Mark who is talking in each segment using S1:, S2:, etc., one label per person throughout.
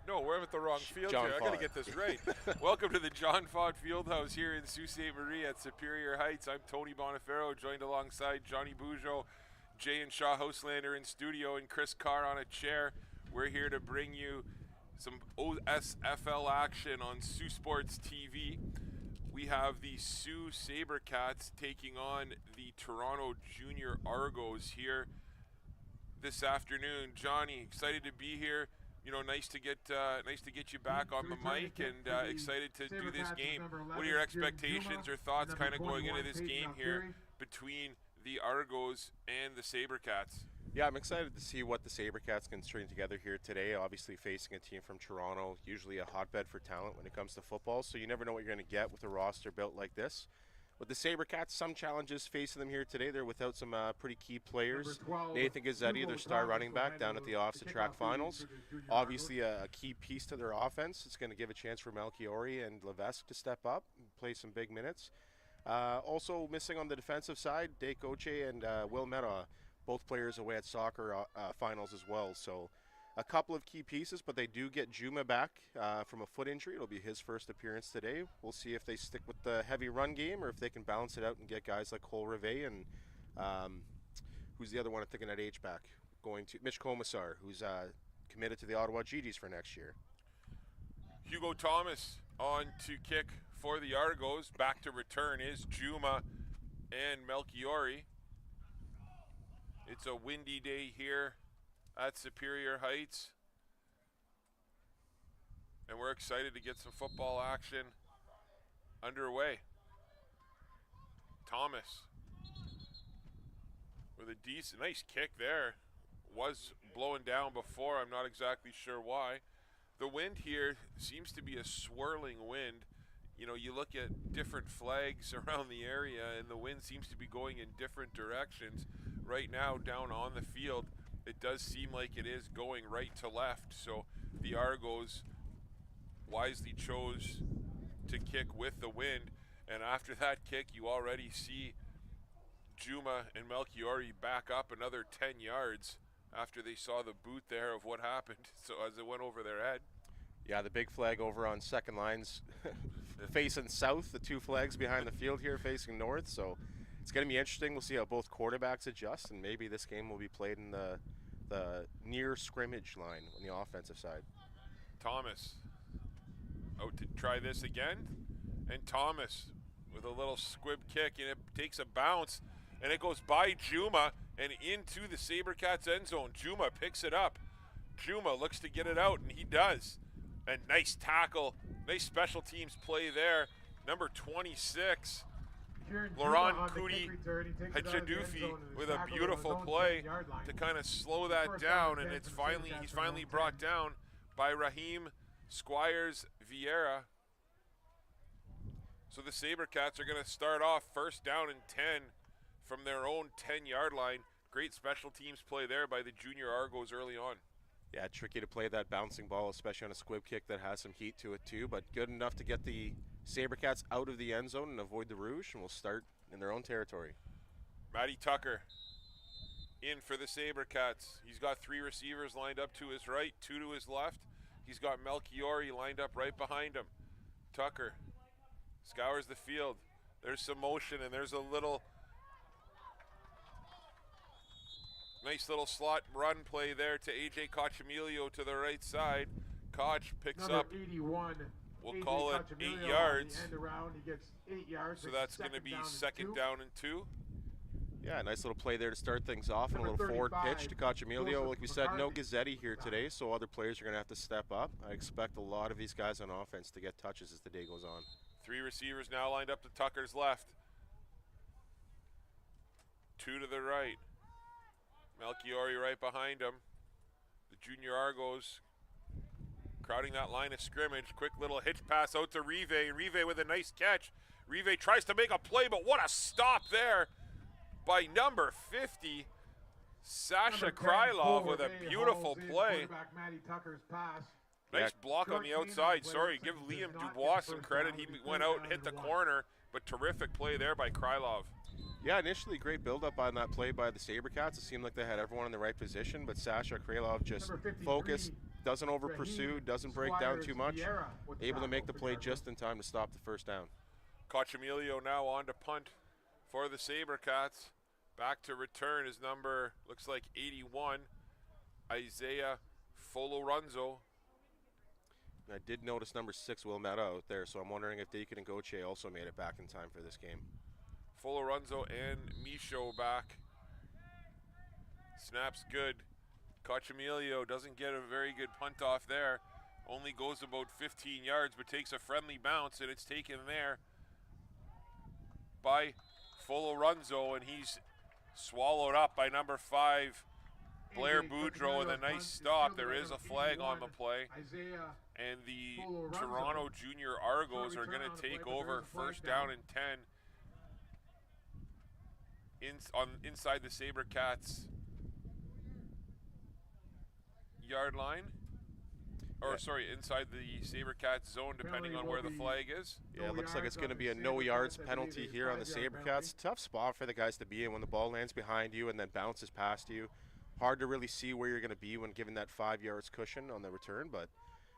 S1: No, we're at the wrong field
S2: John
S1: here. I got to get this right. Welcome to the John Fod Fieldhouse here in Sault Ste Marie at Superior Heights. I'm Tony Bonifero, joined alongside Johnny Bujo, Jay and Shaw Houselander in studio, and Chris Carr on a chair. We're here to bring you some OSFL action on Saultsports TV. We have the Sault Sabercats taking on the Toronto Jr Argos here this afternoon. Johnny, excited to be here. You know, nice to get you back on the mic, and excited to do this game. What are your expectations or thoughts kind of going into this game here between the Argos and the Sabercats?
S2: Yeah, I'm excited to see what the Sabercats can string together here today. Obviously facing a team from Toronto, usually a hotbed for talent when it comes to football, so you never know what you're going to get with a roster built like this. With the Sabercats, some challenges facing them here today. They're without some pretty key players. Nathan Gazzetti, their star running back, down at the off-the track finals. Obviously a key piece to their offense. It's going to give a chance for Melchiori and Levesque to step up and play some big minutes. Also missing on the defensive side, Dake Oche and Will Meta, both players away at soccer finals as well. So a couple of key pieces, but they do get Juma back from a foot injury. It'll be his first appearance today. We'll see if they stick with the heavy run game or if they can balance it out and get guys like Cole Rivet and who's the other one I'm thinking at H-back? Going to Mitch Commissar, who's committed to the Ottawa GDs for next year.
S1: Hugo Thomas on to kick for the Argos. Back to return is Juma and Melchiori. It's a windy day here at Superior Heights, and we're excited to get some football action underway. Thomas with a nice kick there. Was blowing down before, I'm not exactly sure why. The wind here seems to be a swirling wind. You know, you look at different flags around the area and the wind seems to be going in different directions. Right now down on the field, it does seem like it is going right to left, so the Argos wisely chose to kick with the wind, and after that kick you already see Juma and Melchiori back up another 10 yards after they saw the boot there of what happened, so as it went over their head.
S2: Yeah, the big flag over on second lines facing south, the two flags behind the field here facing north, so it's going to be interesting. We'll see how both quarterbacks adjust, and maybe this game will be played in the near scrimmage line on the offensive side.
S1: Thomas out to try this again, and Thomas with a little squib kick, and it takes a bounce, and it goes by Juma and into the Sabercats end zone. Juma picks it up. Juma looks to get it out, and he does. And nice tackle, nice special teams play there. Number 26. Laurent Kuti Hachadufi with a beautiful play to kind of slow that down, and he's finally brought down by Raheem Squires Vieira. So the Sabercats are going to start off first down and 10 from their own 10-yard line. Great special teams play there by the Junior Argos early on.
S2: Yeah, tricky to play that bouncing ball, especially on a squib kick that has some heat to it too, but good enough to get the Sabercats out of the end zone and avoid the Rouge, and we'll start in their own territory.
S1: Matty Tucker in for the Sabercats. He's got three receivers lined up to his right, two to his left. He's got Melchiori lined up right behind him. Tucker scours the field. There's some motion, and there's a nice little slot run play there to AJ Cochemilio to the right side. Koch picks up
S3: 81.
S1: We'll call it 8 yards.
S3: End around, he gets 8 yards.
S1: So that's going to be second down and 2.
S2: Yeah, nice little play there to start things off, and a little forward pitch to Cochemilio. Like we said, no Gazzetti here today, so other players are going to have to step up. I expect a lot of these guys on offense to get touches as the day goes on.
S1: Three receivers now lined up to Tucker's left. Two to the right. Melchiori right behind him. The Junior Argos crowding that line of scrimmage. Quick little hitch pass out to Rive. Rive with a nice catch. Rive tries to make a play, but what a stop there by number 50, Sasha Krylov, with a beautiful play. Nice block on the outside. Sorry, give Liam Dubois some credit. He went out and hit the corner, but terrific play there by Krylov.
S2: Yeah, initially great build-up on that play by the Sabercats. It seemed like they had everyone in the right position, but Sasha Krylov just focused, doesn't over pursue, doesn't break down too much. Able to make the play just in time to stop the first down.
S1: Cochamilio now on to punt for the Sabercats. Back to return is number, looks like 81, Isaiah Folorenzo.
S2: I did notice number 6, Wilmetta, out there, so I'm wondering if Deacon and Goche also made it back in time for this game.
S1: Folorenzo and Michaud back. Snap's good. Cochamilio doesn't get a very good punt off there. Only goes about 15 yards, but takes a friendly bounce, and it's taken there by Folorenzo, and he's swallowed up by number 5, Blair Boudreau, with a nice stop. There is a flag on the play, and the Toronto Jr Argos are going to take over first down and 10 inside the Sabercats yard line. Or sorry, inside the Sabercats zone, depending on where the flag is.
S2: Yeah, it looks like it's going to be a no yards penalty here on the Sabercats. Tough spot for the guys to be in when the ball lands behind you and then bounces past you. Hard to really see where you're going to be when given that 5 yards cushion on the return, but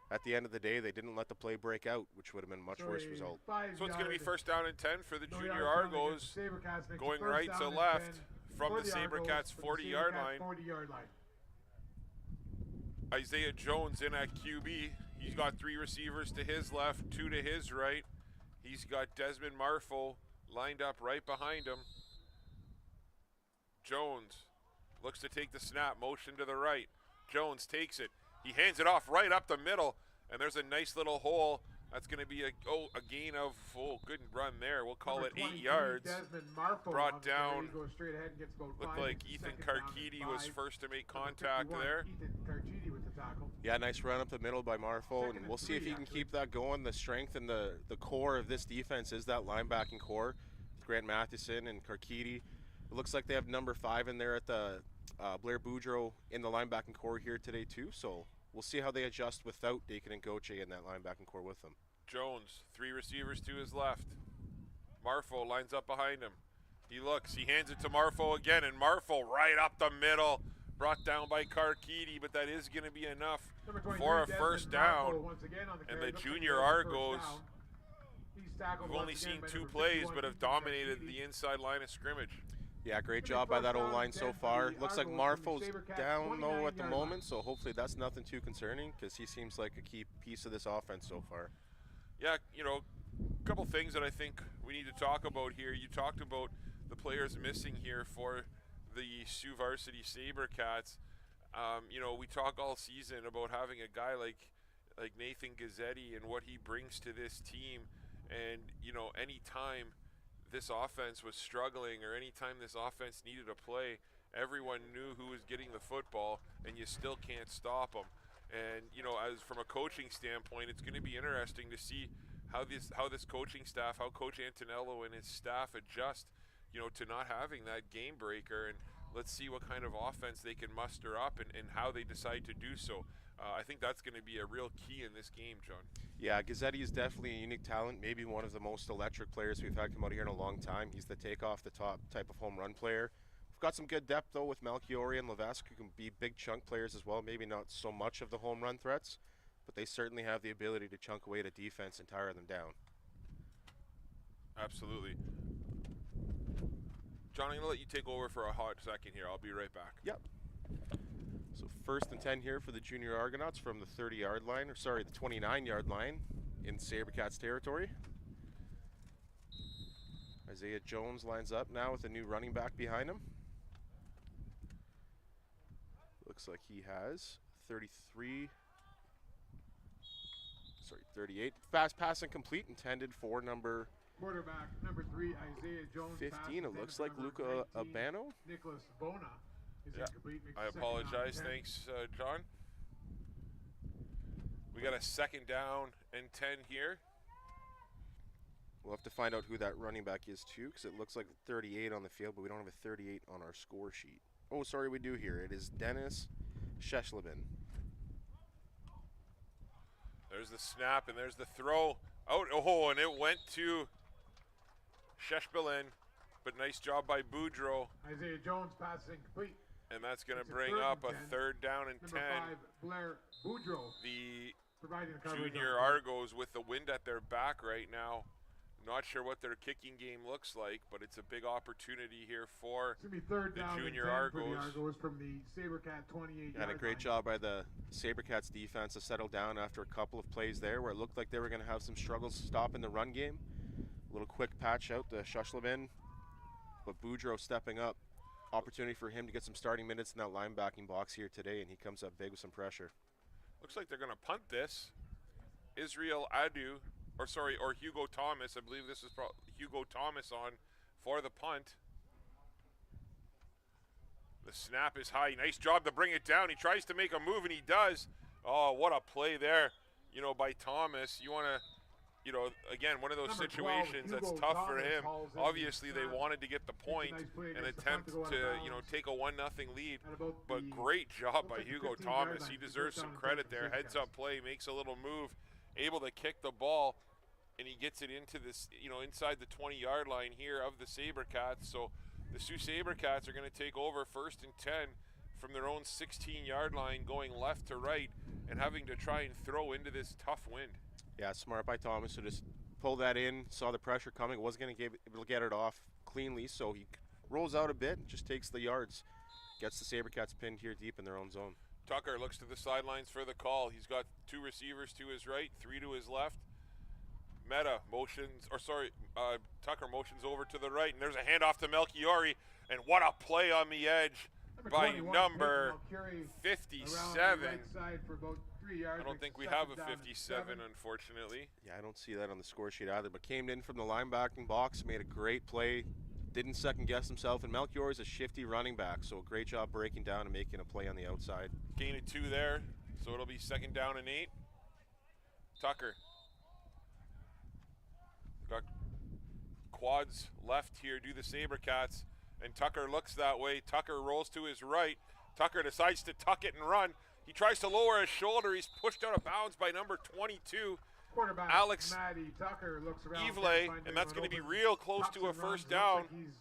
S2: at the end of the day, they didn't let the play break out, which would have been a much worse result.
S1: So it's going to be first down and 10 for the Junior Argos, going right to left from the Sabercats 40-yard line. Isaiah Jones in at QB. He's got 3 receivers to his left, 2 to his right. He's got Desmond Marfo lined up right behind him. Jones looks to take the snap, motion to the right. Jones takes it. He hands it off right up the middle, and there's a nice little hole. That's going to be a gain of, good run there. We'll call it 8 yards. Brought down, looked like Ethan Carkidi was first to make contact there.
S2: Yeah, nice run up the middle by Marfo, and we'll see if he can keep that going. The strength and the core of this defense is that linebacking core. Grant Matheson and Carkidi. It looks like they have number 5 in there at the Blair Boudreau in the linebacking core here today too, so we'll see how they adjust without Deacon and Goche in that linebacking core with them.
S1: Jones, 3 receivers to his left. Marfo lines up behind him. He looks, he hands it to Marfo again, and Marfo right up the middle. Brought down by Carkidi, but that is going to be enough for a first down. And the Junior Argos, we've only seen 2 plays, but have dominated the inside line of scrimmage.
S2: Yeah, great job by that O-line so far. Looks like Marfo's down, though, at the moment, so hopefully that's nothing too concerning because he seems like a key piece of this offense so far.
S1: Yeah, you know, a couple things that I think we need to talk about here. You talked about the players missing here for the Sioux Varsity Sabercats. You know, we talk all season about having a guy like Nathan Gazzetti and what he brings to this team. And, you know, anytime this offense was struggling or anytime this offense needed a play, everyone knew who was getting the football, and you still can't stop them. And, you know, as from a coaching standpoint, it's going to be interesting to see how this coaching staff, how Coach Antonello and his staff adjust, you know, to not having that game breaker. And let's see what kind of offense they can muster up and how they decide to do so. I think that's going to be a real key in this game, John.
S2: Yeah, Gazzetti is definitely a unique talent, maybe one of the most electric players we've had come out here in a long time. He's the take-off-the-top type of home run player. We've got some good depth, though, with Malchiori and Levesque, who can be big chunk players as well. Maybe not so much of the home run threats, but they certainly have the ability to chunk away the defense and tire them down.
S1: Absolutely. John, I'm going to let you take over for a hot second here. I'll be right back.
S2: Yep. So first and 10 here for the Junior Argonauts from the 30-yard line, or sorry, the 29-yard line in Sabercats territory. Isaiah Jones lines up now with a new running back behind him. Looks like he has 38. Fast pass incomplete, intended for number
S3: quarterback number 3, Isaiah Jones.
S2: 15, it looks like Luca Abano.
S3: Nicholas Bona.
S1: Yeah, I apologize. Thanks, John. We got a second down and 10 here.
S2: We'll have to find out who that running back is, too, because it looks like 38 on the field, but we don't have a 38 on our score sheet. Oh, sorry, we do here. It is Dennis Sheshlebin.
S1: There's the snap, and there's the throw. Out, oh, and it went to Sheshbelin, but nice job by Boudreau.
S3: Isaiah Jones passing complete.
S1: And that's going to
S3: It's a
S1: bring
S3: third
S1: up
S3: and
S1: a
S3: 10.
S1: third down and
S3: Number
S1: 10.
S3: 5, Blair Boudreau,
S1: The
S3: providing the coverage.
S1: Junior Argos with the wind at their back right now. Not sure what their kicking game looks like, but it's a big opportunity here for
S3: It's going to be third
S1: the
S3: down
S1: Junior
S3: and 10 for the
S1: Argos.
S3: Argos from the Sabercat 28
S2: And a great job by the Sabercats defense to settle down after a couple of plays there where it looked like they were going to have some struggles stopping the run game. A little quick patch out to Shushlavin, but Boudreau stepping up. Opportunity for him to get some starting minutes in that linebacking box here today, and he comes up big with some pressure.
S1: Looks like they're going to punt this. Israel Adu, or Hugo Thomas. I believe this is Hugo Thomas on for the punt. The snap is high. Nice job to bring it down. He tries to make a move, and he does. Oh, what a play there, by Thomas. You want to, again, one of those
S3: Number 12,
S1: situations that's
S3: Hugo
S1: tough for
S3: Thomas
S1: him.
S3: hauls in
S1: Obviously,
S3: the
S1: they
S3: snap.
S1: wanted to get the point
S3: Nice play
S1: and
S3: against the punt
S1: attempt
S3: to go out
S1: to,
S3: of bounds.
S1: take a 1-0 lead.
S3: At about
S1: But
S3: the-
S1: great job by
S3: looks like the
S1: Hugo
S3: 15-yard
S1: Thomas.
S3: line.
S1: He
S3: First
S1: deserves
S3: down
S1: some
S3: and
S1: credit
S3: 10
S1: there.
S3: for
S1: Heads
S3: Sabercats.
S1: up play, makes a little move, able to kick the ball, and he gets it into this, inside the 20-yard line here of the Sabercats. So the Sault Sabercats are going to take over 1st and 10 from their own 16-yard line, going left to right and having to try and throw into this tough wind.
S2: Yeah, smart by Thomas to just pull that in, saw the pressure coming, wasn't going to be able to get it off cleanly, so he rolls out a bit and just takes the yards. Gets the Sabercats pinned here deep in their own zone.
S1: Tucker looks to the sidelines for the call. He's got 2 receivers to his right, 3 to his left. Tucker motions over to the right, and there's a handoff to Melchiori, and what a play on the edge by
S3: 21,
S1: number
S3: Melchiori
S1: 57.
S3: around the right side for about 3 yards.
S1: I don't think we
S3: Second
S1: have a
S3: down and
S1: 57,
S3: 7.
S1: unfortunately.
S2: Yeah, I don't see that on the score sheet either, but came in from the linebacking box, made a great play, didn't second guess himself, and Melchior is a shifty running back, so a great job breaking down and making a play on the outside.
S1: Gain of 2 there, so it'll be 2nd down and 8. Tucker. Got quads left here, do the Sabercats, and Tucker looks that way. Tucker rolls to his right. Tucker decides to tuck it and run. He tries to lower his shoulder. He's pushed out of bounds by number 22,
S3: Quarterback
S1: Alex
S3: Matty Tucker looks around,
S1: Evle,
S3: can't find
S1: and that's
S3: anyone
S1: going to be
S3: open.
S1: real close
S3: Tucks
S1: to a
S3: and runs,
S1: first
S3: looks
S1: down.
S3: like he's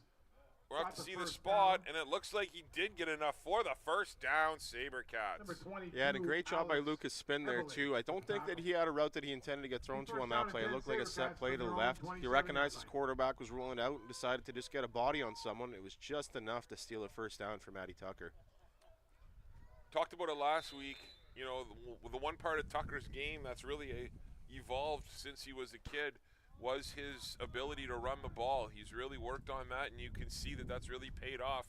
S1: We'll have
S3: got
S1: to
S3: the
S1: see the
S3: first
S1: spot,
S3: down.
S1: and it looks like he did get enough for the first down, Sabercats.
S3: Number 22,
S2: Yeah, and a great job by
S3: Alex
S2: Lucas Spin there
S3: Evely.
S2: too. I don't think that he had a route that he intended to get thrown to
S3: First
S2: on
S3: down
S2: that
S3: and
S2: play. It
S3: 10,
S2: looked like a set
S3: Sabercats
S2: play to
S3: from
S2: the
S3: their own
S2: left. He
S3: 27
S2: recognized his
S3: yard line.
S2: quarterback was rolling out and decided to just get a body on someone. It was just enough to steal a first down for Matty Tucker.
S1: Talked about it last week. The one part of Tucker's game that's really evolved since he was a kid was his ability to run the ball. He's really worked on that, and you can see that that's really paid off.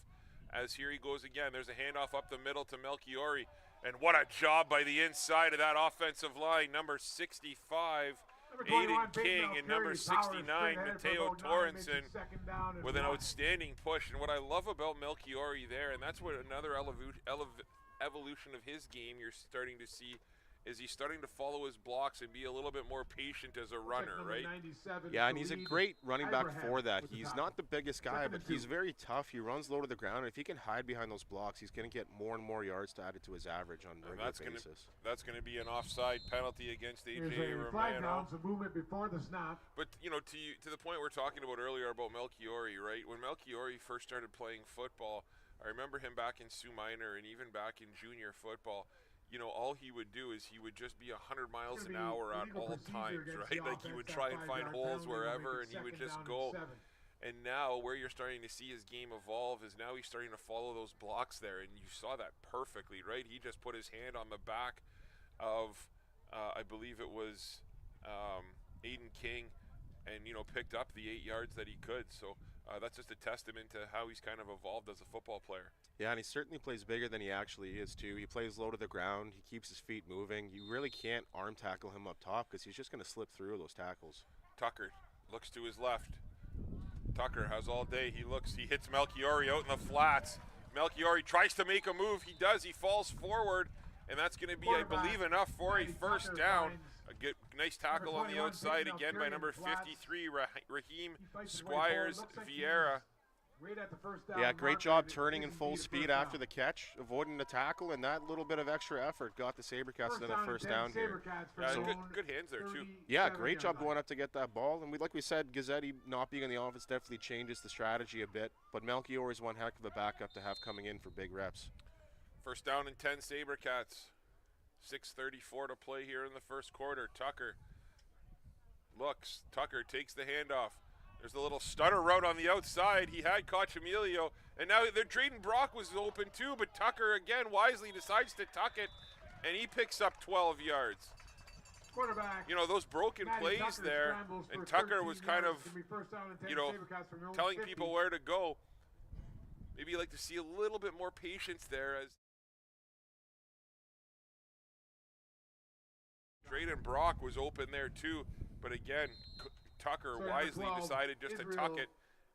S1: As here he goes again. There's a handoff up the middle to Melchiori, and what a job by the inside of that offensive line. Number 65,
S3: Number 21,
S1: Aiden
S3: Big
S1: King,
S3: Melchiori
S1: and number
S3: powers
S1: 69,
S3: straight ahead for
S1: Mateo
S3: about 9, makes it
S1: Torrenson,
S3: second down and
S1: with an
S3: 1.
S1: outstanding push. And what I love about Melchiori there, and that's what another evolution of his game you're starting to see, is he's starting to follow his blocks and be a little bit more patient as a runner,
S3: Number
S1: right?
S3: 97,
S2: Yeah, and he's a
S3: Khalid
S2: great running back
S3: Ibrahim
S2: for that.
S3: with the
S2: He's
S3: tackle.
S2: not the biggest guy,
S3: Second
S2: but
S3: and
S2: he's
S3: 2.
S2: very tough. He runs low to the ground. If he can hide behind those blocks, he's going to get more and more yards to add it to his average on a
S1: And
S2: regular
S1: that's gonna
S2: basis.
S1: be an offside penalty against
S3: Here's
S1: AJ
S3: a flag
S1: Romano.
S3: down, some movement before the snap.
S1: But to the point we're talking about earlier about Melchiori, right? When Melchiori first started playing football, I remember him back in Sault Minor and even back in junior football. All he would do is he would just be 100 miles an hour at all times, right? Like he would try and find holes wherever, and he would just go. And now where you're starting to see his game evolve is now he's starting to follow those blocks there, and you saw that perfectly, right? He just put his hand on the back of, I believe it was Aiden King, and picked up the 8 yards that he could. So that's just a testament to how he's kind of evolved as a football player.
S2: Yeah, and he certainly plays bigger than he actually is, too. He plays low to the ground. He keeps his feet moving. You really can't arm tackle him up top because he's just going to slip through those tackles.
S1: Tucker looks to his left. Tucker has all day. He hits Melchiori out in the flats. Melchiori tries to make a move. He does. He falls forward, and that's going to be, I believe, enough for a first down. A good, nice tackle on the outside again by number 53, Raheem Squires Vieira.
S3: Right at the first down
S2: Yeah, great
S3: marker,
S2: job
S3: it
S2: turning in
S3: is
S2: full
S3: indeed a
S2: speed
S3: first
S2: after
S3: down.
S2: the catch, avoiding the tackle, and that little bit of extra effort got the Sabercats to the
S3: and
S2: first
S3: 10,
S2: down here.
S3: Sabercats for
S1: Yeah,
S3: their
S1: good,
S3: own
S1: good hands there too.
S2: Yeah,
S3: 37
S2: great job
S3: yard
S2: going
S3: line.
S2: up to get that ball. And like we said, Gazzetti not being in the offense definitely changes the strategy a bit. But Melchior is one heck of a backup to have coming in for big reps.
S1: First down and 10 Sabercats. 6:34 to play here in the first quarter. Tucker looks. Tucker takes the handoff. There's a little stutter route on the outside. He had Cochamilio, and now Drayden Brock was open too, but Tucker again wisely decides to tuck it, and he picks up 12 yards.
S3: Quarterback.
S1: You know, those broken
S3: Matty
S1: plays
S3: Tucker
S1: there,
S3: scrambles
S1: and
S3: for
S1: Tucker
S3: 13
S1: was kind
S3: yards.
S1: of,
S3: It's gonna be first down and 10
S1: you know,
S3: Sabercats from their own
S1: telling
S3: 50.
S1: people where to go. Maybe you like to see a little bit more patience there as Drayden Brock was open there too, but again, Tucker
S3: So
S1: wisely
S3: 12,
S1: decided just to tuck it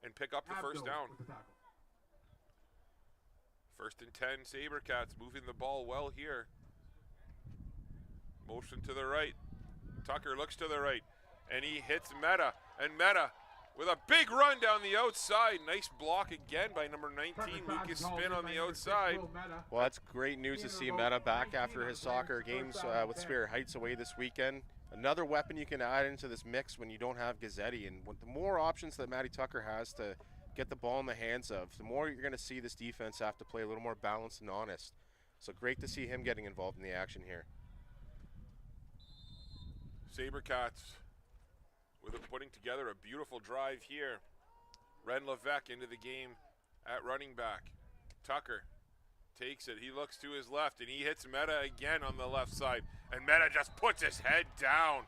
S1: and pick up the first
S3: Abdo
S1: down.
S3: with the tackle.
S1: First and 10 Sabercats moving the ball well here. Motion to the right. Tucker looks to the right, and he hits Meta, and Meta with a big run down the outside. Nice block again by number 19, Lucas Spin on the outside.
S2: Well, that's great news to see Meta back after his soccer games with Spirit Heights away this weekend. Another weapon you can add into this mix when you don't have Gazzetti. And with the more options that Matty Tucker has to get the ball in the hands of, the more you're going to see this defense have to play a little more balanced and honest. So great to see him getting involved in the action here.
S1: Sabercats putting together a beautiful drive here. Ren Levesque into the game at running back. Tucker takes it. He looks to his left, and he hits Meta again on the left side. And Meta just puts his head down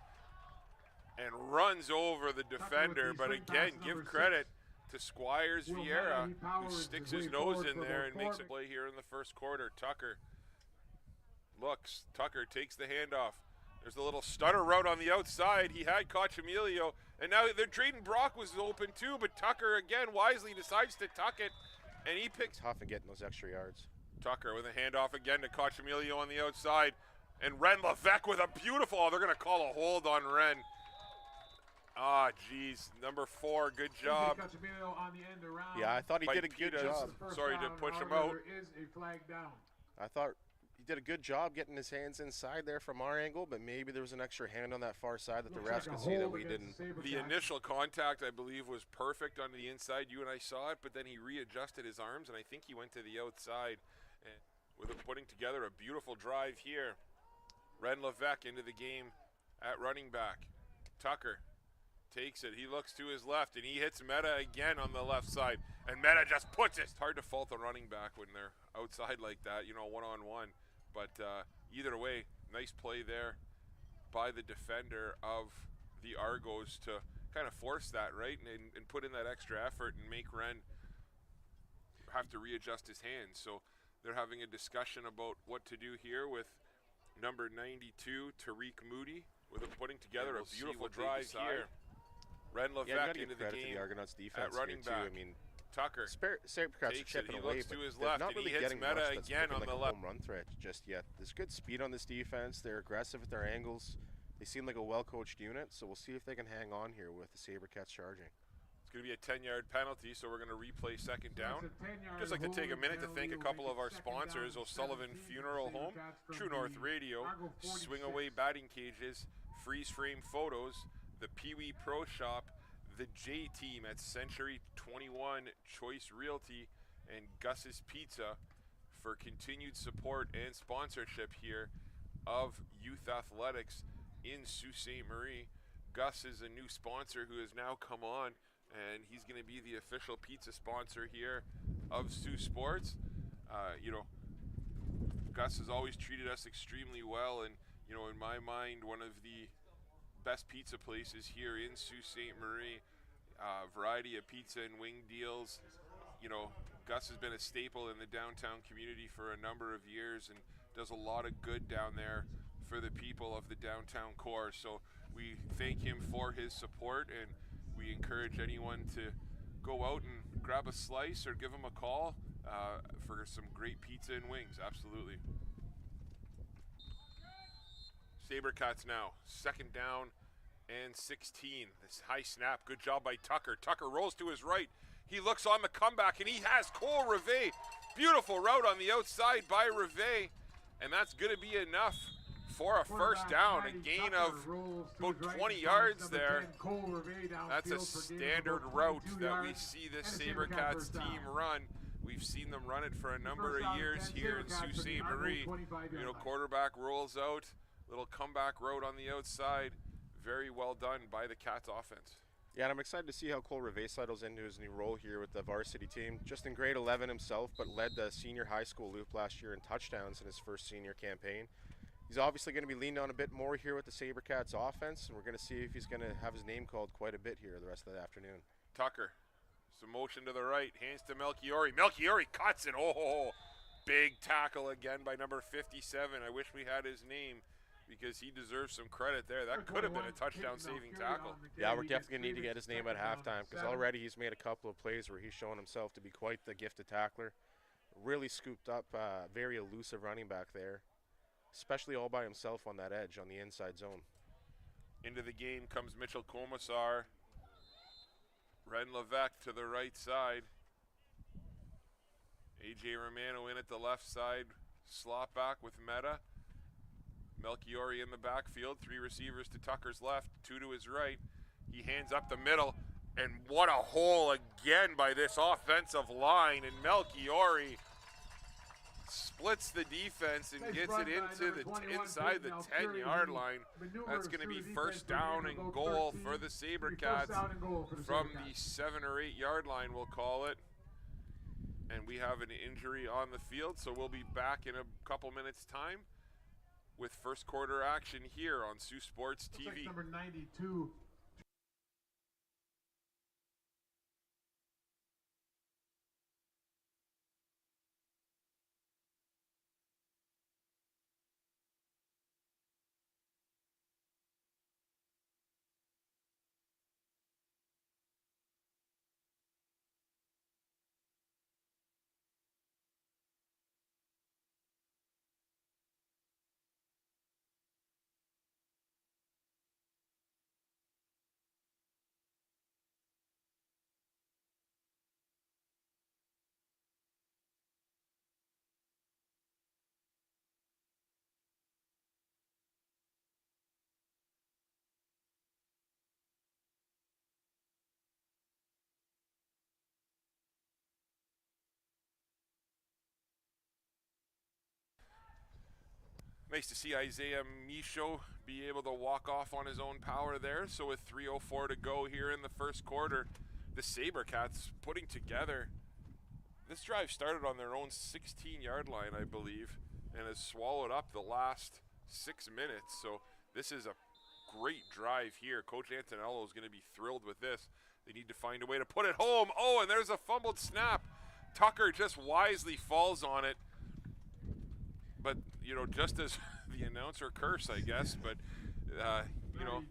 S1: and runs over the defender. But again, give credit to Squires Vieira, who sticks his nose in there and makes a play here in the first quarter. Tucker looks. Tucker takes the handoff. There's a little stutter route on the outside. He had Cochamilio, and now Drayden Brock was open too, but Tucker again wisely decides to tuck it, and he picks.
S2: Tough in getting those extra yards.
S1: Tucker with a handoff again to Cochamilio on the outside, and Ren Levesque with a beautiful. Oh, they're going to call a hold on Ren. Ah, geez, number 4, good job.
S2: Yeah, I thought he did a good job.
S1: Sorry to push him out.
S3: There is a flag down.
S2: I thought he did a good job getting his hands inside there from our angle, but maybe there was an extra hand on that far side that the refs could see that we didn't.
S1: The initial contact, I believe, was perfect on the inside. You and I saw it, but then he readjusted his arms, and I think he went to the outside. And with putting together a beautiful drive here. Ren Levesque into the game at running back. Tucker takes it. He looks to his left, and he hits Meta again on the left side. And Meta just puts it. It's hard to fault the running back when they're outside like that, you know, one-on-one. But either way, nice play there by the defender of the Argos to kind of force that, right, and put in that extra effort and make Ren have to readjust his hands. So they're having a discussion about what to do here with number 92, Tariq Moody, with putting together a beautiful drive here. Ren Levesque into the game
S2: the Argonauts defense
S1: at running
S2: here too.
S1: back.
S2: I mean,
S1: Tucker
S2: Sabercats are chipping away, but they're not really getting much that's looking like a home run threat just yet. There's good speed on this defense. They're aggressive at their angles. They seem like a well-coached unit, so we'll see if they can hang on here with the Sabercats charging.
S1: It's going to be a 10-yard penalty, so we're going to replay second down. Just like to take a minute to thank a couple of our sponsors: O'Sullivan Funeral Home, True North Radio, Swing Away Batting Cages, Freeze Frame Photos, the Pee Wee Pro Shop, the J Team at Century 21 Choice Realty, and Gus's Pizza for continued support and sponsorship here of youth athletics in Sault Ste. Marie. Gus is a new sponsor who has now come on, and he's going to be the official pizza sponsor here of Saultsports. You know, Gus has always treated us extremely well, and you know, in my mind, one of the best pizza places here in Sault Ste. Marie. Variety of pizza and wing deals. You know, Gus has been a staple in the downtown community for a number of years and does a lot of good down there for the people of the downtown core. So we thank him for his support, and we encourage anyone to go out and grab a slice or give him a call for some great pizza and wings. Absolutely. Sabercats now, second down and 16. This high snap, good job by Tucker. Tucker rolls to his right. He looks on the comeback, and he has Cole Rivet. Beautiful route on the outside by Rivet, and that's going to be enough for a first down, a gain of about 20 yards there. That's a standard route that we see this Sabercats team run. We've seen them run it for a number of years here in Sault Ste. Marie. You know, quarterback rolls out, little comeback route on the outside. Very well done by the Cats offense.
S2: Yeah, and I'm excited to see how Cole Rivet settles into his new role here with the varsity team. Just in grade 11 himself, but led the senior high school loop last year in touchdowns in his first senior campaign. He's obviously going to be leaned on a bit more here with the Sabercats offense, and we're going to see if he's going to have his name called quite a bit here the rest of the afternoon.
S1: Tucker, some motion to the right, hands to Melchiori. Melchiori cuts it. Oh, big tackle again by number 57. I wish we had his name, because he deserves some credit there. That could have been a touchdown-saving tackle.
S2: Yeah, we're definitely going to need to get his name at halftime, because already he's made a couple of plays where he's shown himself to be quite the gifted tackler. Really scooped up, very elusive running back there, especially all by himself on that edge on the inside zone.
S1: Into the game comes Mitchell Commissar. Ren Levesque to the right side. A.J. Romano in at the left side. Slot back with Meta. Melchiori in the backfield, 3 receivers to Tucker's left, 2 to his right. He hands up the middle, and what a hole again by this offensive line, and Melchiori splits the defense and gets it into the inside the 10-yard line. That's going to be first down and goal for the Sabercats from the 7 or 8 yard line, we'll call it. And we have an injury on the field, so we'll be back in a couple minutes' time with first quarter action here on Sault Sports TV.
S3: Like number 92.
S1: Nice to see Isaiah Michaud be able to walk off on his own power there. So with 3:04 to go here in the first quarter, the Sabercats putting together. This drive started on their own 16-yard line, I believe, and has swallowed up the last 6 minutes. So this is a great drive here. Coach Antonello is going to be thrilled with this. They need to find a way to put it home. Oh, and there's a fumbled snap. Tucker just wisely falls on it. But, you know, just as the announcer curse, I guess, but, you know,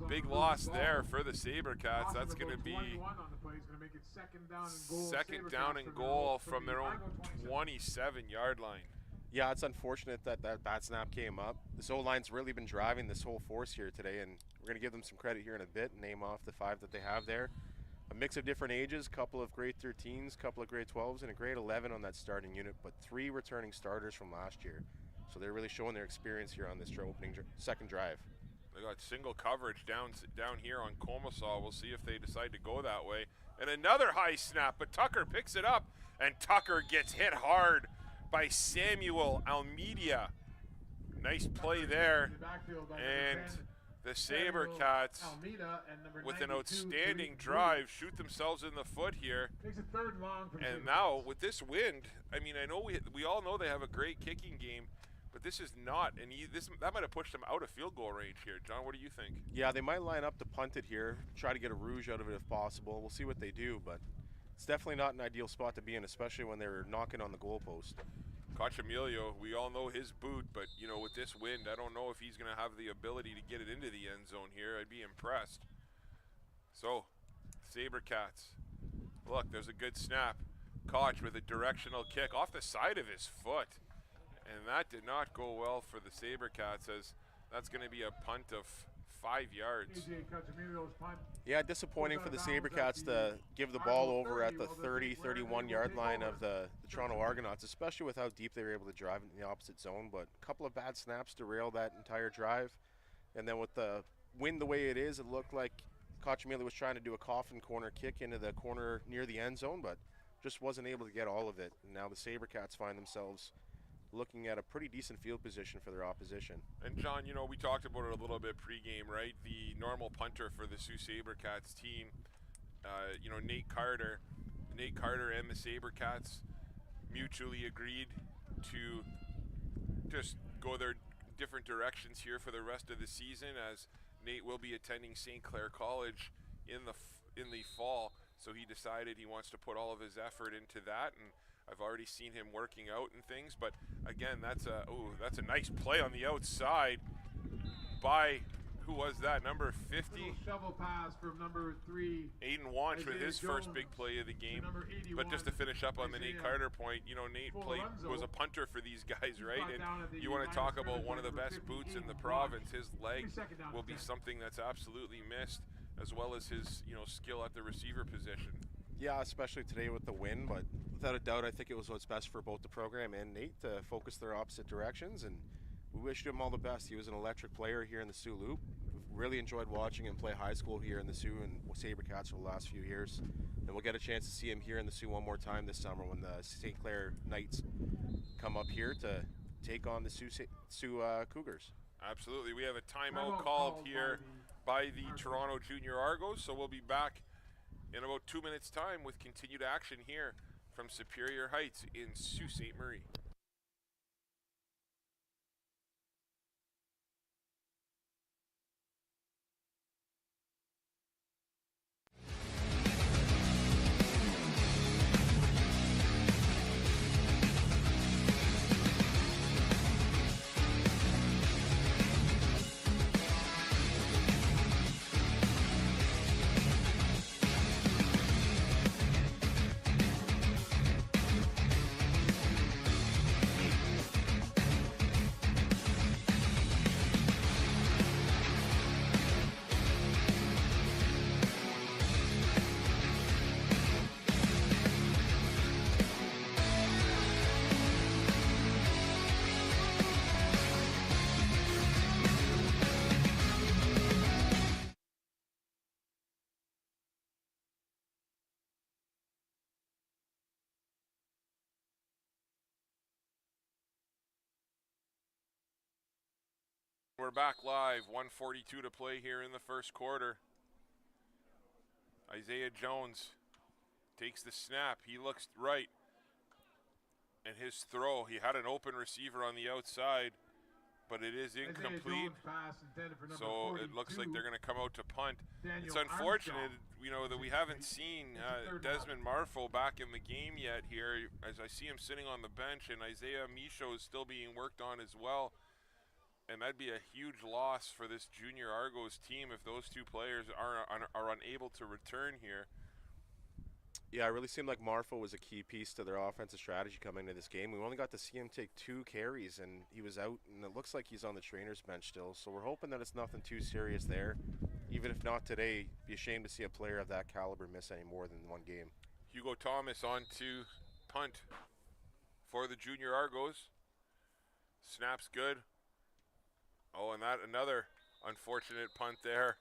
S1: big loss there for the Sabercats. That's going to be second down and goal from their own 27-yard line.
S2: Yeah, it's unfortunate that that snap came up. This O-line's really been driving this whole force here today, and we're going to give them some credit here in a bit, name off the 5 that they have there. A mix of different ages, couple of grade 13s, couple of grade 12s, and a grade 11 on that starting unit, but 3 returning starters from last year. So they're really showing their experience here on this second drive.
S1: They got single coverage down here on Commissar. We'll see if they decide to go that way. And another high snap, but Tucker picks it up, and Tucker gets hit hard by Samuel Almeida. Nice play there. And the Sabercats, with an outstanding drive, shoot themselves in the foot here. And now, with this wind, I mean, I know we all know they have a great kicking game, but this is not, and that might have pushed them out of field goal range here. John, what do you think?
S2: Yeah, they might line up to punt it here, try to get a rouge out of it if possible. We'll see what they do, but it's definitely not an ideal spot to be in, especially when they're knocking on the goalpost.
S1: Coach Emilio, we all know his boot, but, you know, with this wind, I don't know if he's going to have the ability to get it into the end zone here. I'd be impressed. So, Sabercats. Look, there's a good snap. Koch with a directional kick off the side of his foot. And that did not go well for the Sabercats, as that's going to be a punt of 5 yards.
S3: AJ Cachemiro's punt.
S2: Yeah, disappointing for the Sabercats to give the ball over at the 30, 31-yard line of the Toronto Argonauts, especially with how deep they were able to drive in the opposite zone. But a couple of bad snaps derailed that entire drive. And then with the wind the way it is, it looked like Cachemiro was trying to do a coffin corner kick into the corner near the end zone, but just wasn't able to get all of it. And now the Sabercats find themselves looking at a pretty decent field position for their opposition.
S1: And John, you know, we talked about it a little bit pregame, right? The normal punter for the Sault Sabercats team, you know, Nate Carter and the Sabercats mutually agreed to just go their different directions here for the rest of the season, as Nate will be attending St. Clair College in the fall. So he decided he wants to put all of his effort into that, and I've already seen him working out and things. But again, that's a nice play on the outside by, who was that, number 50?
S3: Shovel pass from number 3.
S1: Aiden Wanch with his first big play of the game. But just to finish up on the Nate Carter point, you know, Nate was a punter for these guys, right? And you want to talk about one of the best boots in the province. His leg will be something that's absolutely missed, as well as his, you know, skill at the receiver position.
S2: Yeah, especially today with the wind, but without a doubt, I think it was what's best for both the program and Nate to focus their opposite directions, and we wished him all the best. He was an electric player here in the Sioux Loop. We've really enjoyed watching him play high school here in the Sioux and Sabercats for the last few years, and we'll get a chance to see him here in the Sioux one more time this summer when the St. Clair Knights come up here to take on the Sioux Cougars.
S1: Absolutely. We have a timeout called here by the Toronto Jr Argos, so we'll be back in about 2 minutes' time with continued action here from Superior Heights in Sault Ste. Marie. We're back live, 1:42 to play here in the first quarter. Isaiah Jones takes the snap. He looks right. And his throw, he had an open receiver on the outside, but it is incomplete. So it looks like they're going to come out to punt. It's unfortunate, you know, that we haven't seen Desmond Marfo back in the game yet here, as I see him sitting on the bench, and Isaiah Michaud is still being worked on as well. And that'd be a huge loss for this Junior Argos team if those two players are unable to return here.
S2: Yeah, it really seemed like Marfo was a key piece to their offensive strategy coming into this game. We only got to see him take 2 carries, and he was out, and it looks like he's on the trainer's bench still. So we're hoping that it's nothing too serious there. Even if not today, be ashamed to see a player of that caliber miss any more than 1 game.
S1: Hugo Thomas on to punt for the Junior Argos. Snap's good. Oh, and that another unfortunate punt there,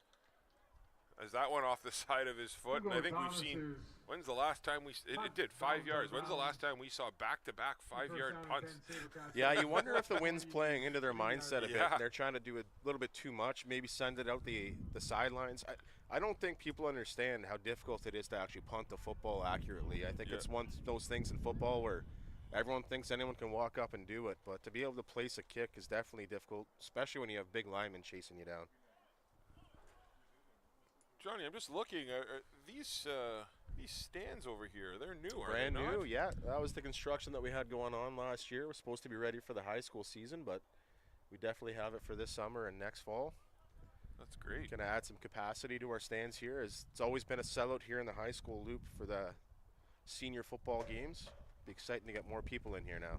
S1: as that went off the side of his foot. And I think we've seen, when's the last time it did 5 yards. When's the last time we saw back-to-back 5-yard punts?
S2: Yeah, you wonder if the wind's playing into their mindset a bit. They're trying to do a little bit too much, maybe send it out the sidelines. I don't think people understand how difficult it is to actually punt the football accurately. I think it's one of those things in football where everyone thinks anyone can walk up and do it, but to be able to place a kick is definitely difficult, especially when you have big linemen chasing you down.
S1: Johnny, I'm just looking. These stands over here, they're new, are
S2: Brand
S1: they not?
S2: new, yeah. That was the construction that we had going on last year. It was supposed to be ready for the high school season, but we definitely have it for this summer and next fall.
S1: That's great.
S2: Going to add some capacity to our stands here. It's always been a sellout here in the high school loop for the senior football games. Be exciting to get more people in here now.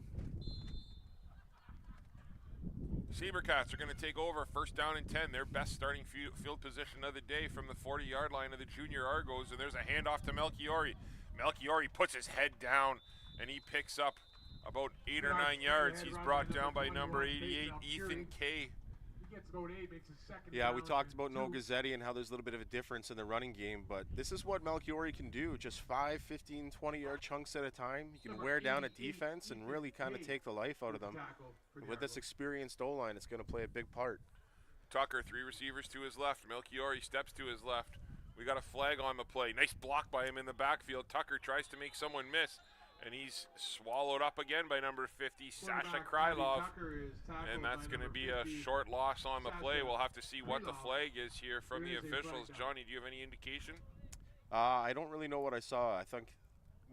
S1: Sabercats are going to take over, first down and 10. Their best starting field position of the day from the 40-yard line of the Junior Argos, and there's a handoff to Melchiori. Melchiori puts his head down, and he picks up about 8 or 9 yards. He's brought down by number 88, Ethan Kay.
S2: Yeah, we talked about No Gazzetti and how there's a little bit of a difference in the running game, but this is what Melchiori can do. Just 5, 15, 20-yard chunks at a time. He can wear down a defense and really kind of take the life out of them. And with this experienced O-line, it's going to play a big part.
S1: Tucker, 3 receivers to his left. Melchiori steps to his left. We got a flag on the play. Nice block by him in the backfield. Tucker tries to make someone miss, and he's swallowed up again by number 50, Sasha Krylov. And that's going to be a short loss on the play. We'll have to see what the flag is here from the officials. Johnny, do you have any indication?
S2: I don't really know what I saw. I think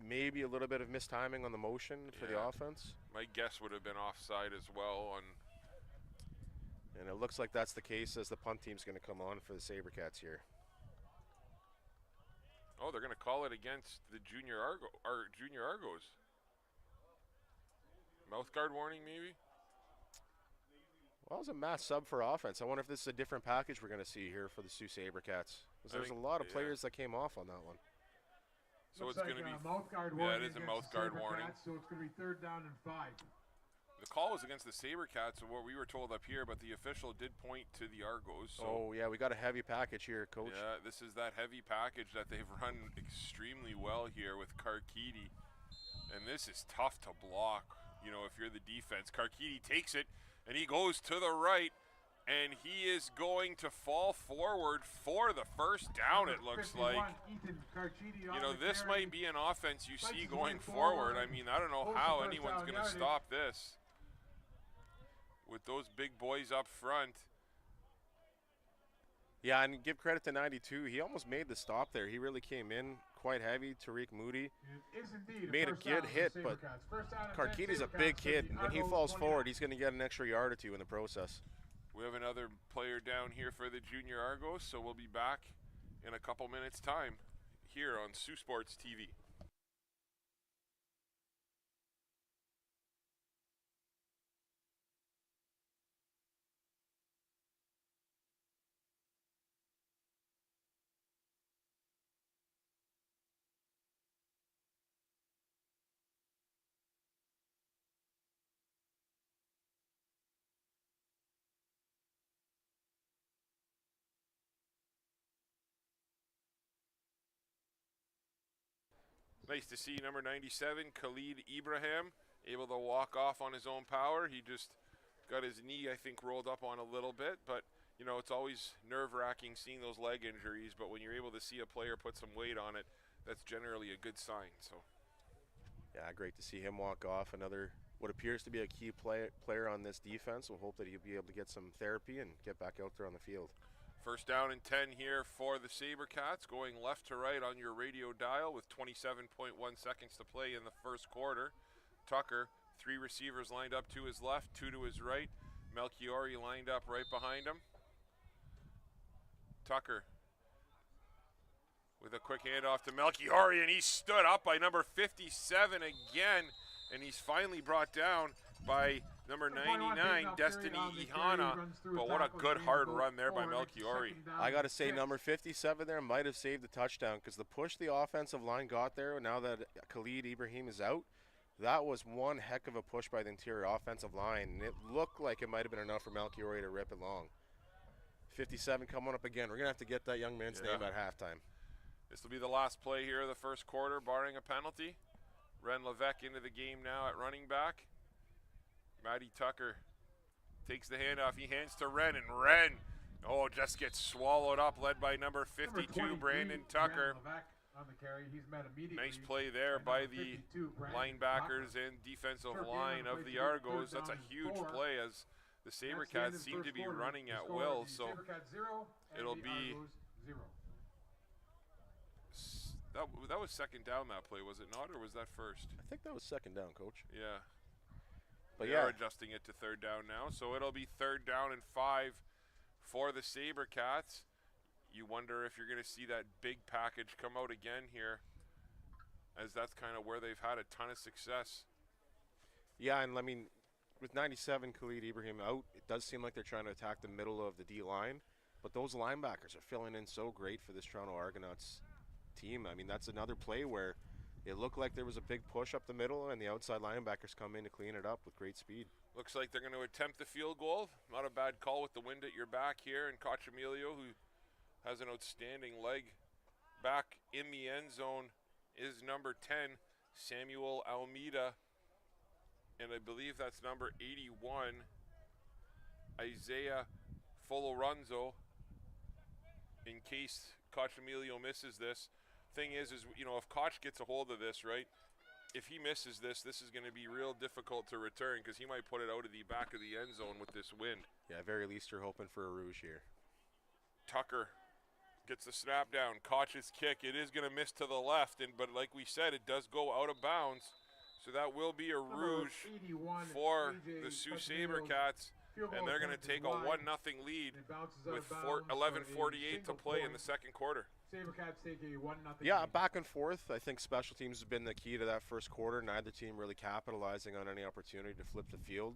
S2: maybe a little bit of mistiming on the motion for the offense.
S1: My guess would have been offside as well.
S2: And it looks like that's the case as the punt team's going to come on for the Sabercats here.
S1: Oh, they're going to call it against the Junior Argos. Mouth guard warning, maybe?
S2: Well, it was a mass sub for offense. I wonder if this is a different package we're going to see here for the Sault Sabercats. Because there's a lot of players that came off on that one.
S1: So it's going to be
S3: mouth guard warning.
S1: Yeah, it is a mouth guard warning.
S3: So it's going to be 3rd down and 5.
S1: The call was against the Sabercats, so what we were told up here, but the official did point to the Argos. So
S2: oh, yeah, we got a heavy package here, Coach.
S1: Yeah, this is that heavy package that they've run extremely well here with Karkidi. And this is tough to block, you know, if you're the defense. Karkidi takes it, and he goes to the right, and he is going to fall forward for the first down, it looks like. You know, this might be an offense you see going forward. I mean, I don't know how anyone's going to stop this with those big boys up front.
S2: Yeah, and give credit to 92. He almost made the stop there. He really came in quite heavy. Tariq Moody made a good hit, but Karkidi's a big kid, and when he falls forward, he's going to get an extra yard or 2 in the process.
S1: We have another player down here for the Junior Argos, so we'll be back in a couple minutes' time here on Saultsports TV. Nice to see number 97, Khalid Ibrahim, able to walk off on his own power. He just got his knee, I think, rolled up on a little bit. But, you know, it's always nerve-wracking seeing those leg injuries. But when you're able to see a player put some weight on it, that's generally a good sign. So,
S2: yeah, great to see him walk off. Another what appears to be a key player on this defense. We'll hope that he'll be able to get some therapy and get back out there on the field.
S1: First down and 10 here for the Sabercats, going left to right on your radio dial with 27.1 seconds to play in the first quarter. Tucker, 3 receivers lined up to his left, 2 to his right. Melchiori lined up right behind him. Tucker with a quick handoff to Melchiori, and he stood up by number 57 again, and he's finally brought down by number 99, Destiny Ihana. But what a good hard run there by Melchiori.
S2: I got to say, number 57 there might have saved the touchdown, because the push the offensive line got there, now that Khalid Ibrahim is out, that was one heck of a push by the interior offensive line, and it looked like it might have been enough for Melchiori to rip it long. 57 coming up again. We're going to have to get that young man's name at halftime.
S1: This will be the last play here of the first quarter, barring a penalty. Ren Levesque into the game now at running back. Matty Tucker takes the handoff. He hands to Ren, and Ren, just gets swallowed up, led by number 52, Brandon Tucker.
S3: On the carry. He's met
S1: nice play there by the linebackers and defensive line of the Argos. That's a huge play as the Sabercats seem to be running at will. So it'll be that was second down, that play, was it not, or was that first?
S2: I think that was second down, Coach.
S1: Yeah.
S2: But
S1: they are adjusting it to third down now, so it'll be 3rd down and 5 for the Sabercats. You wonder if you're going to see that big package come out again here, as that's kind of where they've had a ton of success.
S2: Yeah, and I mean, with 97 Khalid Ibrahim out, it does seem like they're trying to attack the middle of the D-line. But those linebackers are filling in so great for this Toronto Argonauts team. I mean, that's another play where it looked like there was a big push up the middle, and the outside linebackers come in to clean it up with great speed.
S1: Looks like they're going to attempt the field goal. Not a bad call with the wind at your back here. And Cochamilio, who has an outstanding leg back in the end zone, is number 10, Samuel Almeida. And I believe that's number 81, Isaiah Foloronzo, in case Cochamilio misses this. Thing is, you know, if Koch gets a hold of this, right, if he misses this, this is going to be real difficult to return because he might put it out of the back of the end zone with this wind.
S2: Yeah, at very least you're hoping for a rouge here.
S1: Tucker gets the snap down. Koch's kick, it is going to miss to the left, but like we said, it does go out of bounds. So that will be a rouge for the Sault Sabercats, and they're going to take a 1-0 lead with 11:48 to play in the second quarter.
S3: Sabercats take a 1-0.
S2: Yeah, back and forth. I think special teams has been the key to that first quarter. Neither team really capitalizing on any opportunity to flip the field.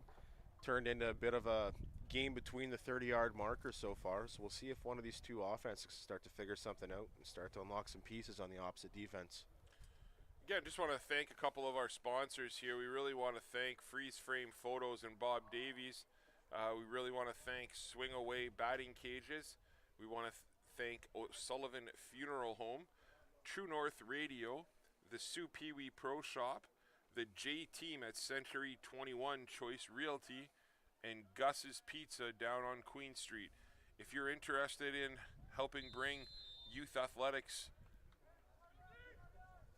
S2: Turned into a bit of a game between the 30-yard marker so far. So we'll see if one of these two offenses start to figure something out and start to unlock some pieces on the opposite defense.
S1: Again, just want to thank a couple of our sponsors here. We really want to thank Freeze Frame Photos and Bob Davies. We really want to thank Swing Away Batting Cages. We want to thank O'Sullivan Funeral Home, True North Radio, the Sue Pee Wee Pro Shop, the J Team at Century 21 Choice Realty, and Gus's Pizza down on Queen Street. If you're interested in helping bring youth athletics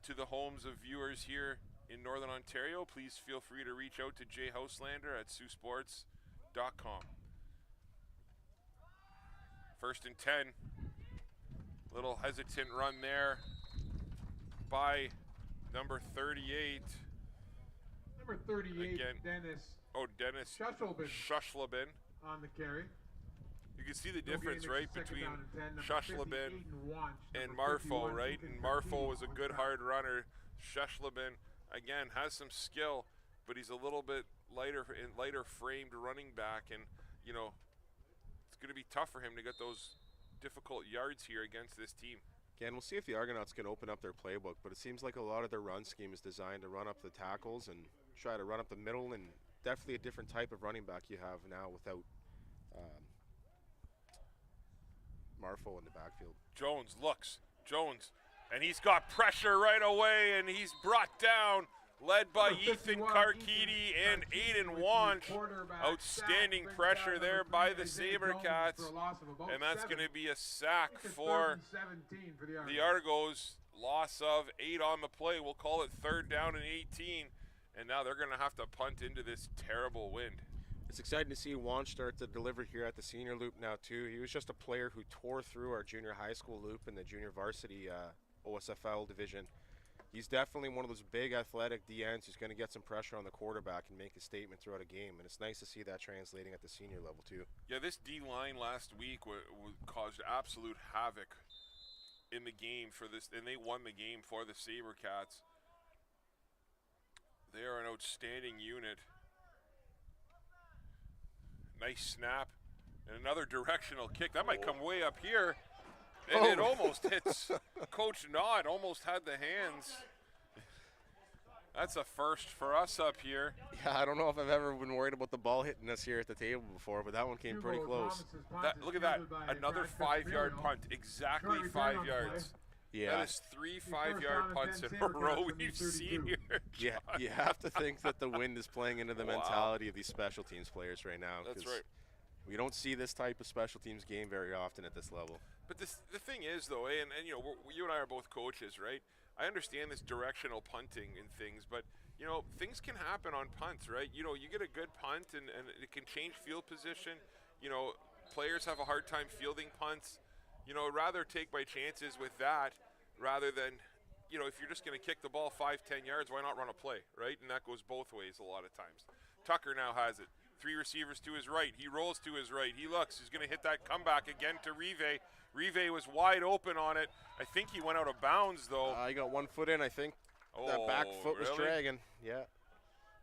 S1: to the homes of viewers here in Northern Ontario, please feel free to reach out to Jay Houselander at Saultsports.com. 1st and 10. Little hesitant run there by number 38.
S3: Number 38,
S1: again, Dennis Shushlabin
S3: on the carry.
S1: You can see the difference, right, between Shushlabin and Marfo, right? And Marfo was a good hard runner. Shushlabin, again, has some skill, but he's a little bit lighter framed running back, and, you know, it's going to be tough for him to get those difficult yards here against this team.
S2: Again, we'll see if the Argonauts can open up their playbook, but it seems like a lot of their run scheme is designed to run up the tackles and try to run up the middle, and definitely a different type of running back you have now without Marfo in the backfield.
S1: Jones looks. Jones. And he's got pressure right away, and he's brought down, led by Ethan Karkidi and Aiden Wanch. Outstanding pressure there by the Sabercats. And that's going to be a sack for the Argos. Loss of 8 on the play. We'll call it 3rd down and 18. And now they're going to have to punt into this terrible wind.
S2: It's exciting to see Wanch start to deliver here at the senior loop now, too. He was just a player who tore through our junior high school loop in the junior varsity OSFL division. He's definitely one of those big athletic DNs who's going to get some pressure on the quarterback and make a statement throughout a game. And it's nice to see that translating at the senior level, too.
S1: Yeah, this D-line last week caused absolute havoc in the game for this, and they won the game for the Sabercats. They are an outstanding unit. Nice snap, and another directional kick. That might come way up here, and it almost hits Coach Nod, almost had the hands. That's a first for us up here.
S2: Yeah, I don't know if I've ever been worried about the ball hitting us here at the table before, but that one came pretty close.
S1: Look at that, another 5-yard punt, exactly 5 yards.
S2: Yeah.
S1: That is 3 5-yard punts in a row we've seen here.
S2: Yeah, you have to think that the wind is playing into the mentality of these special teams players right now.
S1: That's right.
S2: We don't see this type of special teams game very often at this level.
S1: But the thing is, though, and you know, you and I are both coaches, right? I understand this directional punting and things, but, you know, things can happen on punts, right? You know, you get a good punt, and it can change field position. You know, players have a hard time fielding punts. You know, rather take my chances with that rather than, you know, if you're just going to kick the ball 5-10 yards, why not run a play, right? And that goes both ways a lot of times. Tucker now has it. 3 receivers to his right. He rolls to his right. He looks. He's going to hit that comeback again to Rive. Rive was wide open on it. I think he went out of bounds, though.
S2: He got 1 foot in, I think. That back foot was dragging. Yeah.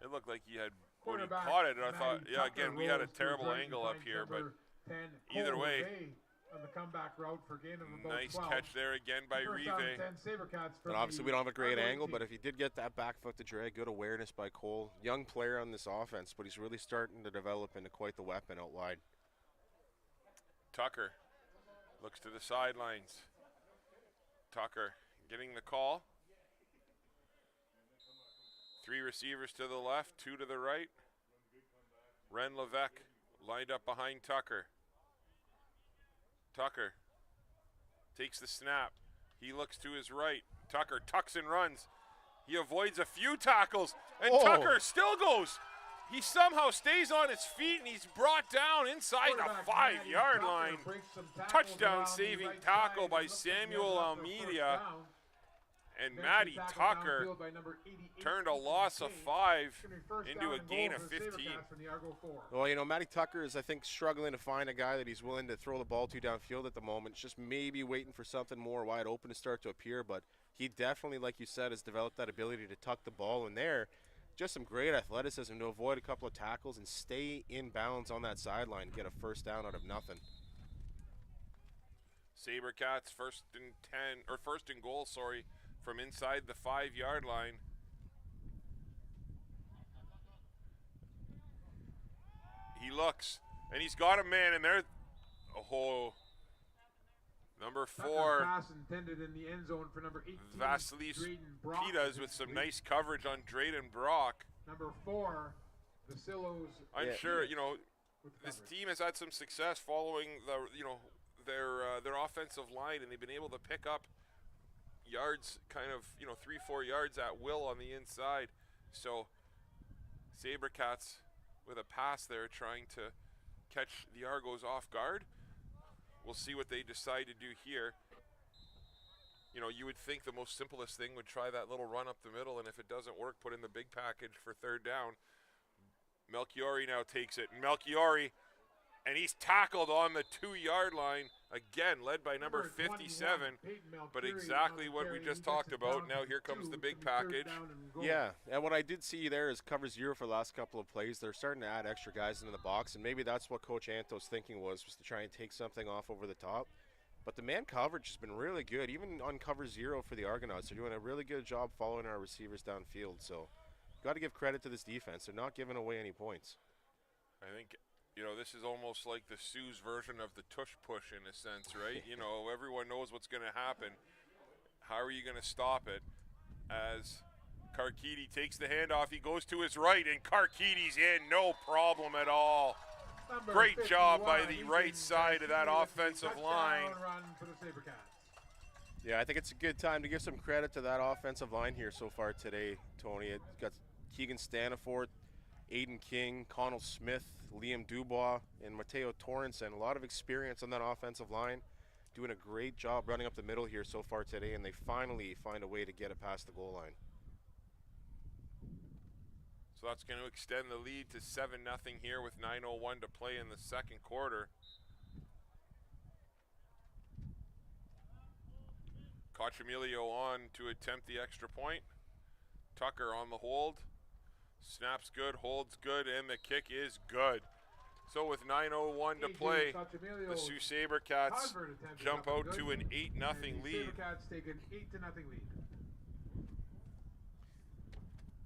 S1: It looked like he had
S3: Quarterback,
S1: caught it, and I thought,
S3: Matty
S1: yeah,
S3: Tucker
S1: again, we had a
S3: rolls to
S1: terrible
S3: right
S1: angle up
S3: behind
S1: here, but
S3: number 10,
S1: either
S3: Cole
S1: way,
S3: Rivet on the comeback route for gain of about
S1: nice
S3: 12.
S1: catch there again by
S3: First down
S1: Rive.
S3: 10 Sabercats for
S2: And obviously, we
S3: the
S2: don't have a great
S3: Argos
S2: angle,
S3: team.
S2: but if he did get that back foot to drag, good awareness by Cole. Young player on this offense, but he's really starting to develop into quite the weapon out wide.
S1: Tucker looks to the sidelines. Tucker getting the call. 3 receivers to the left, 2 to the right. Ren Levesque lined up behind Tucker. Tucker takes the snap. He looks to his right. Tucker tucks and runs. He avoids a few tackles, and Tucker still goes. He somehow stays on his feet, and he's brought down inside the
S3: Quarterback
S1: 5-yard
S3: Matty Tucker
S1: line.
S3: breaks some tackles
S1: Touchdown
S3: around the
S1: saving
S3: right
S1: tackle
S3: side
S1: by
S3: and looks like
S1: Samuel
S3: he'll have their first
S1: Almeida.
S3: down.
S1: And
S3: Eventually
S1: Matty
S3: tackled
S1: Tucker
S3: downfield by number 88,
S1: turned a
S3: Ethan
S1: loss of
S3: Kane.
S1: 5
S3: It's gonna be first
S1: into
S3: down
S1: a
S3: and
S1: gain
S3: goal
S1: of
S3: for the
S1: 15.
S3: Sabercats from the Argo 4.
S2: Well, you know, Matty Tucker is, I think, struggling to find a guy that he's willing to throw the ball to downfield at the moment. Just maybe waiting for something more wide open to start to appear, but he definitely, like you said, has developed that ability to tuck the ball in there. Just some great athleticism to avoid a couple of tackles and stay in bounds on that sideline and get a first down out of nothing.
S1: Sabercats first and goal, from inside the 5-yard line. He looks, and he's got a man in there. Oh, number 4,
S3: Pass intended in the end zone for number 18,
S1: Vasilis
S3: Drayden Brock.
S1: Pitas with some nice coverage on Drayden Brock.
S3: Number 4, Vasilos.
S1: I'm
S2: Yeah.
S1: sure, you know,
S3: with
S1: this
S3: coverage.
S1: team has had some success following their offensive line, and they've been able to pick up yards, kind of 3-4 yards at will on the inside. So Sabercats with a pass there, trying to catch the Argos off guard. We'll see what they decide to do here. You know, you would think the most simplest thing would try that little run up the middle, and if it doesn't work, put in the big package for 3rd down. Melchiori now takes it. Melchiori, and he's tackled on the 2-yard line, again led by number 57, but exactly what we just talked about. Now here comes the big package.
S2: Yeah, and what I did see there is cover 0 for the last couple of plays. They're starting to add extra guys into the box, and maybe that's what Coach Anto's thinking was to try and take something off over the top. But the man coverage has been really good, even on cover 0 for the Argonauts. They're doing a really good job following our receivers downfield, so got to give credit to this defense. They're not giving away any points.
S1: I think, this is almost like the Sioux's version of the tush push in a sense, right? Everyone knows what's going to happen. How are you going to stop it? As Karkidi takes the handoff, he goes to his right, and Karkidi's in, no problem at all. Great job by the right side of that offensive line.
S3: Run for the Sabercats.
S2: Yeah, I think it's a good time to give some credit to that offensive line here so far today, Tony. It got Keegan Stanifort, Aiden King, Connell Smith, Liam Dubois, and Mateo Torrenson. A lot of experience on that offensive line. Doing a great job running up the middle here so far today, and they finally find a way to get it past the goal line.
S1: So that's going to extend the lead to 7-0 here with 9:01 to play in the second quarter. Cochamilio on to attempt the extra point. Tucker on the hold. Snaps good, holds good, and the kick is good. So with 9:01 to play, the Sault Sabercats jump out to an 8-0 lead.
S3: Sabercats take an 8-0 lead.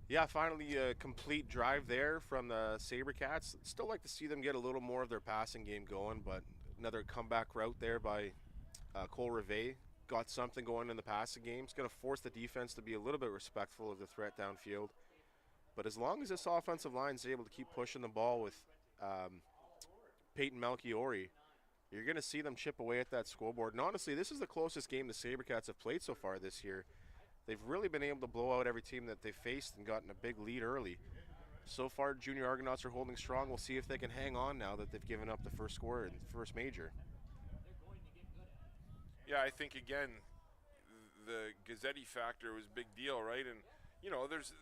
S2: Yeah, finally a complete drive there from the Sabercats. Still like to see them get a little more of their passing game going, but another comeback route there by Cole Rivet. Got something going in the passing game. It's going to force the defense to be a little bit respectful of the threat downfield. But as long as this offensive line is able to keep pushing the ball with Peyton Melchiori, you're going to see them chip away at that scoreboard. And honestly, this is the closest game the Sabercats have played so far this year. They've really been able to blow out every team that they faced and gotten a big lead early. So far, Junior Argonauts are holding strong. We'll see if they can hang on now that they've given up the first score in the first major.
S1: Yeah, I think, again, the Gazzetti factor was a big deal, right? And, there's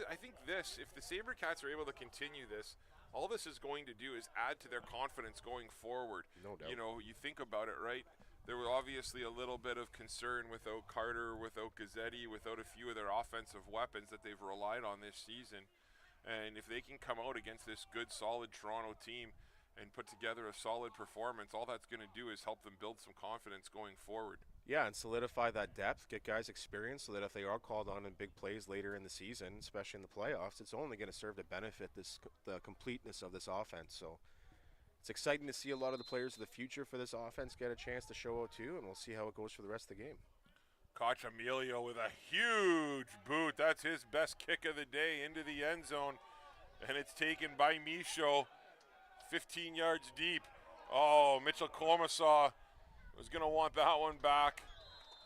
S1: I think if the Sabercats are able to continue this, all this is going to do is add to their confidence going forward.
S2: No doubt.
S1: You think about it, right? There was obviously a little bit of concern without Carter, without Gazzetti, without a few of their offensive weapons that they've relied on this season. And if they can come out against this good, solid Toronto team and put together a solid performance, all that's going to do is help them build some confidence going forward.
S2: Yeah, and solidify that depth, get guys experience so that if they are called on in big plays later in the season, especially in the playoffs, it's only going to serve to benefit the completeness of this offense. So it's exciting to see a lot of the players of the future for this offense get a chance to show out too, and we'll see how it goes for the rest of the game.
S1: Koch Emilio with a huge boot. That's his best kick of the day into the end zone, and it's taken by Michaud 15 yards deep. Oh, Mitchell Komisaw was going to want that one back,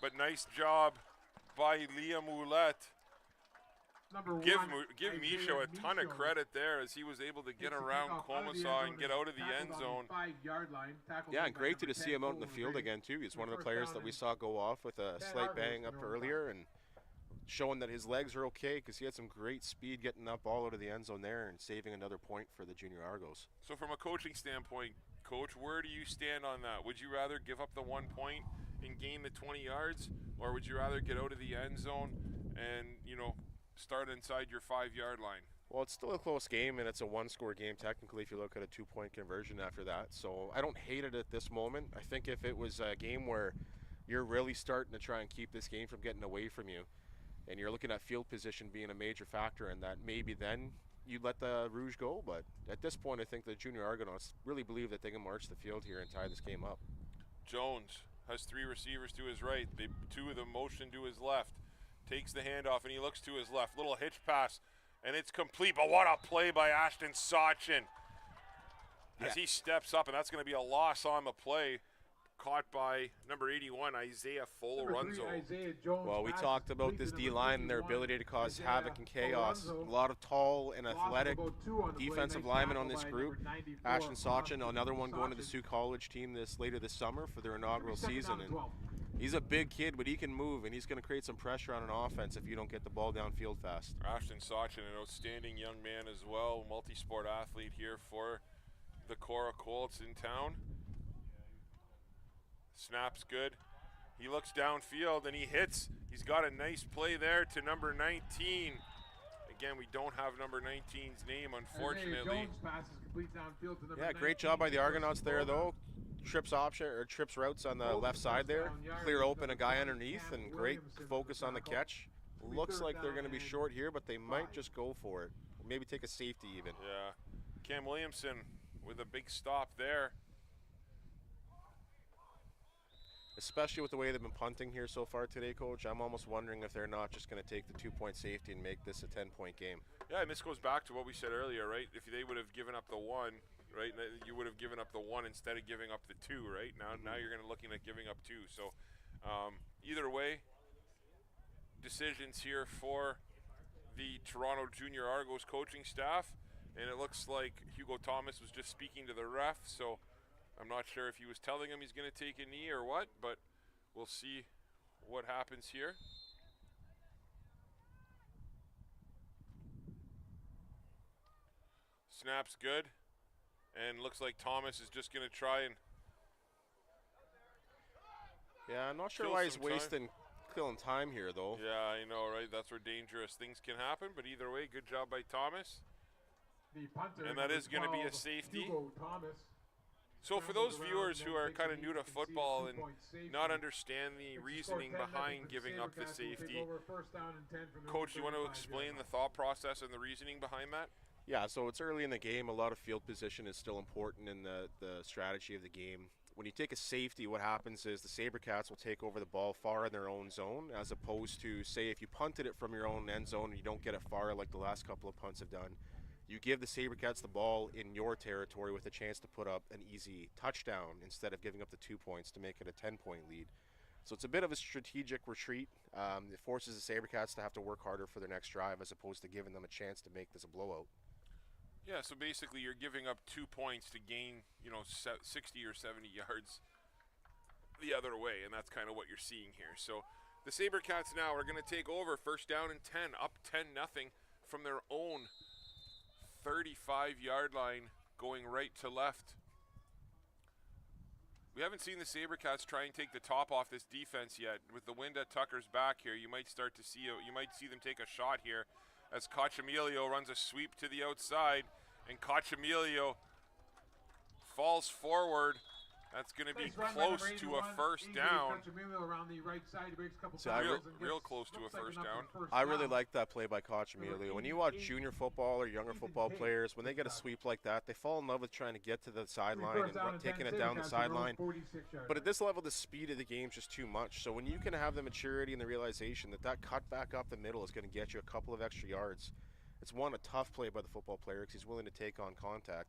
S1: but nice job by Liam Ouellette. Give Michaud a ton of credit there as he was able to get around Komisaw and get out of the end zone.
S2: Yeah, and great to see him out in the field again too. He's one of the players that we saw go off with a slight bang up earlier and showing that his legs are okay because he had some great speed getting that ball out of the end zone there and saving another point for the Junior Argos.
S1: So from a coaching standpoint, Coach, where do you stand on that? Would you rather give up the 1 point and gain the 20 yards, or would you rather get out of the end zone and, start inside your 5-yard line?
S2: Well, it's still a close game, and it's a one-score game technically if you look at a 2-point conversion after that. So I don't hate it at this moment. I think if it was a game where you're really starting to try and keep this game from getting away from you, and you're looking at field position being a major factor in that, maybe then you let the Rouge go. But at this point, I think the Junior Argonauts really believe that they can march the field here and tie this game up.
S1: Jones has 3 receivers to his right. 2 of them motion to his left. Takes the handoff, and he looks to his left. Little hitch pass, and it's complete. But what a play by Ashton Sachin as he steps up, and that's going to be a loss on the play. Caught by number 81, Isaiah Folorunzo.
S2: Well, we talked about this D-line and their ability to cause havoc and chaos. A lot of tall and athletic defensive linemen on this group. Ashton Sachin, another one going to the Sioux College team later this summer for their inaugural season. And he's a big kid, but he can move, and he's going to create some pressure on an offense if you don't get the ball downfield fast.
S1: Ashton Sachin, an outstanding young man as well, multi-sport athlete here for the Cora Colts in town. Snap's good. He looks downfield, and he hits. He's got a nice play there to number 19. Again, we don't have number 19's name, unfortunately.
S2: Yeah, great job by the Argonauts there, though. Trips routes on the left side there. Clear open a guy underneath, and great focus on the catch. Looks like they're going to be short here, but they might just go for it. Maybe take a safety even.
S1: Yeah. Cam Williamson with a big stop there.
S2: Especially with the way they've been punting here so far today, Coach, I'm almost wondering if they're not just going to take the 2-point safety and make this a 10-point game.
S1: Yeah, and this goes back to what we said earlier, right? If they would have given up the 1, right, you would have given up the 1 instead of giving up the 2, right? Now you're going to looking at giving up 2. So either way, decisions here for the Toronto Jr Argos coaching staff, and it looks like Hugo Thomas was just speaking to the ref, so I'm not sure if he was telling him he's going to take a knee or what, but we'll see what happens here. Snap's good, and looks like Thomas is just going to try and
S2: yeah, I'm not sure why he's killing time here, though.
S1: Yeah, I know, right? That's where dangerous things can happen, but either way, good job by Thomas. And that is going to be a safety. So for those viewers who are kind of new to football and not understand the reasoning behind giving up the safety, Coach, you want to explain the thought process and the reasoning behind that?
S2: Yeah, so it's early in the game. A lot of field position is still important in the strategy of the game. When you take a safety, what happens is the Sabercats will take over the ball far in their own zone, as opposed to, say, if you punted it from your own end zone and you don't get it far like the last couple of punts have done, you give the Sabercats the ball in your territory with a chance to put up an easy touchdown instead of giving up the 2 points to make it a 10-point lead. So it's a bit of a strategic retreat. It forces the Sabercats to have to work harder for their next drive as opposed to giving them a chance to make this a blowout.
S1: Yeah, so basically you're giving up 2 points to gain, 60 or 70 yards the other way, and that's kind of what you're seeing here. So the Sabercats now are going to take over, first down and 10, up 10-0 from their own 35-yard line, going right to left. We haven't seen the Sabercats try and take the top off this defense yet. With the wind at Tucker's back here, you might see them take a shot here as Cochamilio runs a sweep to the outside, and Cochamilio falls forward. That's going to be close to a first down. Real close to a first down.
S2: I really like that play by Cochamilio. When you watch junior football or younger football players, when they get a sweep like that, they fall in love with trying to get to the sideline and taking it down the sideline. But at this level, the speed of the game is just too much. So when you can have the maturity and the realization that that cut back up the middle is going to get you a couple of extra yards, it's one, a tough play by the football player because he's willing to take on contact.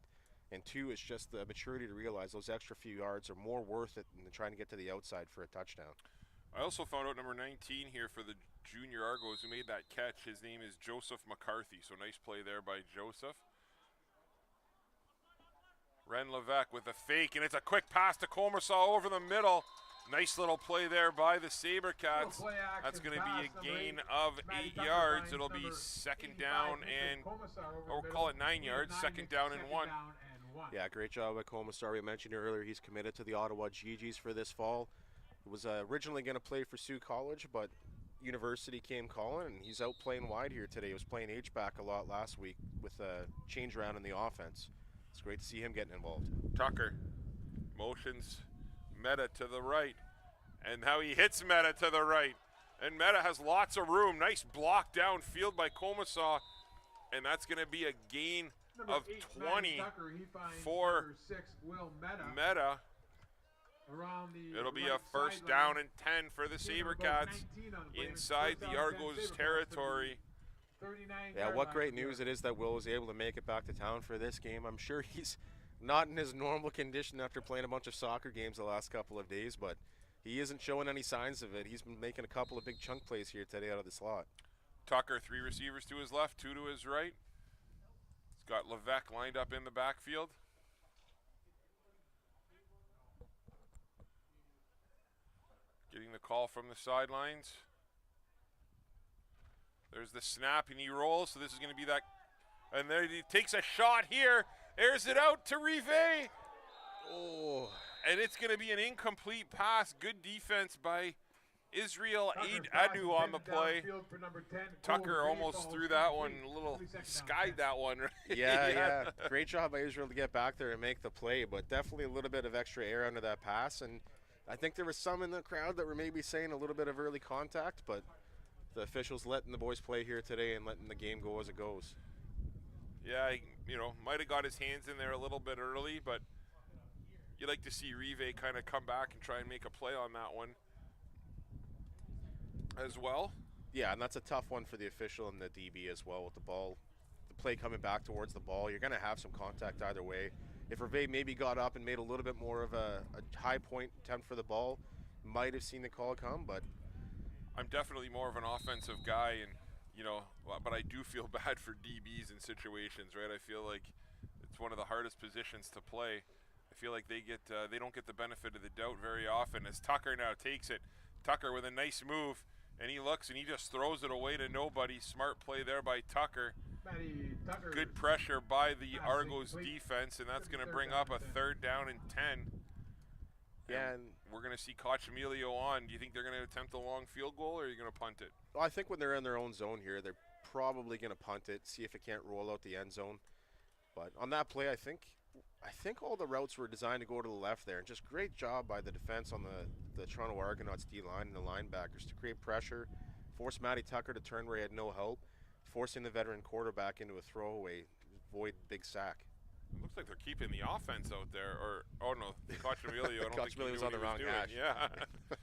S2: And two, it's just the maturity to realize those extra few yards are more worth it than trying to get to the outside for a touchdown.
S1: I also found out number 19 here for the Junior Argos who made that catch. His name is Joseph McCarthy. So nice play there by Joseph. Ren Levesque with a fake, and it's a quick pass to Comersaw over the middle. Nice little play there by the Sabercats. That's going to be a gain of 8 yards. It'll be second down and, or we'll call it 9 yards, second down and 1.
S2: Yeah, great job by Comersaw. We mentioned earlier he's committed to the Ottawa GGs for this fall. He was originally going to play for Sioux College, but University came calling, and he's out playing wide here today. He was playing H-back a lot last week with a change around in the offense. It's great to see him getting involved.
S1: Tucker motions Meta to the right, and how he hits Meta to the right. And Meta has lots of room. Nice block downfield by Comersaw, and that's going to be a gain of 20 for Meta. It'll be a first down and 10 for the Sabercats inside the Argos territory.
S2: Yeah, what great news it is that Will was able to make it back to town for this game. I'm sure he's not in his normal condition after playing a bunch of soccer games the last couple of days, but he isn't showing any signs of it. He's been making a couple of big chunk plays here today out of the slot.
S1: Tucker, 3 receivers to his left, 2 to his right. He's got Levesque lined up in the backfield. Getting the call from the sidelines. There's the snap, and he rolls, so this is going to be that. And there he takes a shot here, airs it out to Rive. Oh, and it's going to be an incomplete pass. Good defense by Israel Adu on the play. Tucker almost threw that one, a little skied that one. Right?
S2: Yeah. Great job by Israel to get back there and make the play, but definitely a little bit of extra air under that pass. And I think there was some in the crowd that were maybe saying a little bit of early contact, but the officials letting the boys play here today and letting the game go as it goes.
S1: Yeah, he, might have got his hands in there a little bit early, but you like to see Rive kind of come back and try and make a play on that one as well.
S2: Yeah, and that's a tough one for the official and the DB as well with the ball. The play coming back towards the ball, you're going to have some contact either way. If Rive maybe got up and made a little bit more of a high point attempt for the ball, might have seen the call come, but
S1: I'm definitely more of an offensive guy, and but I do feel bad for DBs in situations, right? I feel like it's one of the hardest positions to play. I feel like they don't get the benefit of the doubt very often. As Tucker now takes it, Tucker with a nice move, and he looks and he just throws it away to nobody. Smart play there by Tucker. Good pressure by the Argos defense, and that's going to bring up a third down and 10.
S2: Yeah, and
S1: we're going to see Cochamilio on. Do you think they're going to attempt a long field goal, or are you going to punt it?
S2: Well, I think when they're in their own zone here, they're probably going to punt it, see if it can't roll out the end zone. But on that play, I think all the routes were designed to go to the left there. And just great job by the defense on the Toronto Argonauts D-line and the linebackers to create pressure, force Matty Tucker to turn where he had no help, forcing the veteran quarterback into a throwaway, avoid big sack.
S1: It looks like they're keeping the offense out there, Cochamilio. I don't think he
S2: was
S1: knew
S2: on the
S1: what
S2: wrong
S1: he was
S2: hash.
S1: doing. Yeah.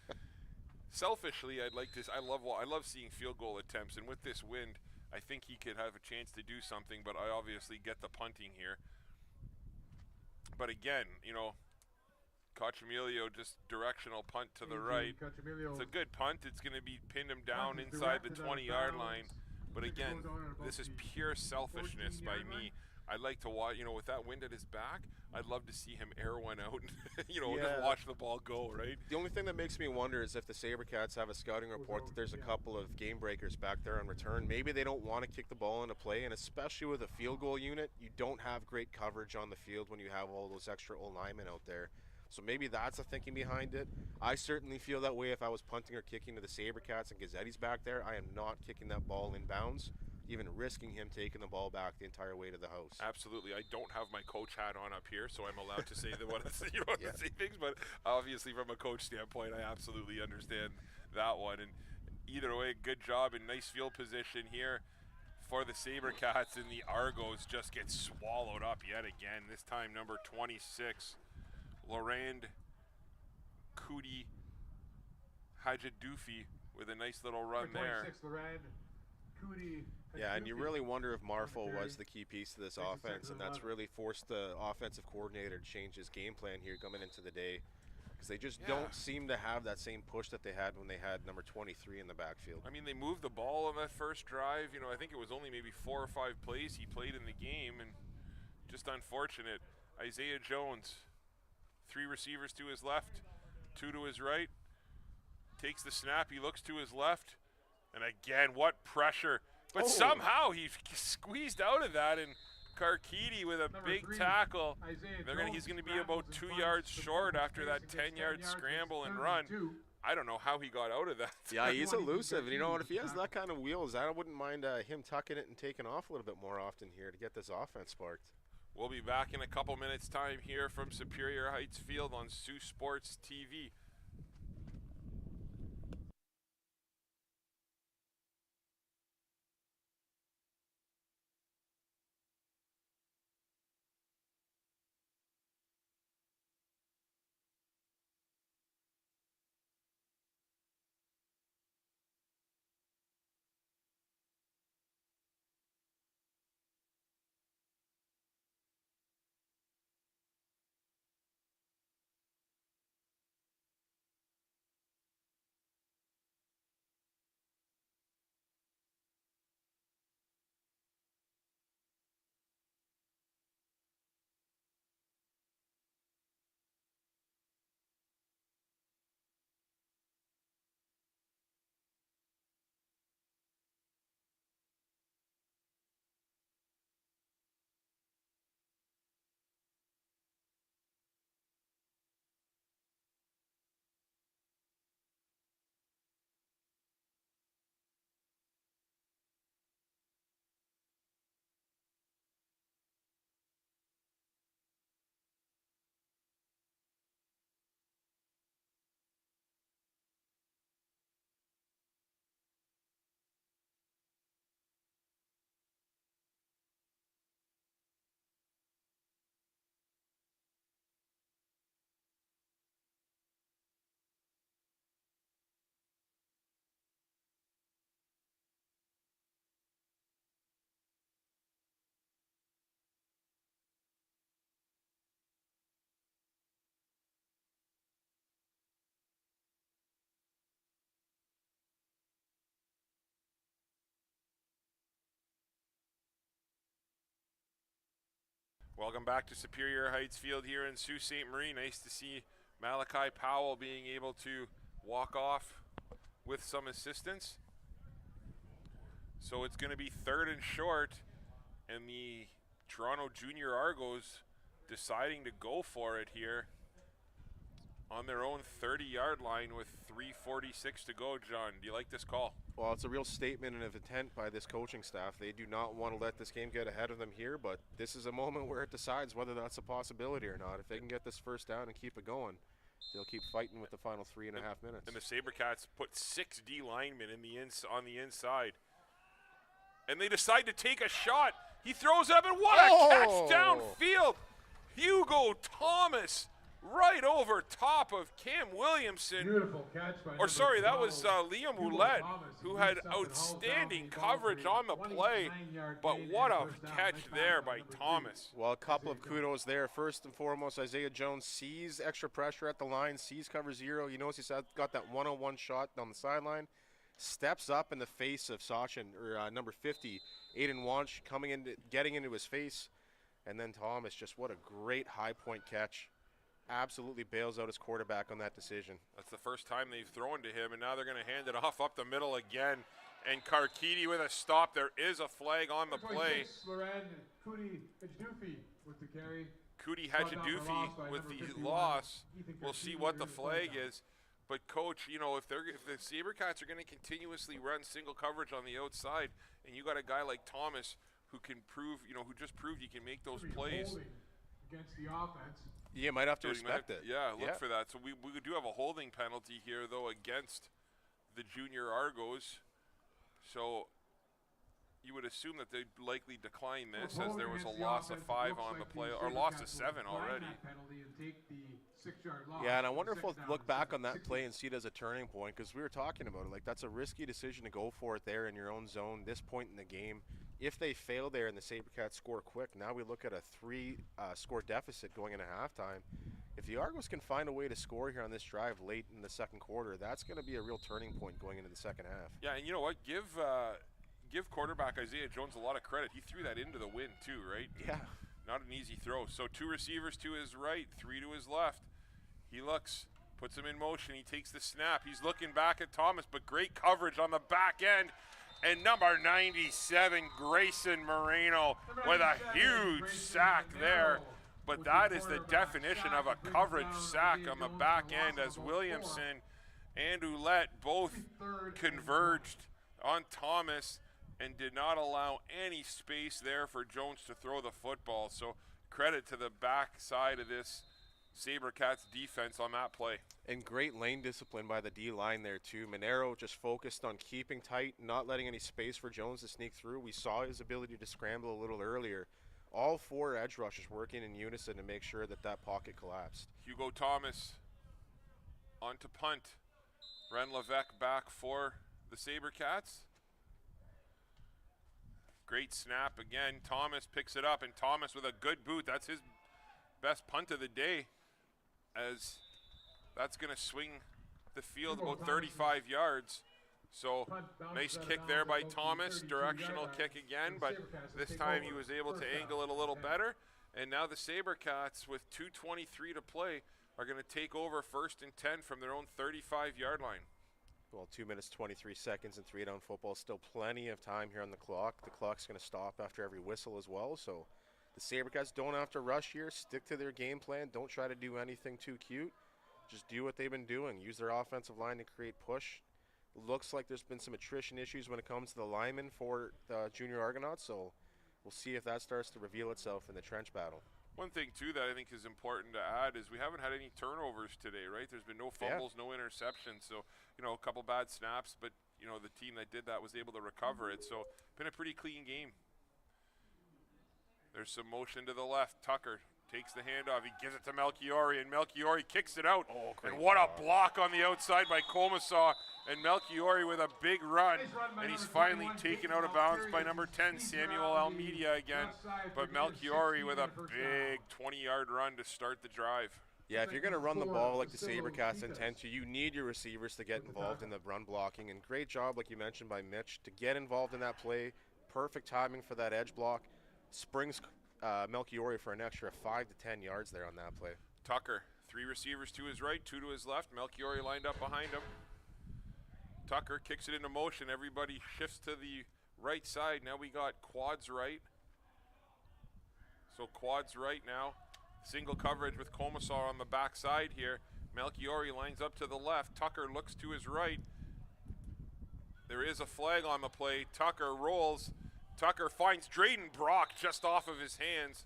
S1: Selfishly, I'd like this. I love seeing field goal attempts, and with this wind, I think he could have a chance to do something. But I obviously get the punting here. But again, Cochamilio just directional punt to the right. It's a good punt. It's going to be pinned him down inside the 20-yard line. But again, this is pure selfishness by me. I'd like to watch, with that wind at his back, I'd love to see him air one out and, just watch the ball go, right?
S2: The only thing that makes me wonder is if the Sabercats have a scouting report that there's a couple of game breakers back there on return. Maybe they don't want to kick the ball into play, and especially with a field goal unit, you don't have great coverage on the field when you have all those extra O-linemen out there. So maybe that's the thinking behind it. I certainly feel that way if I was punting or kicking to the Sabercats and Gazzetti's back there. I am not kicking that ball in bounds. even risking him taking the ball back the entire way to the house.
S1: Absolutely. I don't have my coach hat on up here, so I'm allowed to say that you don't have to say things, but obviously from a coach standpoint, I absolutely understand that one. And either way, good job and nice field position here for the Sabercats, and the Argos just get swallowed up yet again. This time number 26, Lorand Kuti Hajidoufi with a nice little run there.
S3: 26, Lorand Kuti.
S2: Yeah, and you really wonder if Marfo was the key piece to this offense, and that's really forced the offensive coordinator to change his game plan here coming into the day, because they just don't seem to have that same push that they had when they had number 23 in the backfield.
S1: I mean, they moved the ball on that first drive. You know, I think it was only maybe 4 or 5 plays he played in the game, and just unfortunate. Isaiah Jones, 3 receivers to his left, 2 to his right. Takes the snap, he looks to his left, and again, what pressure. But somehow he squeezed out of that, and Karkidi with a big tackle. He's going to be about 2 yards short after that 10-yard scramble and run. I don't know how he got out of that.
S2: Yeah, he's elusive, and you know what? If he has that kind of wheels, I wouldn't mind him tucking it and taking off a little bit more often here to get this offense sparked.
S1: We'll be back in a couple minutes' time here from Superior Heights Field on Saultsports TV. Welcome back to Superior Heights Field here in Sault Ste. Marie. Nice to see Malachi Powell being able to walk off with some assistance. So it's going to be 3rd and short, and the Toronto Jr Argos deciding to go for it here on their own 30-yard line with 3:46 to go. John, do you like this call?
S2: Well, it's a real statement of intent by this coaching staff. They do not want to let this game get ahead of them here, but this is a moment where it decides whether that's a possibility or not. If they can get this first down and keep it going, they'll keep fighting with the final 3.5 minutes.
S1: And the Sabercats put 6 D linemen on the inside. And they decide to take a shot. He throws up, and what a catch downfield. Hugo Thomas right over top of Cam Williamson.
S3: Beautiful catch by
S1: that was Liam Ouellette, who had outstanding coverage on the play. But what a catch there by Thomas.
S2: Well, a couple of kudos there. First and foremost, Isaiah Jones sees extra pressure at the line, sees cover 0. You notice he's got that one-on-one shot down the sideline. Steps up in the face of Sachin, or number 50, Aiden Wanch, getting into his face. And then Thomas, just what a great high-point catch. Absolutely bails out his quarterback on that decision.
S1: That's the first time they've thrown to him, and now they're going to hand it off up the middle again. And Karkidi with a stop. There is a flag on the play.
S3: Kuti Hajidoufi with the carry.
S1: Kuti Hajidoufi with the loss. We'll see what the flag is. But coach, you know, if the Sabercats are going to continuously run single coverage on the outside, and you got a guy like Thomas who can prove, you know, who just proved he can make those plays
S3: against the offense.
S2: Yeah, might have to respect it.
S1: Yeah, look for that. So we do have a holding penalty here, though, against the Junior Argos. So you would assume that they'd likely decline this, as there was a loss of 5 on the play, or loss of 7 already.
S2: Yeah, and I wonder if we'll look back on that play and see it as a turning point, because we were talking about it. Like, that's a risky decision to go for it there in your own zone, this point in the game. If they fail there and the Sabercats score quick, now we look at a 3-score deficit going into halftime. If the Argos can find a way to score here on this drive late in the second quarter, that's going to be a real turning point going into the second half.
S1: Yeah, and you know what? Give quarterback Isaiah Jones a lot of credit. He threw that into the wind too, right?
S2: Yeah.
S1: Not an easy throw. So 2 receivers to his right, 3 to his left. He looks, puts him in motion. He takes the snap. He's looking back at Thomas, but great coverage on the back end. And number 97, Grayson Moreno, with a huge sack there. But that is the definition of a coverage sack on the back end, as Williamson and Ouellette both converged on Thomas and did not allow any space there for Jones to throw the football. So credit to the back side of this Sabercats defense on that play.
S2: And great lane discipline by the D-line there too. Monero just focused on keeping tight, not letting any space for Jones to sneak through. We saw his ability to scramble a little earlier. All 4 edge rushers working in unison to make sure that that pocket collapsed.
S1: Hugo Thomas on to punt. Ren Levesque back for the Sabercats. Great snap again. Thomas picks it up, and Thomas with a good boot. That's his best punt of the day, as that's going to swing the field about 35 yards. So nice kick there by Thomas, directional kick again, but this time he was able to angle it a little better. And now the Sabercats, with 2:23 to play, are going to take over 1st and 10 from their own 35-yard line.
S2: Well, 2 minutes, 23 seconds in 3-down football. Still plenty of time here on the clock. The clock's going to stop after every whistle as well. So the Sabercats don't have to rush here. Stick to their game plan. Don't try to do anything too cute. Just do what they've been doing. Use their offensive line to create push. Looks like there's been some attrition issues when it comes to the linemen for the Junior Argonauts. So we'll see if that starts to reveal itself in the trench battle.
S1: One thing, too, that I think is important to add is we haven't had any turnovers today, right? There's been no fumbles, no interceptions. So, you know, a couple bad snaps, but, you know, the team that did that was able to recover it. So, been a pretty clean game. There's some motion to the left. Tucker takes the handoff. He gives it to Melchiori, and Melchiori kicks it out.
S2: Oh,
S1: and what a block on the outside by Komisaw. And Melchiori with a big run, and he's finally taken out of bounds by number 10, Samuel Almeida again. But Melchiori with a big 20-yard run to start the drive.
S2: Yeah, if you're going to run the ball like the Sabercats intend to, you need your receivers to get involved in the run blocking. And great job, like you mentioned, by Mitch to get involved in that play. Perfect timing for that edge block. Springs Melchiori for an extra 5 to 10 yards there on that play.
S1: Tucker, 3 receivers to his right, 2 to his left. Melchiori lined up behind him. Tucker kicks it into motion. Everybody shifts to the right side. Now we got quads right. So quads right now. Single coverage with Komisar on the backside here. Melchiori lines up to the left. Tucker looks to his right. There is a flag on the play. Tucker rolls. Tucker finds Drayden Brock just off of his hands.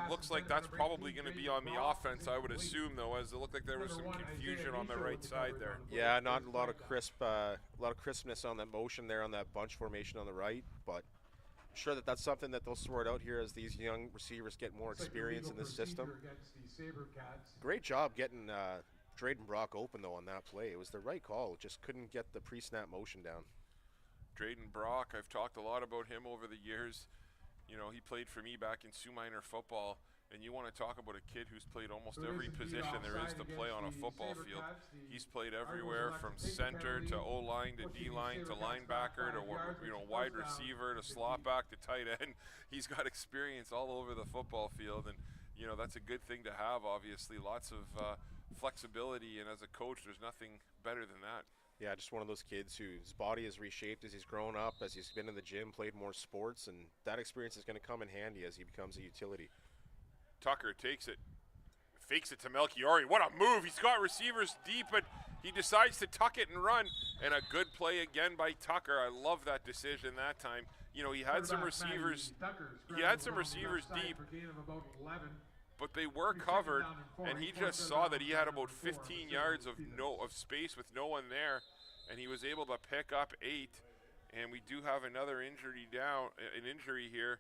S1: Looks like that's probably going to be on the offense, I would assume, though, as it looked like there was some confusion on the right side there.
S2: Yeah, not a lot of crispness on that motion there on that bunch formation on the right, but I'm sure that that's something that they'll sort out here as these young receivers get more experience in this system. Great job getting Drayden Brock open, though, on that play. It was the right call, just couldn't get the pre-snap motion down.
S1: Drayden Brock, I've talked a lot about him over the years. You know, he played for me back in Sault Minor football, and you want to talk about a kid who's played almost every position there is to play on a football field. He's played everywhere from center to O-line to D-line to linebacker to, you know, wide receiver to slot back to tight end. He's got experience all over the football field, and, you know, that's a good thing to have, obviously. Lots of flexibility, and as a coach, there's nothing better than that.
S2: Yeah, just one of those kids whose body has reshaped as he's grown up, as he's been in the gym, played more sports, and that experience is going to come in handy as he becomes a utility.
S1: Tucker takes it, fakes it to Melchiori. What a move. He's got receivers deep, but he decides to tuck it and run. And a good play again by Tucker. I love that decision that time. You know, he had some receivers. He had some receivers deep, but they were covered, and he just saw that he had about 15 yards of space with no one there, and he was able to pick up 8. And we do have another injury here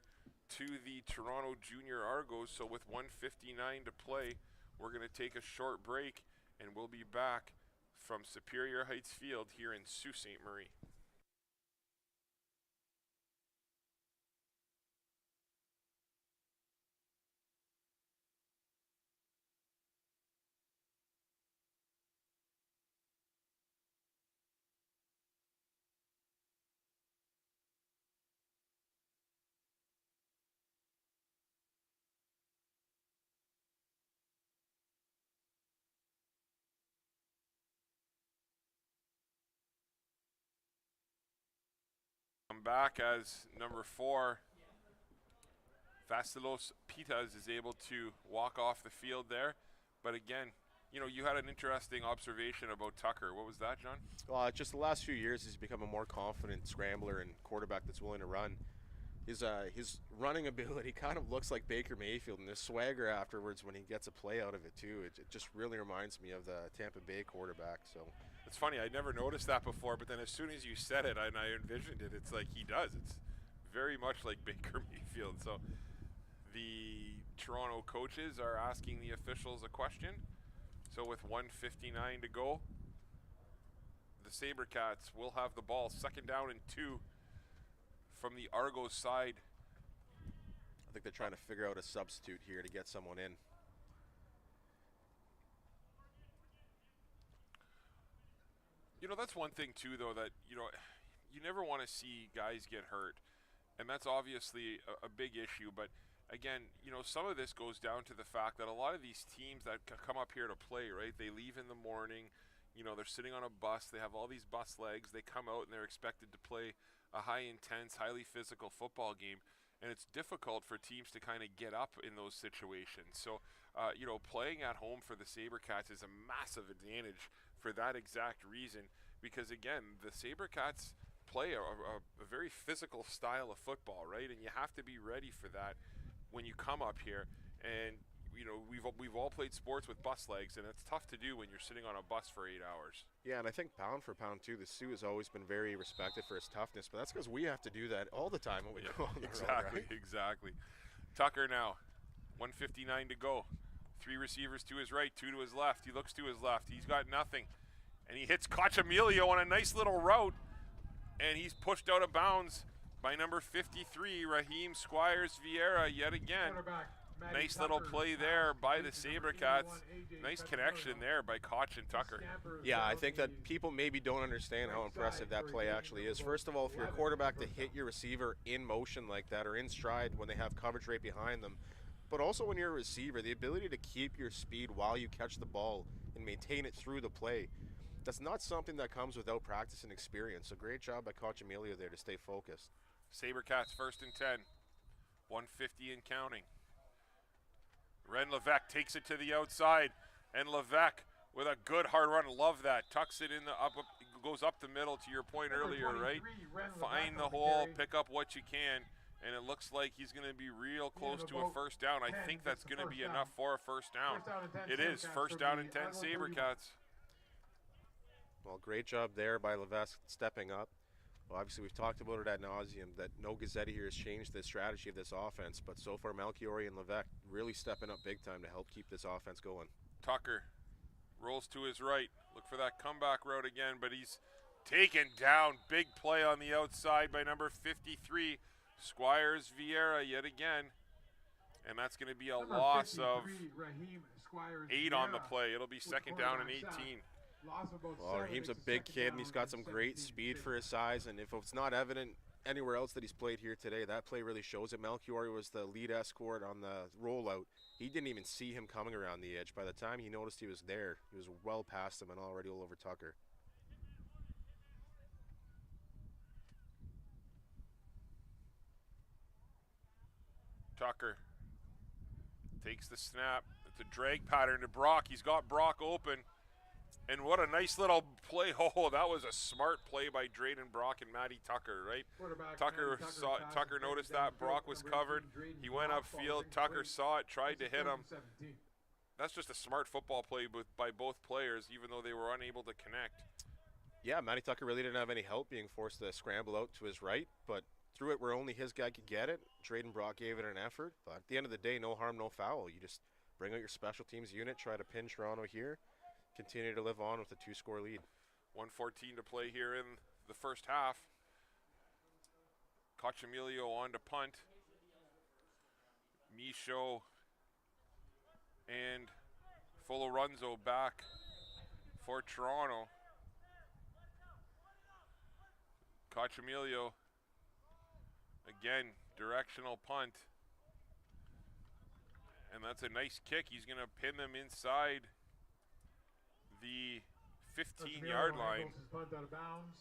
S1: to the Toronto Jr Argos. So with 1:59 to play, we're going to take a short break, and we'll be back from Superior Heights Field here in Sault Ste. Marie. Back as number 4, Vasilos Pitas is able to walk off the field there. But again, you know, you had an interesting observation about Tucker. What was that, John?
S2: Well, just the last few years, he's become a more confident scrambler and quarterback that's willing to run. His running ability kind of looks like Baker Mayfield, and his swagger afterwards when he gets a play out of it too. It just really reminds me of the Tampa Bay quarterback. So
S1: it's funny, I never noticed that before, but then as soon as you said it and I envisioned it, it's like he does. It's very much like Baker Mayfield. So the Toronto coaches are asking the officials a question. So with 1:59 to go, the Sabercats will have the ball, 2nd down and 2 from the Argos side.
S2: I think they're trying to figure out a substitute here to get someone in.
S1: You know, that's one thing too, though, that, you know, you never want to see guys get hurt, and that's obviously a big issue. But again, you know, some of this goes down to the fact that a lot of these teams that come up here to play, right, they leave in the morning, you know, they're sitting on a bus, they have all these bus legs, they come out and they're expected to play a high intense, highly physical football game, and it's difficult for teams to kind of get up in those situations. So, you know, playing at home for the Sabercats is a massive advantage for that exact reason, because again, the Sabercats play a very physical style of football, right? And you have to be ready for that when you come up here. And you know, we've all played sports with bus legs, and it's tough to do when you're sitting on a bus for 8 hours.
S2: Yeah, and I think pound for pound too, the Sioux has always been very respected for his toughness, but that's because we have to do that all the time when we go on the road, right?
S1: Exactly. Tucker now, 1:59 to go. 3 receivers to his right, 2 to his left. He looks to his left. He's got nothing. And he hits Cochamilio on a nice little route, and he's pushed out of bounds by number 53, Raheem Squires Vieira, yet again. Nice little play there by the Sabercats. Nice connection there by Koch and Tucker.
S2: Yeah, I think that people maybe don't understand how impressive that play actually is. First of all, for your quarterback to hit your receiver in motion like that, or in stride when they have coverage right behind them, but also when you're a receiver, the ability to keep your speed while you catch the ball and maintain it through the play, that's not something that comes without practice and experience. So great job by Cochamilio there to stay focused.
S1: Sabercats 1st and 10, 150 and counting. Ren Levesque takes it to the outside, and Levesque with a good hard run. Love that. Tucks it in the up, goes up the middle to your point earlier, right? Find the hole, pick up what you can, and it looks like he's going to be real close to a 1st down. I think that's going to be enough for a 1st down. It is 1st down and 10 Sabercats.
S2: Well, great job there by Levesque stepping up. Well, obviously, we've talked about it ad nauseum that no Gazzetti here has changed the strategy of this offense, but so far Melchiori and Levesque really stepping up big time to help keep this offense going.
S1: Tucker rolls to his right. Look for that comeback route again, but he's taken down. Big play on the outside by number 53, Squires Vieira yet again. And that's going to be a loss of 8 on the play. It'll be 2nd down and 18.
S2: Well, Raheem's a big kid, and he's got some great speed for his size, and if it's not evident anywhere else that he's played here today, that play really shows it. Melchiori was the lead escort on the rollout. He didn't even see him coming around the edge. By the time he noticed he was there, he was well past him and already all over Tucker.
S1: Tucker Takes the snap. It's a drag pattern to Brock. He's got Brock open. And what a nice little play. Oh, that was a smart play by Drayden Brock and Matty Tucker, right? Tucker noticed that. Brock was covered. He went upfield. Tucker saw it, tried to hit him. That's just a smart football play by both players, even though they were unable to connect.
S2: Yeah, Matty Tucker really didn't have any help being forced to scramble out to his right, but threw it where only his guy could get it. Drayden Brock gave it an effort, but at the end of the day, no harm, no foul. You just bring out your special teams unit, try to pin Toronto here, continue to live on with a 2-score lead.
S1: 1:14 to play here in the first half. Cochamilio on to punt. Michaud and Folorunzo back for Toronto. Cochamilio, again, directional punt. And that's a nice kick. He's going to pin them inside the 15-yard line.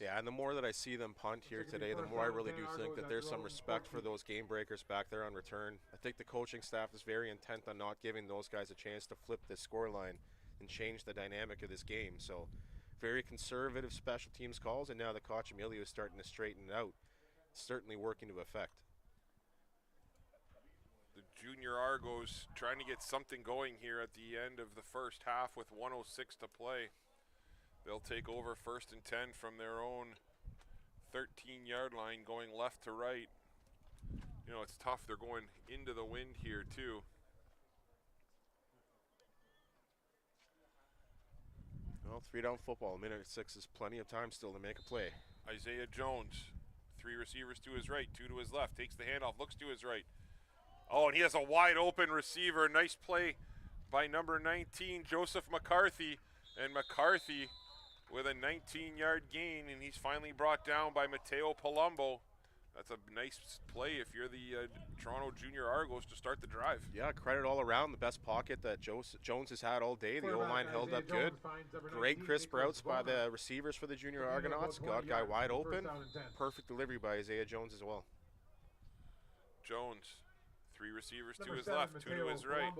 S2: Yeah, and the more that I see them punt here today, the more I really do think that there's some respect for those game breakers back there on return. I think the coaching staff is very intent on not giving those guys a chance to flip this scoreline and change the dynamic of this game. So very conservative special teams calls, and now the Cochamilio is starting to straighten it out. It's certainly working to effect.
S1: The Junior Argos trying to get something going here at the end of the first half with 1:06 to play. They'll take over 1st and 10 from their own 13-yard line, going left to right. You know, it's tough. They're going into the wind here, too.
S2: Well, 3-down football. 1:06 is plenty of time still to make a play.
S1: Isaiah Jones, 3 receivers to his right, 2 to his left. Takes the handoff, looks to his right. Oh, and he has a wide open receiver. Nice play by number 19, Joseph McCarthy. And McCarthy with a 19-yard gain, and he's finally brought down by Matteo Palumbo. That's a nice play if you're the Toronto Junior Argos to start the drive.
S2: Yeah, credit all around. The best pocket that Jones has had all day. The O-line held up good. Great crisp routes by the receivers for the Junior Argonauts. Got guy wide open. Perfect delivery by Isaiah Jones as well.
S1: Jones, 3 receivers to his left, 2 to his right.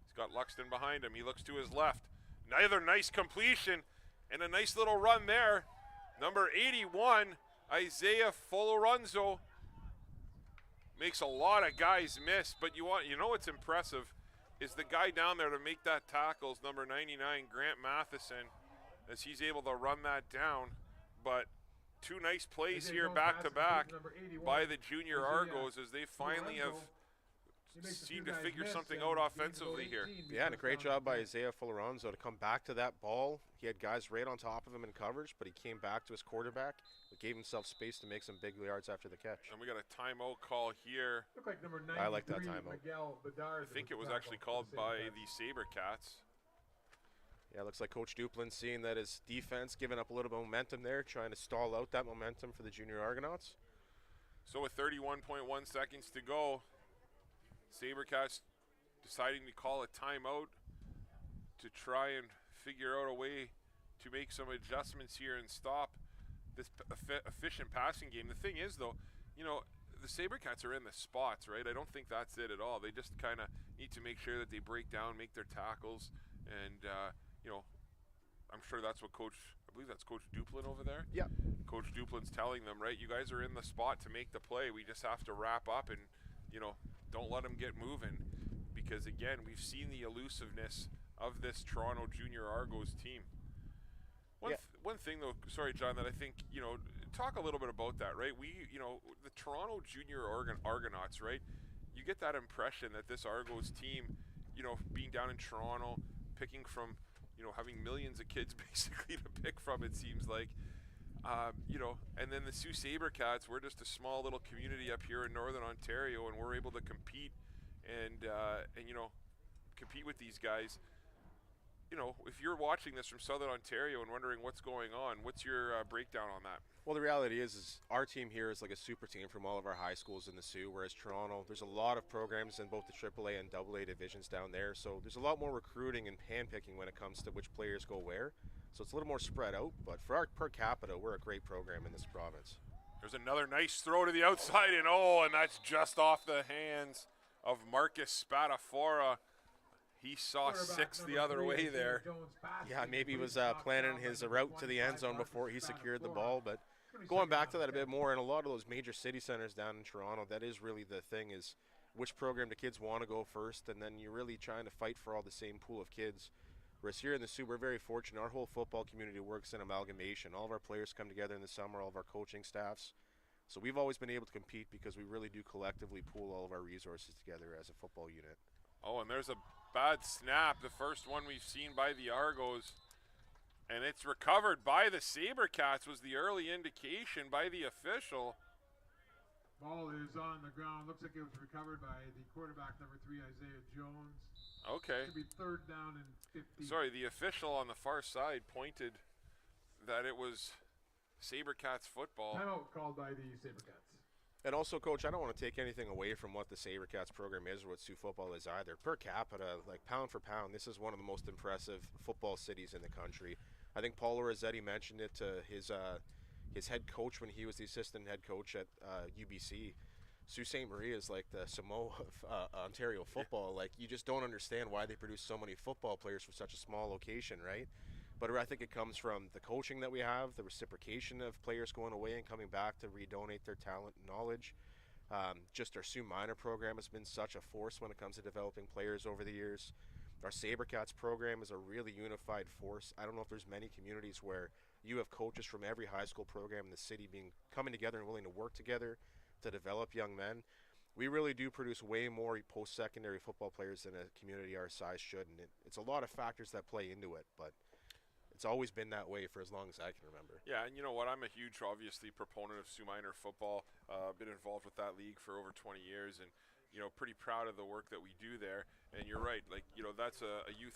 S1: He's got Luxton behind him. He looks to his left. Another nice completion and a nice little run there. Number 81, Isaiah Folorunzo, makes a lot of guys miss, but you know what's impressive is the guy down there to make that tackle is number 99, Grant Matheson, as he's able to run that down. But 2 nice plays here back to back by the Junior Argos as they finally have seemed to figure something out offensively here.
S2: Yeah, and a great job by Isaiah Folorunzo to come back to that ball. He had guys right on top of him in coverage, but he came back to his quarterback, but gave himself space to make some big yards after the catch.
S1: And we got a timeout call here.
S2: I like that timeout.
S1: I think it was actually called by the Sabercats.
S2: Yeah, it looks like Coach Duplin seeing that his defense giving up a little bit of momentum there, trying to stall out that momentum for the Junior Argonauts.
S1: So with 31.1 seconds to go, Sabercats deciding to call a timeout to try and figure out a way to make some adjustments here and stop this efficient passing game. The thing is, though, you know, the Sabercats are in the spots, right? I don't think that's it at all. They just kind of need to make sure that they break down, make their tackles, and, you know, I'm sure that's what I believe that's Coach Duplin over there.
S2: Yeah.
S1: Coach Duplin's telling them, right, you guys are in the spot to make the play. We just have to wrap up and, you know, don't let them get moving, because again, we've seen the elusiveness of this Toronto Junior Argos team. One thing though, sorry John, that I think, you know, talk a little bit about that, right? You know, the Toronto Junior Argonauts, right? You get that impression that this Argos team, you know, being down in Toronto, picking from, you know, having millions of kids basically to pick from, it seems like. You know, and then the Sault Sabercats, we're just a small little community up here in Northern Ontario, and we're able to compete and you know, compete with these guys. You know, if you're watching this from Southern Ontario and wondering what's going on, what's your breakdown on that?
S2: Well, the reality is our team here is like a super team from all of our high schools in the Soo, whereas Toronto, there's a lot of programs in both the AAA and AA divisions down there, so there's a lot more recruiting and handpicking when it comes to which players go where. So it's a little more spread out, but for our per capita, we're a great program in this province.
S1: There's another nice throw to the outside, and that's just off the hands of Marcus Spadafora. He saw 6 the other way there.
S2: Yeah, maybe he was planning his route to the end zone before he secured the ball. But going back to that a bit more, in a lot of those major city centers down in Toronto, that is really the thing, is which program the kids want to go first, and then you're really trying to fight for all the same pool of kids. Whereas here in the Soo, we're very fortunate. Our whole football community works in amalgamation. All of our players come together in the summer, all of our coaching staffs. So we've always been able to compete because we really do collectively pool all of our resources together as a football unit.
S1: Oh, and there's a bad snap, the first one we've seen by the Argos. And it's recovered by the Sabercats, was the early indication by the official.
S3: Ball is on the ground. Looks like it was recovered by the quarterback, number 3, Isaiah Jones.
S1: Okay.
S3: Should be 3rd down and 50.
S1: Sorry, the official on the far side pointed that it was Sabercats football.
S3: Timeout called by the Sabercats.
S2: And also, Coach, I don't want to take anything away from what the Sabercats program is or what Sioux football is either. Per capita, like pound for pound, this is one of the most impressive football cities in the country. I think Paul Rossetti mentioned it to his head coach when he was the assistant head coach at UBC. Sault Ste. Marie is like the Samoa of Ontario football. Like, you just don't understand why they produce so many football players for such a small location, right? But I think it comes from the coaching that we have, the reciprocation of players going away and coming back to redonate their talent and knowledge. Just our Sault Minor program has been such a force when it comes to developing players over the years. Our Sabercats program is a really unified force. I don't know if there's many communities where you have coaches from every high school program in the city coming together and willing to work together to develop young men. We really do produce way more post-secondary football players than a community our size should, and it's a lot of factors that play into it, but it's always been that way for as long as I can remember.
S1: Yeah, and you know what? I'm a huge, obviously, proponent of Sault Minor football. Been involved with that league for over 20 years, and pretty proud of the work that we do there. And you're right, like, that's a youth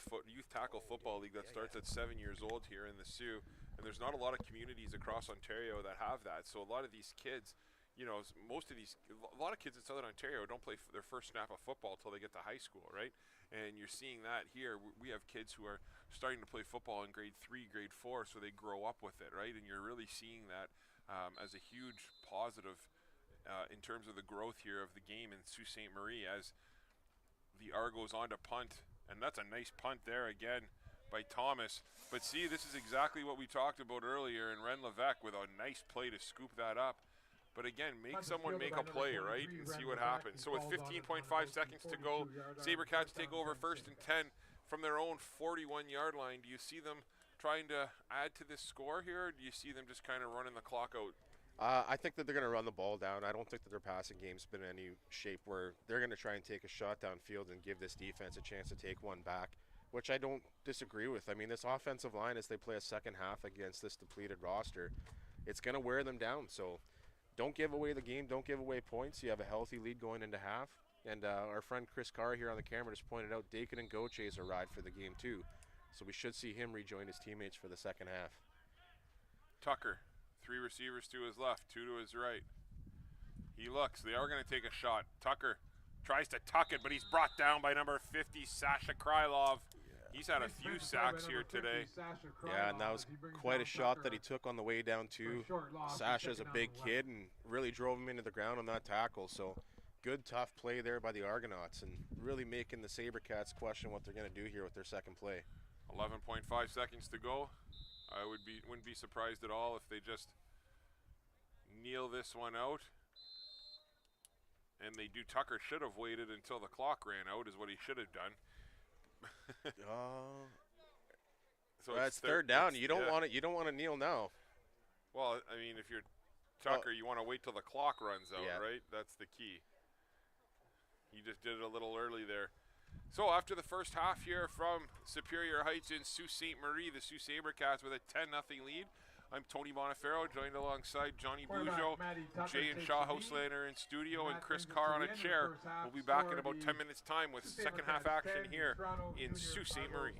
S1: tackle football league that starts at 7 years old here in the Sioux, and there's not a lot of communities across Ontario that have that. So a lot of these kids, a lot of kids in Southern Ontario don't play their first snap of football until they get to high school, right? And you're seeing that here. We have kids who are starting to play football in grade 3, grade 4, so they grow up with it, right? And you're really seeing that as a huge positive in terms of the growth here of the game in Sault Ste. Marie as the Argos on to punt. And that's a nice punt there again by Thomas. But see, this is exactly what we talked about earlier, and Ren Levesque with a nice play to scoop that up. But again, make someone make a play, right, and see what happens. So with 15.5 seconds to go, Sabercats take over 1st and 10 from their own 41-yard line. Do you see them trying to add to this score here, or do you see them just kind of running the clock out?
S2: I think that they're going to run the ball down. I don't think that their passing game's been in any shape where they're going to try and take a shot downfield and give this defense a chance to take one back, which I don't disagree with. I mean, this offensive line, as they play a second half against this depleted roster, it's going to wear them down. So don't give away the game. Don't give away points. You have a healthy lead going into half. And our friend Chris Carr here on the camera just pointed out Dakin and Goche is a ride for the game too. So we should see him rejoin his teammates for the second half.
S1: Tucker, 3 receivers to his left, 2 to his right. He looks. They are going to take a shot. Tucker tries to tuck it, but he's brought down by number 50, Sasha Krylov. He's had a few sacks here today.
S2: Yeah, and that was quite a shot that he took on the way down too. Sasha's a big kid and really drove him into the ground on that tackle. So good, tough play there by the Argonauts and really making the Sabercats question what they're going to do here with their second play.
S1: 11.5 seconds to go. I wouldn't be surprised at all if they just kneel this one out. And they do. Tucker should have waited until the clock ran out, is what he should have done. So
S2: it's third down. You don't want it. You don't want to kneel now.
S1: Well, I mean, if you're Tucker, you want to wait till the clock runs out, right? That's the key. He just did it a little early there. So after the first half here from Superior Heights in Sault Ste. Marie, the Sault Sabercats with a 10-0 lead. I'm Tony Bonifero, joined alongside Johnny Bujo, Jay and Shaw Houselander in studio, and Chris Carr on a chair. We'll be back in about 10 minutes' time with second half action here in Sault Ste. Marie.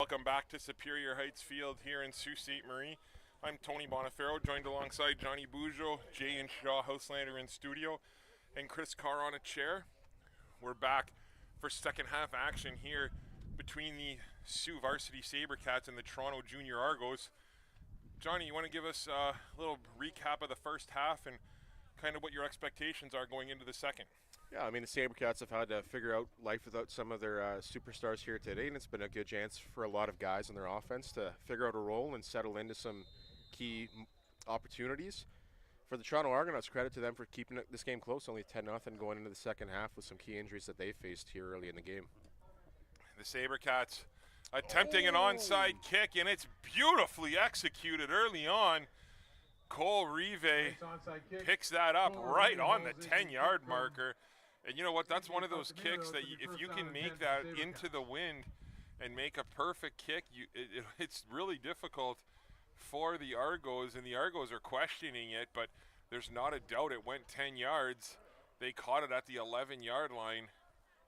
S1: Welcome back to Superior Heights Field here in Sault Ste Marie. I'm Tony Bonifero, joined alongside Johnny Bujo, Jay and Shaw Houselander in studio, and Chris Carr on a chair. We're back for second half action here between the Sault Varsity Sabercats and the Toronto Jr Argos. Johnny, you want to give us a little recap of the first half and kind of what your expectations are going into the second?
S2: Yeah, I mean, the Sabercats have had to figure out life without some of their superstars here today, and it's been a good chance for a lot of guys on their offense to figure out a role and settle into some key opportunities. For the Toronto Argonauts, credit to them for keeping this game close, only 10-0 going into the second half with some key injuries that they faced here early in the game.
S1: The Sabercats attempting an onside kick, and it's beautifully executed early on. Cole Rive picks that up right on the 10-yard marker. And you know what? That's one of those kicks that if you can make that into the wind and make a perfect kick, it's really difficult for the Argos, and the Argos are questioning it, but there's not a doubt it went 10 yards. They caught it at the 11-yard line,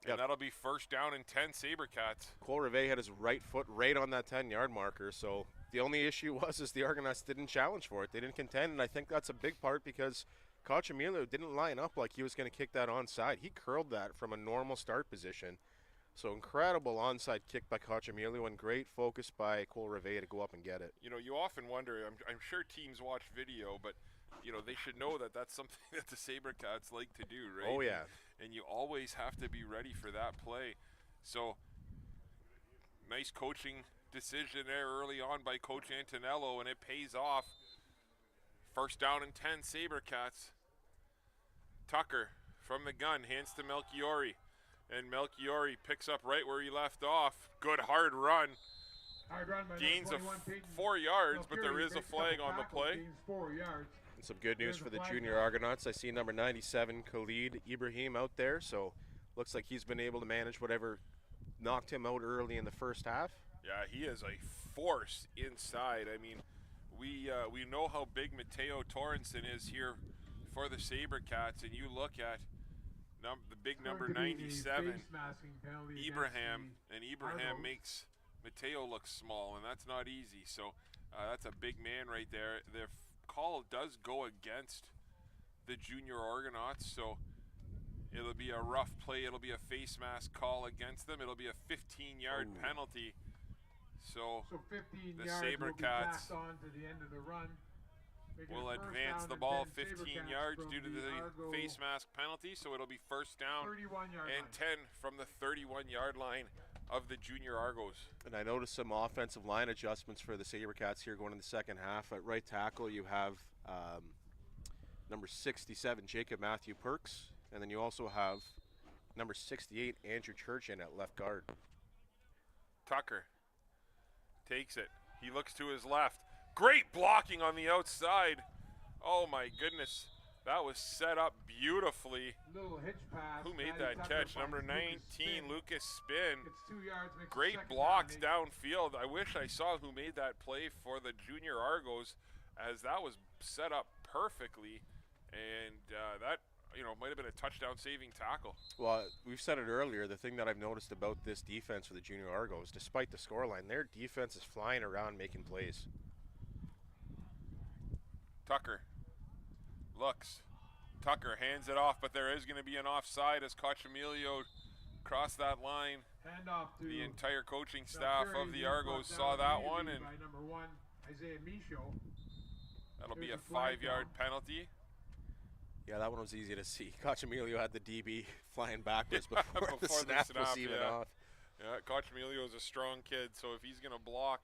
S1: and that'll be first down and 10 Sabercats.
S2: Cole Rive had his right foot right on that 10-yard marker, so the only issue is the Argonauts didn't challenge for it. They didn't contend, and I think that's a big part because Cochamilio didn't line up like he was going to kick that onside. He curled that from a normal start position. So incredible onside kick by Cochamilio and great focus by Cole Rive to go up and get it.
S1: You know, you often wonder, I'm sure teams watch video, but, you know, they should know that that's something that the Sabercats like to do, right?
S2: Oh, yeah.
S1: And you always have to be ready for that play. So, nice coaching decision there early on by Coach Antonello, and it pays off. First down and 10 Sabercats. Tucker from the gun hands to Melchiori, and Melchiori picks up right where he left off. Good hard run. Gains of 4 yards, but there is a flag on the play.
S2: And some good news for the Junior Argonauts. I see number 97, Khalid Ibrahim, out there, so looks like he's been able to manage whatever knocked him out early in the first half.
S1: Yeah, he is a force inside. I mean, we know how big Mateo Torrenson is here for the Sabercats, and you look at the big number 97, Ibrahim, and Ibrahim makes Mateo look small, and that's not easy. So that's a big man right there. The call does go against the Junior Argonauts, so it'll be a rough play. It'll be a face mask call against them. It'll be a 15-yard penalty. So
S3: 15
S1: the
S3: yards
S1: Sabercats
S3: will on to the end of the run.
S1: Will advance the ball 15 yards due to the face mask penalty, so it'll be first down and 10 from the 31-yard line of the Junior Argos.
S2: And I noticed some offensive line adjustments for the Sabercats here going in the second half. At right tackle, you have number 67, Jacob Matthew Perks, and then you also have number 68, Andrew Church in at left guard.
S1: Tucker takes it. He looks to his left. Great blocking on the outside. Oh my goodness. That was set up beautifully.
S3: Little hitch pass.
S1: Who made that catch? Number 19, Lucas Spin.
S3: It's 2 yards.
S1: Great blocks downfield. I wish I saw who made that play for the Junior Argos, as that was set up perfectly. And that, you know, might have been a touchdown-saving tackle.
S2: Well, we've said it earlier, the thing that I've noticed about this defense for the Junior Argos, despite the scoreline, their defense is flying around making plays.
S1: Tucker looks. Tucker hands it off, but there is going to be an offside as Cochamilio crossed that line. The entire coaching staff of the Argos saw that one, and that'll be a 5-yard penalty.
S2: Yeah, that one was easy to see. Cochamilio had the DB flying backwards before the snap was even off.
S1: Yeah, Cochamilio is a strong kid, so if he's going to block,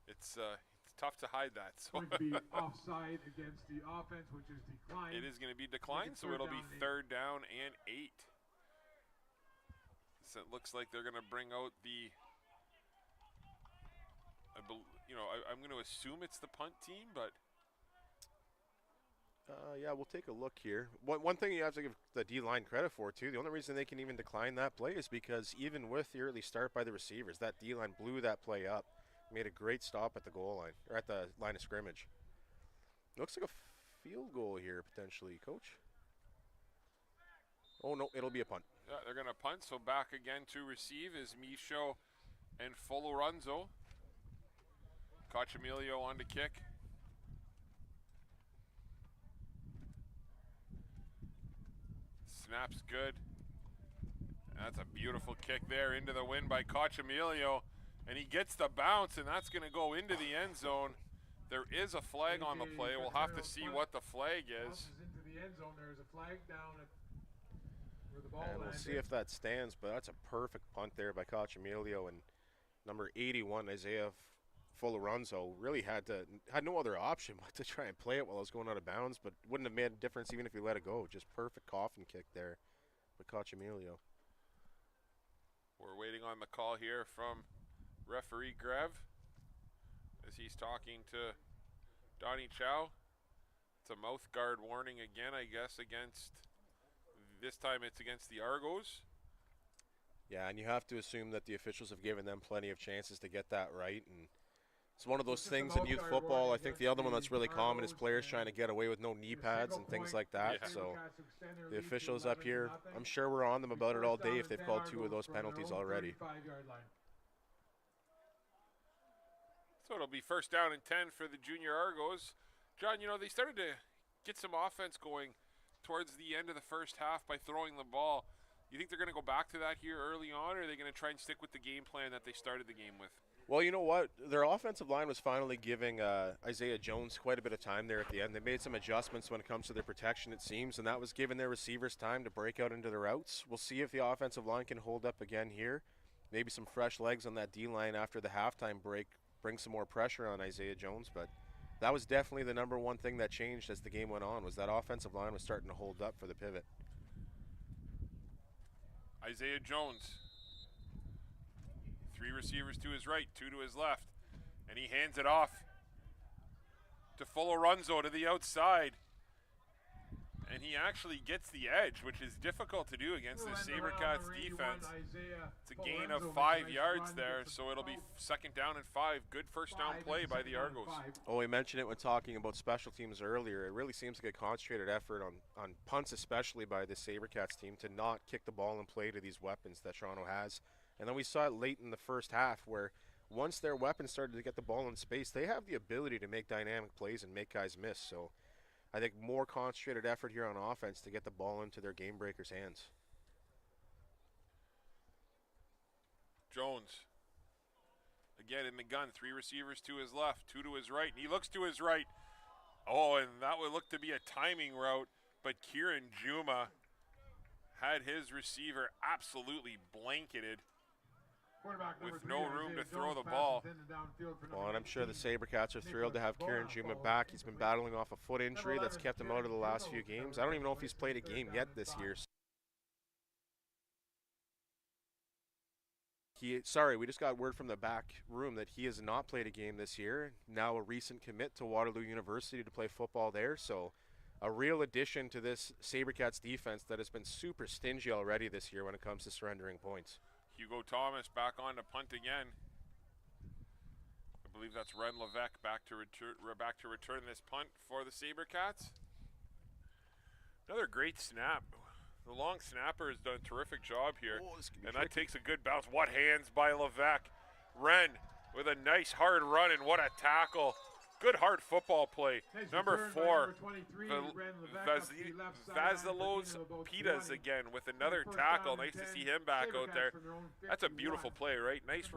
S1: it's tough to hide that. So
S3: going to be offside against the offense, which is declined.
S1: It is going to be declined, so it'll be third down and 8. So it looks like they're going to bring out the, I'm going to assume it's the punt team, but.
S2: Yeah, we'll take a look here. One thing you have to give the D-line credit for, too, the only reason they can even decline that play is because even with the early start by the receivers, that D-line blew that play up. Made a great stop at the goal line, or at the line of scrimmage. Looks like a field goal here, potentially, Coach. Oh, no, it'll be a punt.
S1: Yeah, they're going to punt, so back again to receive is Michaud and Folorenzo. Cochemilio on to kick. Snap's good. That's a beautiful kick there into the wind by Cochemilio. And he gets the bounce, and that's going to go into the end zone. There is a flag on the play. We'll have to see what the flag is.
S3: Into the end zone. There's a flag down at where the ball
S2: And we'll
S3: landed.
S2: see if that stands, but that's a perfect punt there by Cochemilio. And number 81, Isaiah Folorunzo, really had no other option but to try and play it while it was going out of bounds, but wouldn't have made a difference even if he let it go. Just perfect coffin kick there by Cochemilio.
S1: We're waiting on the call here from referee Grev as he's talking to Donnie Chow. It's a mouth guard warning again, I guess, against, this time it's against the Argos.
S2: Yeah, and you have to assume that the officials have given them plenty of chances to get that right. And it's one of those things in youth football. I think the other one that's really common is players trying to get away with no knee pads and things like that.
S1: Yeah.
S2: So the officials up here, I'm sure we're on them about it all day if they've called 2 of those penalties already.
S1: So it'll be first down and 10 for the Junior Argos. John, you know, they started to get some offense going towards the end of the first half by throwing the ball. You think they're going to go back to that here early on, or are they going to try and stick with the game plan that they started the game with?
S2: Well, you know what? Their offensive line was finally giving Isaiah Jones quite a bit of time there at the end. They made some adjustments when it comes to their protection, it seems, and that was giving their receivers time to break out into their routes. We'll see if the offensive line can hold up again here. Maybe some fresh legs on that D-line after the halftime break, bring some more pressure on Isaiah Jones, but that was definitely the number one thing that changed as the game went on, was that offensive line was starting to hold up for the pivot.
S1: Isaiah Jones. 3 receivers to his right, 2 to his left. And he hands it off to Folorunzo to the outside. And he actually gets the edge, which is difficult to do against the Sabercats defense. It's a gain of 5 yards there, so it'll be second down and 5. Good first down play by the Argos.
S2: Oh, we mentioned it when talking about special teams earlier. It really seems like a concentrated effort on punts, especially by the Sabercats team, to not kick the ball and play to these weapons that Toronto has. And then we saw it late in the first half where once their weapons started to get the ball in space, they have the ability to make dynamic plays and make guys miss. So I think more concentrated effort here on offense to get the ball into their game breakers' hands.
S1: Jones. Again in the gun, 3 receivers to his left, 2 to his right, and he looks to his right. Oh, and that would look to be a timing route, but Kieran Juma had his receiver absolutely blanketed with no room to throw the ball.
S2: Well, and I'm sure the Sabercats are thrilled to have Kieran Juma back. He's been battling off a foot injury that's kept him out of the last few games. I don't even know if he's played a game yet this year. Sorry, we just got word from the back room that he has not played a game this year. Now a recent commit to Waterloo University to play football there. So a real addition to this Sabercats defense that has been super stingy already this year when it comes to surrendering points.
S1: Hugo Thomas back on to punt again. I believe that's Ren Levesque back to return this punt for the Sabercats. Another great snap. The long snapper has done a terrific job here.
S2: Oh,
S1: and that takes a good bounce. What hands by Levesque. Ren with a nice hard run, and what a tackle. Good hard football play. Number 4, Vazilos Pitas again with another tackle. Nice to see him back out there. That's a beautiful play, right? Nice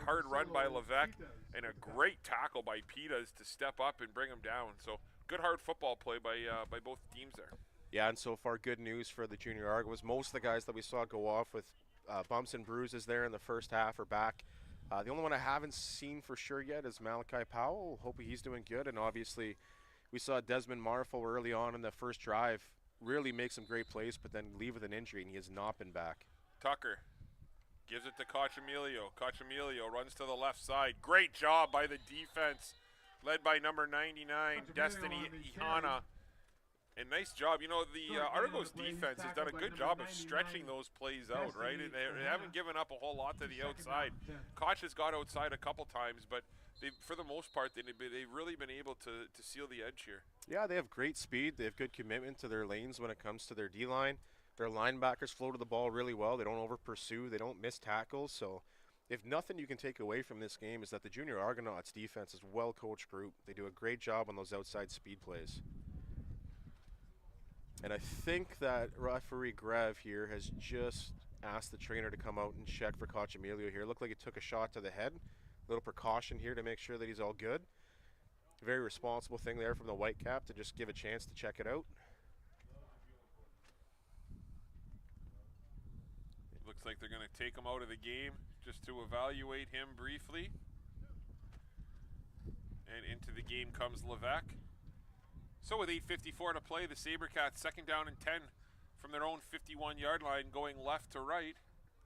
S1: hard run by Levesque and a great tackle by Pitas to step up and bring him down. So good hard football play by both teams there.
S2: Yeah, and so far good news for the Junior Argos. Most of the guys that we saw go off with bumps and bruises there in the first half are back. The only one I haven't seen for sure yet is Malachi Powell. Hope he's doing good. And obviously, we saw Desmond Marfel early on in the first drive really make some great plays, but then leave with an injury, and he has not been back.
S1: Tucker gives it to Cochemilio. Cochemilio runs to the left side. Great job by the defense, led by number 99, Destiny Ihana. And nice job. You know, the Argos defense has done a good job of stretching those plays out, right? They haven't given up a whole lot to the outside. Koch has got outside a couple times, but for the most part, they've really been able to seal the edge here.
S2: Yeah, they have great speed. They have good commitment to their lanes when it comes to their D-line. Their linebackers flow to the ball really well. They don't over-pursue. They don't miss tackles. So if nothing you can take away from this game is that the Junior Argonauts defense is a well-coached group. They do a great job on those outside speed plays. And I think that referee Grev here has just asked the trainer to come out and check for Cochamilio here. Looked like he took a shot to the head. A little precaution here to make sure that he's all good. Very responsible thing there from the Whitecap to just give a chance to check it out.
S1: Looks like they're going to take him out of the game just to evaluate him briefly. And into the game comes Levesque. So with 8:54 to play, the Sabercats 2nd down and 10 from their own 51-yard line, going left to right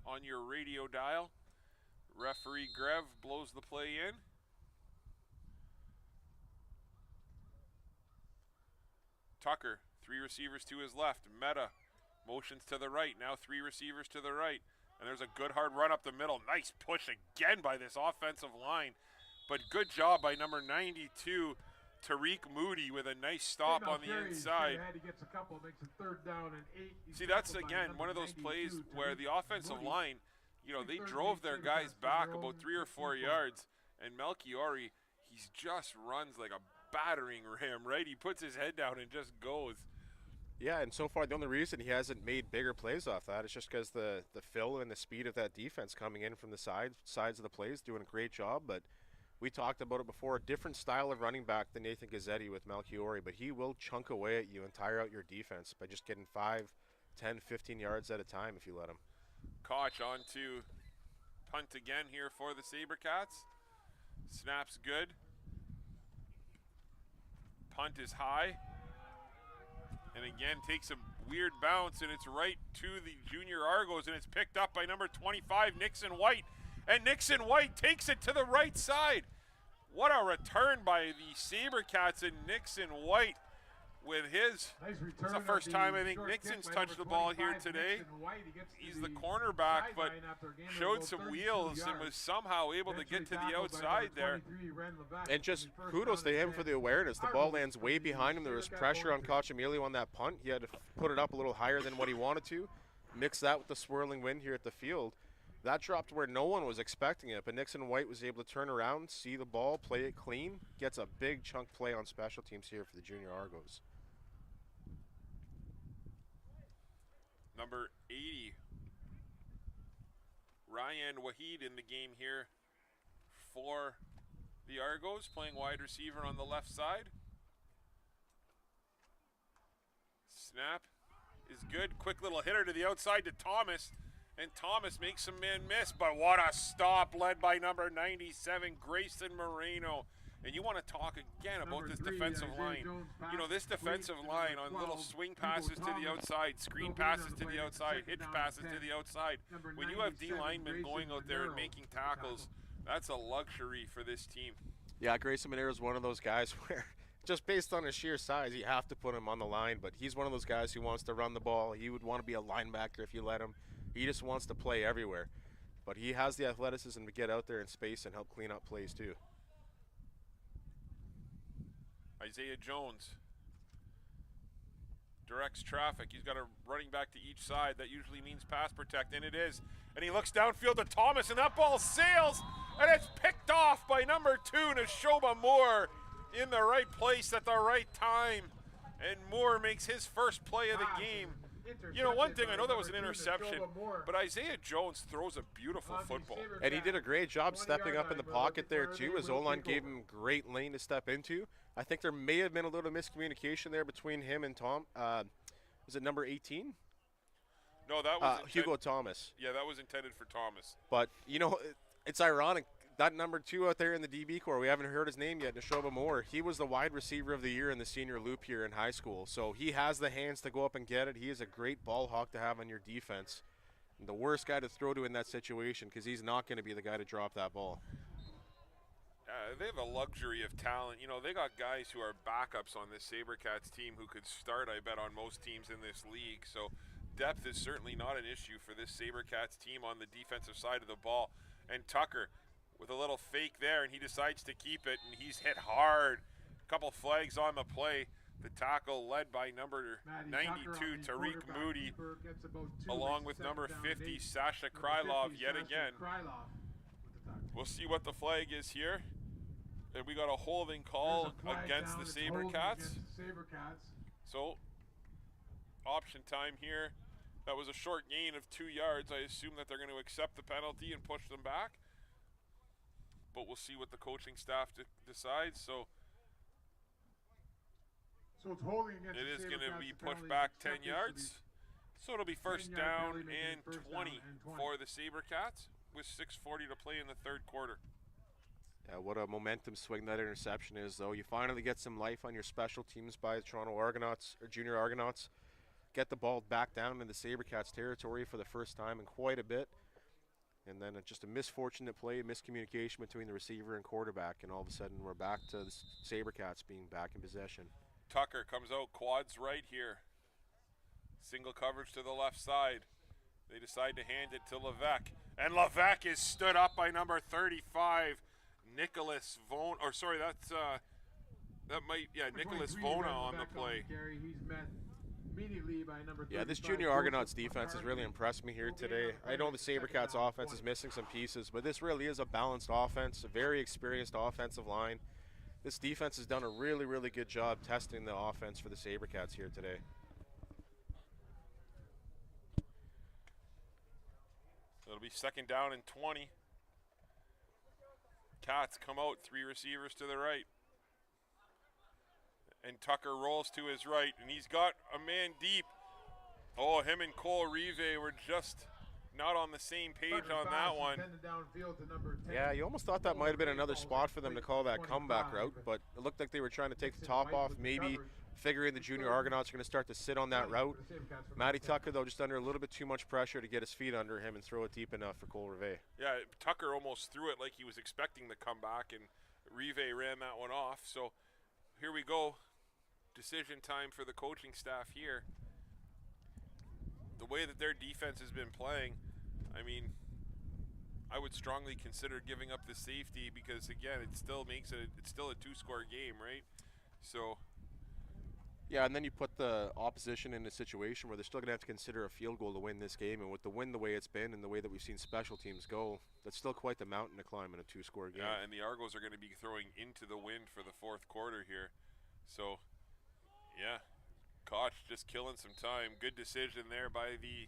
S1: on your radio dial. Referee Grev blows the play in. Tucker, 3 receivers to his left. Meta motions to the right. Now 3 receivers to the right. And there's a good hard run up the middle. Nice push again by this offensive line. But good job by number 92, Tariq Moody, with a nice stop on the inside.
S3: He gets a couple, makes a 3rd down and 8.
S1: See, that's again one of those plays where the offensive line, you know, they drove their guys back about 3 or 4 yards, and Melchiori, he just runs like a battering ram, right? He puts his head down and just goes.
S2: Yeah, and so far the only reason he hasn't made bigger plays off that is just because the fill and the speed of that defense coming in from the sides of the plays, doing a great job. But we talked about it before, a different style of running back than Nathan Gazzetti with Melchiori, but he will chunk away at you and tire out your defense by just getting 5, 10, 15 yards at a time if you let him.
S1: Koch on to punt again here for the Sabercats. Snap's good. Punt is high. And again, takes a weird bounce, and it's right to the Junior Argos, and it's picked up by number 25, Nixon White. And Nixon White takes it to the right side. What a return by the Sabercats, and Nixon White with his.
S3: Nice return.
S1: It's the first time I think Nixon's touched the ball here today. He's the cornerback, but showed some wheels and was somehow able to get to the outside there.
S2: And just kudos to him for the awareness. The ball lands way behind him. There was pressure on Cochamilio on that punt. He had to put it up a little higher than what he wanted to. Mix that with the swirling wind here at the field. That dropped where no one was expecting it, but Nixon White was able to turn around, see the ball, play it clean. Gets a big chunk play on special teams here for the Junior Argos.
S1: Number 80, Ryan Wahid in the game here for the Argos, playing wide receiver on the left side. Snap is good. Quick little hitter to the outside to Thomas. And Thomas makes some man miss, but what a stop led by number 97, Grayson Moreno. And you want to talk again about this defensive line. You know, this defensive line on little swing passes to the outside, screen passes to the outside, hitch passes to the outside. When you have D linemen going out there and making tackles, that's a luxury for this team.
S2: Yeah, Grayson Monero is one of those guys where just based on his sheer size, you have to put him on the line. But he's one of those guys who wants to run the ball. He would want to be a linebacker if you let him. He just wants to play everywhere. But he has the athleticism to get out there in space and help clean up plays too.
S1: Isaiah Jones directs traffic. He's got a running back to each side. That usually means pass protect, and it is. And he looks downfield to Thomas, and that ball sails, and it's picked off by number 2, Neshoba Moore, in the right place at the right time. And Moore makes his first play of the game. You know, one thing, I know that was an interception, but Isaiah Jones throws a beautiful football.
S2: And he did a great job stepping up in the pocket there too, as O-line gave him great lane to step into. I think there may have been a little miscommunication there between him and Tom. Was it number 18?
S1: No, that was
S2: Hugo Thomas.
S1: Yeah, that was intended for Thomas.
S2: But, you know, it's ironic. That number 2 out there in the DB corps, we haven't heard his name yet, Neshoba Moore. He was the wide receiver of the year in the senior loop here in high school. So he has the hands to go up and get it. He is a great ball hawk to have on your defense. And the worst guy to throw to in that situation, because he's not going to be the guy to drop that ball.
S1: They have a luxury of talent. You know, they got guys who are backups on this Sabercats team who could start, I bet, on most teams in this league. So depth is certainly not an issue for this Sabercats team on the defensive side of the ball. And Tucker with a little fake there, and he decides to keep it, and he's hit hard. A couple flags on the play. The tackle led by number 92, Tariq Moody, along with number 50, Sasha Krylov, yet again. We'll see what the flag is here. And we got a holding call against the Sabercats. So, option time here. That was a short gain of 2 yards. I assume that they're going to accept the penalty and push them back. But we'll see what the coaching staff decides. So
S3: it's holding against
S1: it is going to be pushed back 10 yards. So it'll be first down and 20 for the Sabercats with 6:40 to play in the third quarter.
S2: Yeah, what a momentum swing that interception is, though. You finally get some life on your special teams by the Toronto Argonauts, or Junior Argonauts. Get the ball back down in the Sabercats territory for the first time in quite a bit. And then just a misfortunate play, miscommunication between the receiver and quarterback, and all of a sudden we're back to the Sabercats being back in possession.
S1: Tucker comes out quads right here. Single coverage to the left side. They decide to hand it to Levesque. And Levesque is stood up by number 35, Nicholas Vona. Or sorry, that's Nicholas Vona on the play.
S3: He's met immediately by number 35.
S2: Yeah, this Junior Argonauts defense has really impressed me here today. I know the Sabercats offense is missing some pieces, but this really is a balanced offense, a very experienced offensive line. This defense has done a really, really good job testing the offense for the Sabercats here today.
S1: It'll be second down and 20. Cats come out, 3 receivers to the right. And Tucker rolls to his right, and he's got a man deep. Oh, him and Cole Rive were just not on the same page on that one.
S2: Yeah, you almost thought that might have been another spot for them to call that comeback route, but it looked like they were trying to take the top off, maybe figuring the Junior Argonauts are going to start to sit on that route. Matty Tucker, though, just under a little bit too much pressure to get his feet under him and throw it deep enough for Cole Rive.
S1: Yeah, Tucker almost threw it like he was expecting the comeback, and Rive ran that one off. So here we go. Decision time for the coaching staff here. The way that their defense has been playing, I mean, I would strongly consider giving up the safety because, again, it still makes it, it's still a 2-score game, right? So.
S2: Yeah, and then you put the opposition in a situation where they're still going to have to consider a field goal to win this game. And with the win the way it's been and the way that we've seen special teams go, that's still quite the mountain to climb in a 2-score game.
S1: Yeah, and the Argos are going to be throwing into the wind for the fourth quarter here. So, yeah, Koch just killing some time. Good decision there by the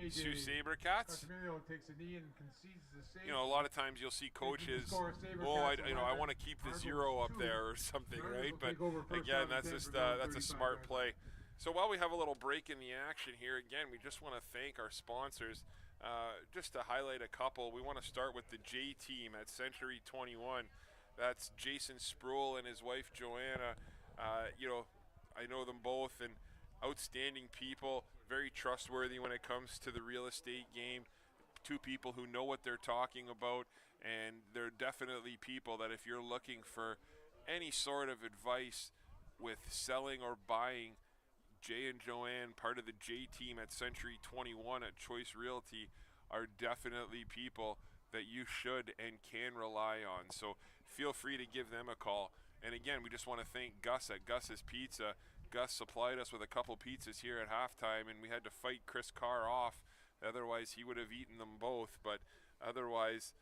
S1: Sault Sabercats.
S3: Takes a knee and concedes the save.
S1: You know, a lot of times you'll see coaches, I want to keep the 0 up there or something, right? But again, that's just that's a smart play. So while we have a little break in the action here, again, we just want to thank our sponsors. Just to highlight a couple, we want to start with the J team at Century 21. That's Jason Sproul and his wife Joanna. You know, I know them both, and outstanding people, very trustworthy when it comes to the real estate game. 2 people who know what they're talking about, and they're definitely people that if you're looking for any sort of advice with selling or buying, Jay and Joanne, part of the J team at Century 21 at Choice Realty, are definitely people that you should and can rely on. So feel free to give them a call. And again, we just want to thank Gus at Gus's Pizza. Gus supplied us with a couple pizzas here at halftime, and we had to fight Chris Carr off. Otherwise, he would have eaten them both. But otherwise,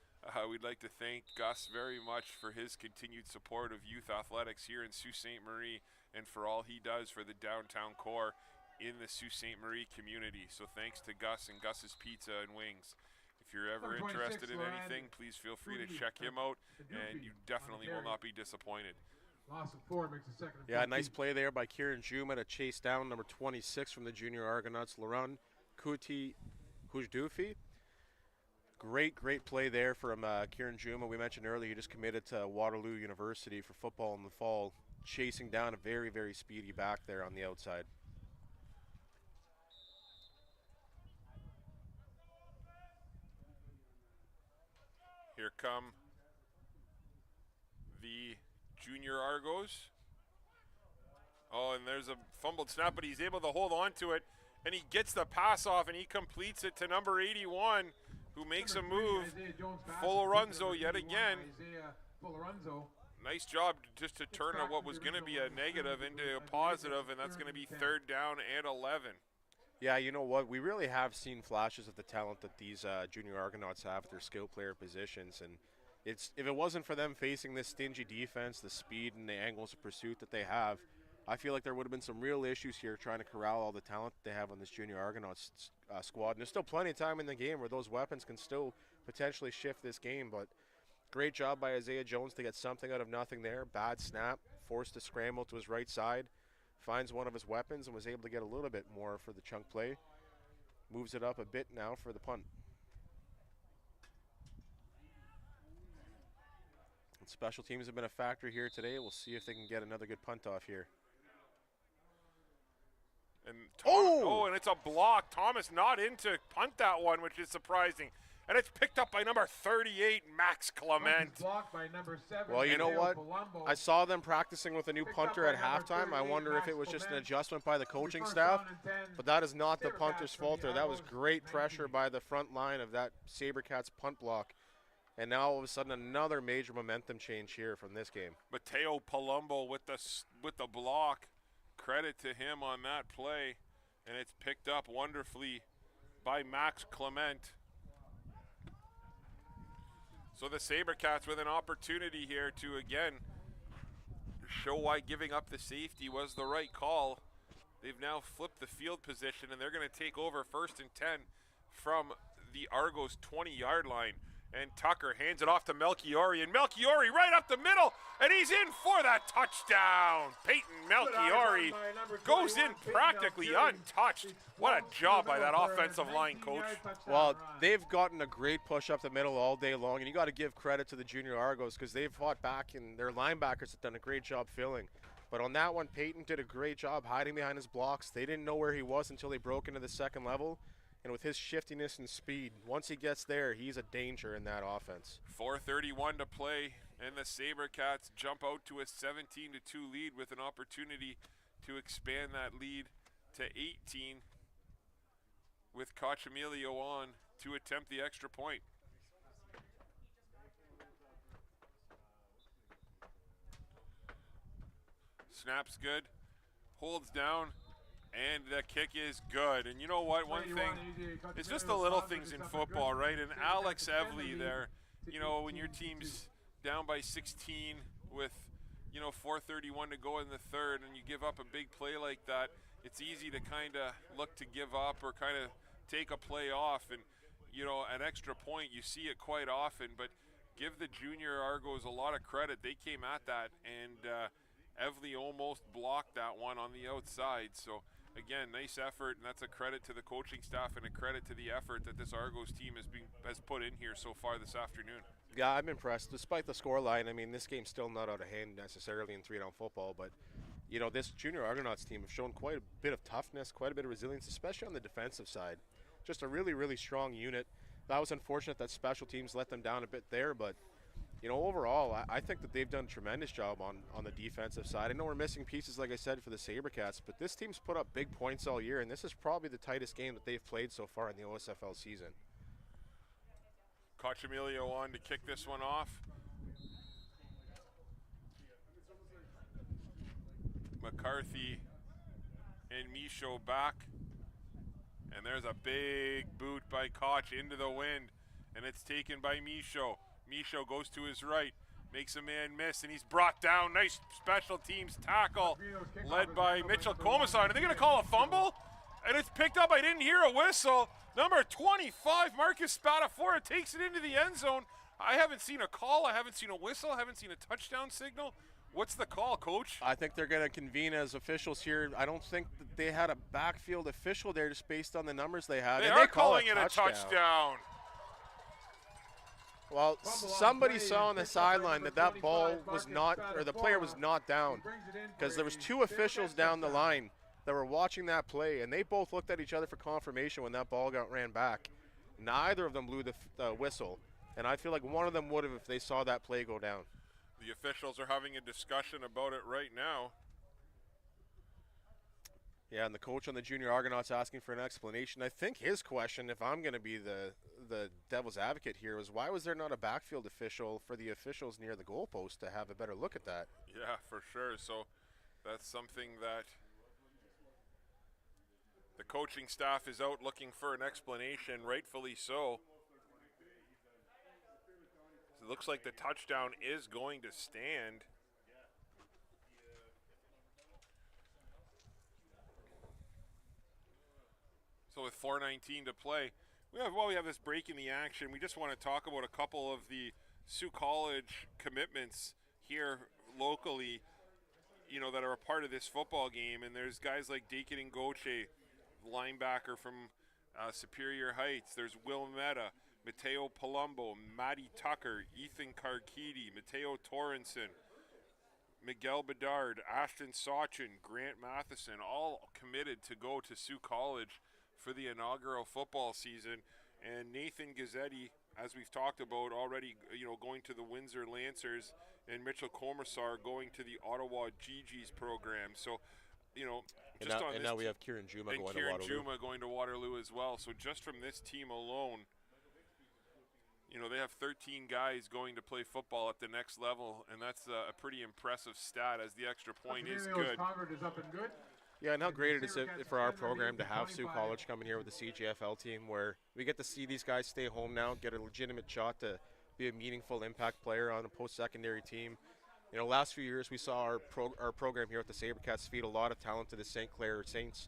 S1: we'd like to thank Gus very much for his continued support of youth athletics here in Sault Ste. Marie and for all he does for the downtown core in the Sault Ste. Marie community. So thanks to Gus and Gus's Pizza and Wings. If you're ever interested in anything, please feel free to check him out, and you definitely will not be disappointed.
S3: Loss of 4 makes a second.
S2: Yeah, nice play there by Kieran Juma to chase down number 26 from the Junior Argonauts, Laurent Houjdufi. Great play there from Kieran Juma. We mentioned earlier he just committed to Waterloo University for football in the fall, chasing down a very, very speedy back there on the outside.
S1: Here come the Junior Argos. Oh, and there's a fumbled snap, but he's able to hold on to it, and he gets the pass off, and he completes it to number 81, who makes a move. Folorenzo yet again. Nice job just to turn what was going to be a negative into a positive, and that's going to be third down and 11.
S2: Yeah, you know what? We really have seen flashes of the talent that these Junior Argonauts have at their skill player positions. And if it wasn't for them facing this stingy defense, the speed and the angles of pursuit that they have, I feel like there would have been some real issues here trying to corral all the talent they have on this Junior Argonauts squad. And there's still plenty of time in the game where those weapons can still potentially shift this game. But great job by Isaiah Jones to get something out of nothing there. Bad snap, forced to scramble to his right side. Finds one of his weapons and was able to get a little bit more for the chunk play. Moves it up a bit now for the punt. And special teams have been a factor here today. We'll see if they can get another good punt off here.
S1: And and it's a block. Thomas not in to punt that one, which is surprising. And it's picked up by number 38, Max Clement.
S3: Blocked by number 7.
S2: Well, you know what?
S3: Palumbo.
S2: I saw them practicing with a new punter at halftime. I wonder if it was just an adjustment by the coaching staff. But that is not the punter's fault there. That was great pressure by the front line of that Sabercats punt block. And now all of a sudden another major momentum change here from this game.
S1: Mateo Palumbo with the block. Credit to him on that play. And it's picked up wonderfully by Max Clement. So the Sabercats with an opportunity here to, again, show why giving up the safety was the right call. They've now flipped the field position, and they're going to take over 1st and 10 from the Argos 20-yard line. And Tucker hands it off to Melchiori, and Melchiori right up the middle, and he's in for that touchdown. Peyton Melchiori goes in practically untouched. What a job by that offensive line, coach.
S2: Well, they've gotten a great push up the middle all day long, and you got to give credit to the Junior Argos because they've fought back, and their linebackers have done a great job filling. But on that one, Peyton did a great job hiding behind his blocks. They didn't know where he was until they broke into the second level. And with his shiftiness and speed, once he gets there, he's a danger in that offense.
S1: 4:31 to play, and the Sabercats jump out to a 17-2 lead with an opportunity to expand that lead to 18 with Cochamilio on to attempt the extra point. Snap's good, holds down, and the kick is good. And you know what? One thing, it's just the little things in football, right? And Alex Evely there, you know, when your team's down by 16 with, 4:31 to go in the third and you give up a big play like that, it's easy to kind of look to give up or kind of take a play off. And, an extra point, you see it quite often. But give the Junior Argos a lot of credit. They came at that, and Evely almost blocked that one on the outside. So, again, nice effort, and that's a credit to the coaching staff and a credit to the effort that this Argos team has put in here so far this afternoon.
S2: Yeah, I'm impressed. Despite the scoreline, I mean, this game's still not out of hand necessarily in 3-down football, but, this Junior Argonauts team have shown quite a bit of toughness, quite a bit of resilience, especially on the defensive side. Just a really, really strong unit. That was unfortunate that special teams let them down a bit there, but overall, I think that they've done a tremendous job on the defensive side. I know we're missing pieces, like I said, for the Sabercats, but this team's put up big points all year, and this is probably the tightest game that they've played so far in the OSFL season.
S1: Cochamilio on to kick this one off. McCarthy and Michaud back. And there's a big boot by Koch into the wind, and it's taken by Michaud. Michaud goes to his right, makes a man miss, and he's brought down. Nice special teams tackle led by Mitchell Comisar. Are they going to call a fumble? And it's picked up. I didn't hear a whistle. Number 25, Marcus Spadafora takes it into the end zone. I haven't seen a call. I haven't seen a whistle. I haven't seen a touchdown signal. What's the call, Coach?
S2: I think they're going to convene as officials here. I don't think that they had a backfield official there just based on the numbers they had.
S1: They are calling it a touchdown.
S2: Well, somebody saw on the sideline that ball was not, or the player was not down, because there was two officials down the line that were watching that play, and they both looked at each other for confirmation when that ball got ran back. Neither of them blew the whistle, and I feel like one of them would have if they saw that play go down.
S1: The officials are having a discussion about it right now.
S2: Yeah, and the coach on the Junior Argonauts asking for an explanation. I think his question, if I'm going to be the devil's advocate here, was why was there not a backfield official for the officials near the goalpost to have a better look at that?
S1: Yeah, for sure. So that's something that the coaching staff is out looking for an explanation, rightfully so. So looks like the touchdown is going to stand. So with 4:19 to play, we have this break in the action. We just want to talk about a couple of the Sault College commitments here locally, you know, that are a part of this football game. And there's guys like Dakin Ngoche, linebacker from Superior Heights. There's Will Meta, Mateo Palumbo, Matty Tucker, Ethan Karkidi, Mateo Torrenson, Miguel Bedard, Ashton Sachin, Grant Matheson, all committed to go to Sault College for the inaugural football season. And Nathan Gazzetti, as we've talked about already, you know, going to the Windsor Lancers, and Mitchell Commissar going to the Ottawa GG's program. So, you know,
S2: now we have Kieran Juma going to Waterloo.
S1: And Kieran Juma going to Waterloo as well. So just from this team alone, you know, they have 13 guys going to play football at the next level, and that's a pretty impressive stat, as the extra point is good.
S3: Is up and good.
S2: Yeah, and how great it is for our program to have Sault College coming here with the CJFL team, where we get to see these guys stay home now, get a legitimate shot to be a meaningful impact player on a post-secondary team. You know, last few years we saw our program here at the Sabercats feed a lot of talent to the St. Clair Saints,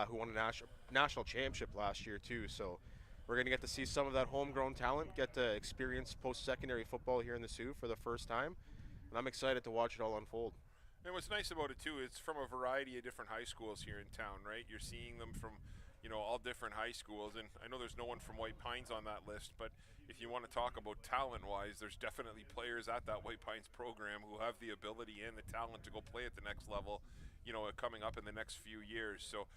S2: who won a national championship last year too. So we're going to get to see some of that homegrown talent get to experience post-secondary football here in the Sault for the first time, and I'm excited to watch it all unfold.
S1: And what's nice about it, too, it's from a variety of different high schools here in town, right? You're seeing them from, you know, all different high schools. And I know there's no one from White Pines on that list, but if you want to talk about talent-wise, there's definitely players at that White Pines program who have the ability and the talent to go play at the next level, you know, coming up in the next few years. So,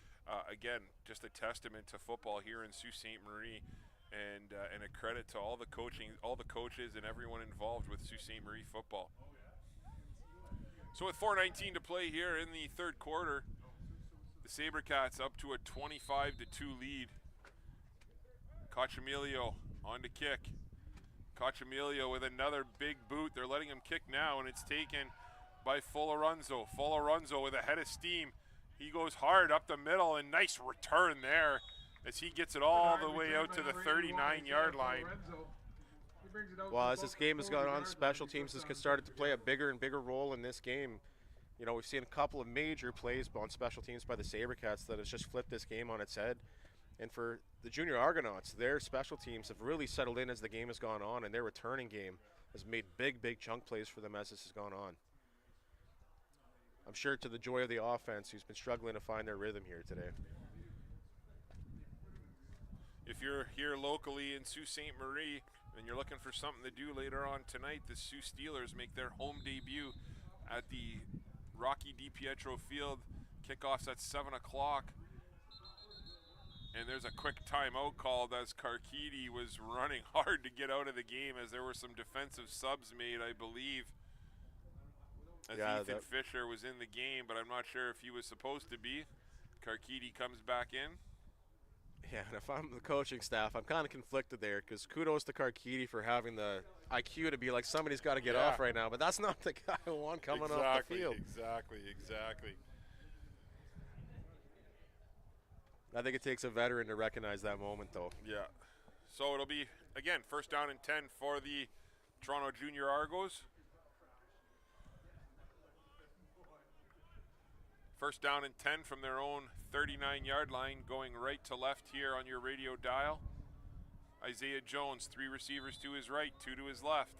S1: again, just a testament to football here in Sault Ste. Marie, and a credit to all the coaches and everyone involved with Sault Ste. Marie football. So with 4:19 to play here in the third quarter, the Sabercats up to a 25-2 lead. Cochamilio on to kick. Cochamilio with another big boot. They're letting him kick now, and it's taken by Folorenzo. Folorenzo with a head of steam. He goes hard up the middle, and nice return there as he gets it all the way out to the 39-yard line.
S2: Well, as this game has gone on, special teams has started to play a bigger and bigger role in this game. You know, we've seen a couple of major plays on special teams by the Sabercats that has just flipped this game on its head. And for the Junior Argonauts, their special teams have really settled in as the game has gone on, and their returning game has made big chunk plays for them as this has gone on. I'm sure to the joy of the offense, who's been struggling to find their rhythm here today.
S1: If you're here locally in Sault Ste. Marie and you're looking for something to do later on tonight, the Sault Steelers make their home debut at the Rocky DiPietro Field. Kickoff's at 7 o'clock. And there's a quick timeout called as Karkidi was running hard to get out of the game, as there were some defensive subs made, I believe. As Ethan Fisher was in the game, but I'm not sure if he was supposed to be. Karkidi comes back in.
S2: Yeah, and if I'm the coaching staff, I'm kind of conflicted there, because kudos to Karkidi for having the IQ to be like, somebody's got to get off right now, but that's not the guy I want coming off the field.
S1: Exactly.
S2: I think it takes a veteran to recognize that moment, though.
S1: Yeah. So it'll be, again, first down and 10 for the Toronto Jr Argos. First down and 10 from their own 39-yard line, going right to left here on your radio dial. Isaiah Jones, 3 receivers to his right, 2 to his left.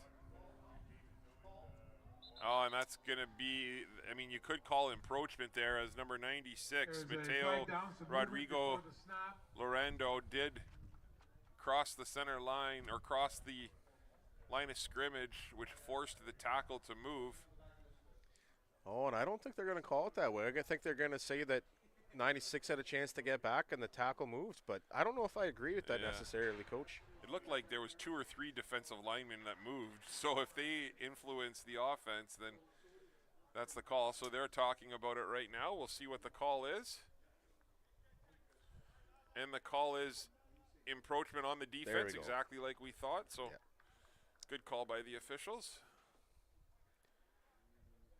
S1: Oh, and that's going to be, I mean, you could call encroachment there, as number 96, Mateo Rodrigo Lorando, did cross the center line, or cross the line of scrimmage, which forced the tackle to move.
S2: Oh, and I don't think they're going to call it that way. I think they're going to say that 96 had a chance to get back and the tackle moved, but I don't know if I agree with that necessarily, Coach.
S1: It looked like there was 2 or 3 defensive linemen that moved, so if they influence the offense, then that's the call. So they're talking about it right now. We'll see what the call is. And the call is encroachment on the defense, exactly like we thought. So good call by the officials.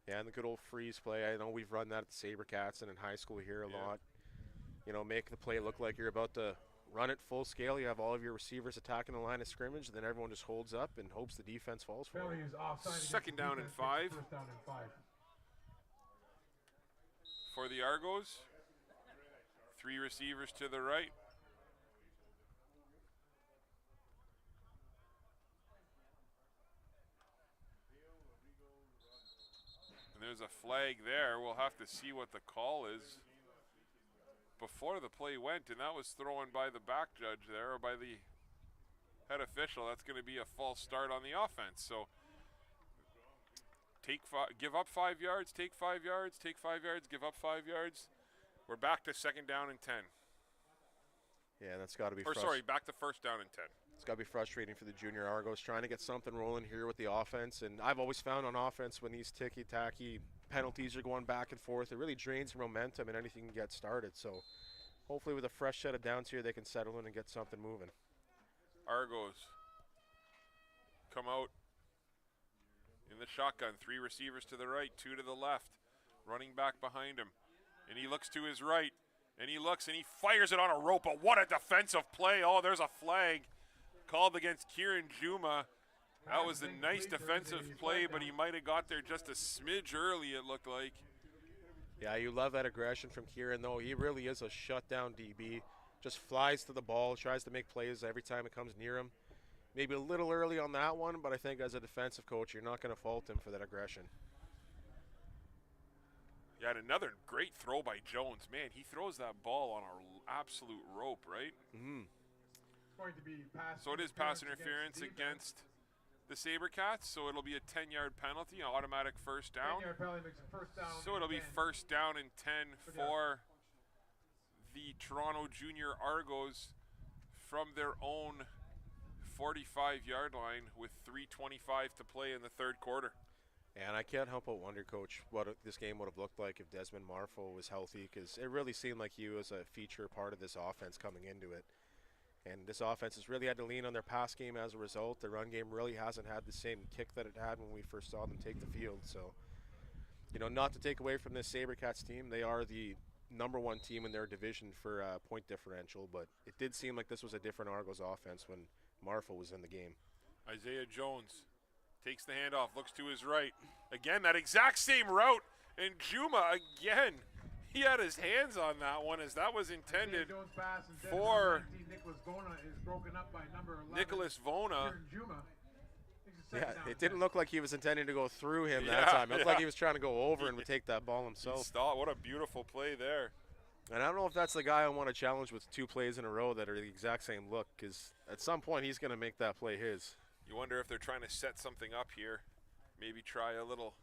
S2: Yeah, and the good old freeze play. I know we've run that at the Sabercats and in high school here a lot. You know, make the play look like you're about to run it full scale. You have all of your receivers attacking the line of scrimmage, and then everyone just holds up and hopes the defense falls for
S3: Penalty
S2: it.
S3: is offside.
S1: Second down and 5.
S3: First down and 5.
S1: For the Argos. 3 receivers to the right. And there's a flag there. We'll have to see what the call is before the play went, and that was thrown by the back judge there, or by the head official. That's going to be a false start on the offense. So give up 5 yards, take 5 yards, take 5 yards, give up 5 yards. We're back to second down and 10.
S2: Yeah, that's got to be.
S1: Or sorry, back to first down and 10.
S2: It's got to be frustrating for the Junior Argos trying to get something rolling here with the offense. And I've always found on offense when these ticky-tacky penalties are going back and forth, it really drains momentum and anything can get started. So hopefully with a fresh set of downs here, they can settle in and get something moving.
S1: Argos come out in the shotgun. 3 receivers to the right, 2 to the left. Running back behind him. And he looks to his right. And he looks and he fires it on a rope. But what a defensive play. Oh, there's a flag called against Kieran Juma. That was a nice defensive play, but he might have got there just a smidge early, it looked like.
S2: Yeah, you love that aggression from Kieran, though. He really is a shutdown DB. Just flies to the ball, tries to make plays every time it comes near him. Maybe a little early on that one, but I think as a defensive coach, you're not going to fault him for that aggression.
S1: Yeah, and another great throw by Jones. Man, he throws that ball on an absolute rope, right?
S2: Mm-hmm.
S3: Going to be pass
S1: so it is pass interference against the Sabercats, so it'll be a 10-yard penalty, automatic first down.
S3: 10-yard penalty makes it first down.
S1: So it'll be
S3: 10.
S1: first down and 10 for the Toronto Jr Argos from their own 45-yard line with 3:25 to play in the third quarter.
S2: And I can't help but wonder, Coach, what this game would have looked like if Desmond Marfo was healthy, because it really seemed like he was a feature part of this offense coming into it. And this offense has really had to lean on their pass game as a result. The run game really hasn't had the same kick that it had when we first saw them take the field. So, you know, not to take away from this Sabercats team, they are the #1 team in their division for point differential, but it did seem like this was a different Argos offense when Marfo was in the game.
S1: Isaiah Jones takes the handoff, looks to his right. Again, that exact same route, and Juma again. He had his hands on that one as that was intended for Nicholas Vona.
S2: Yeah, it didn't look like he was intending to go through him that time. It looked like he was trying to go over and would take that ball himself.
S1: What a beautiful play there.
S2: And I don't know if that's the guy I want to challenge with 2 plays in a row that are the exact same look, because at some point he's going to make that play his.
S1: You wonder if they're trying to set something up here. Maybe try a little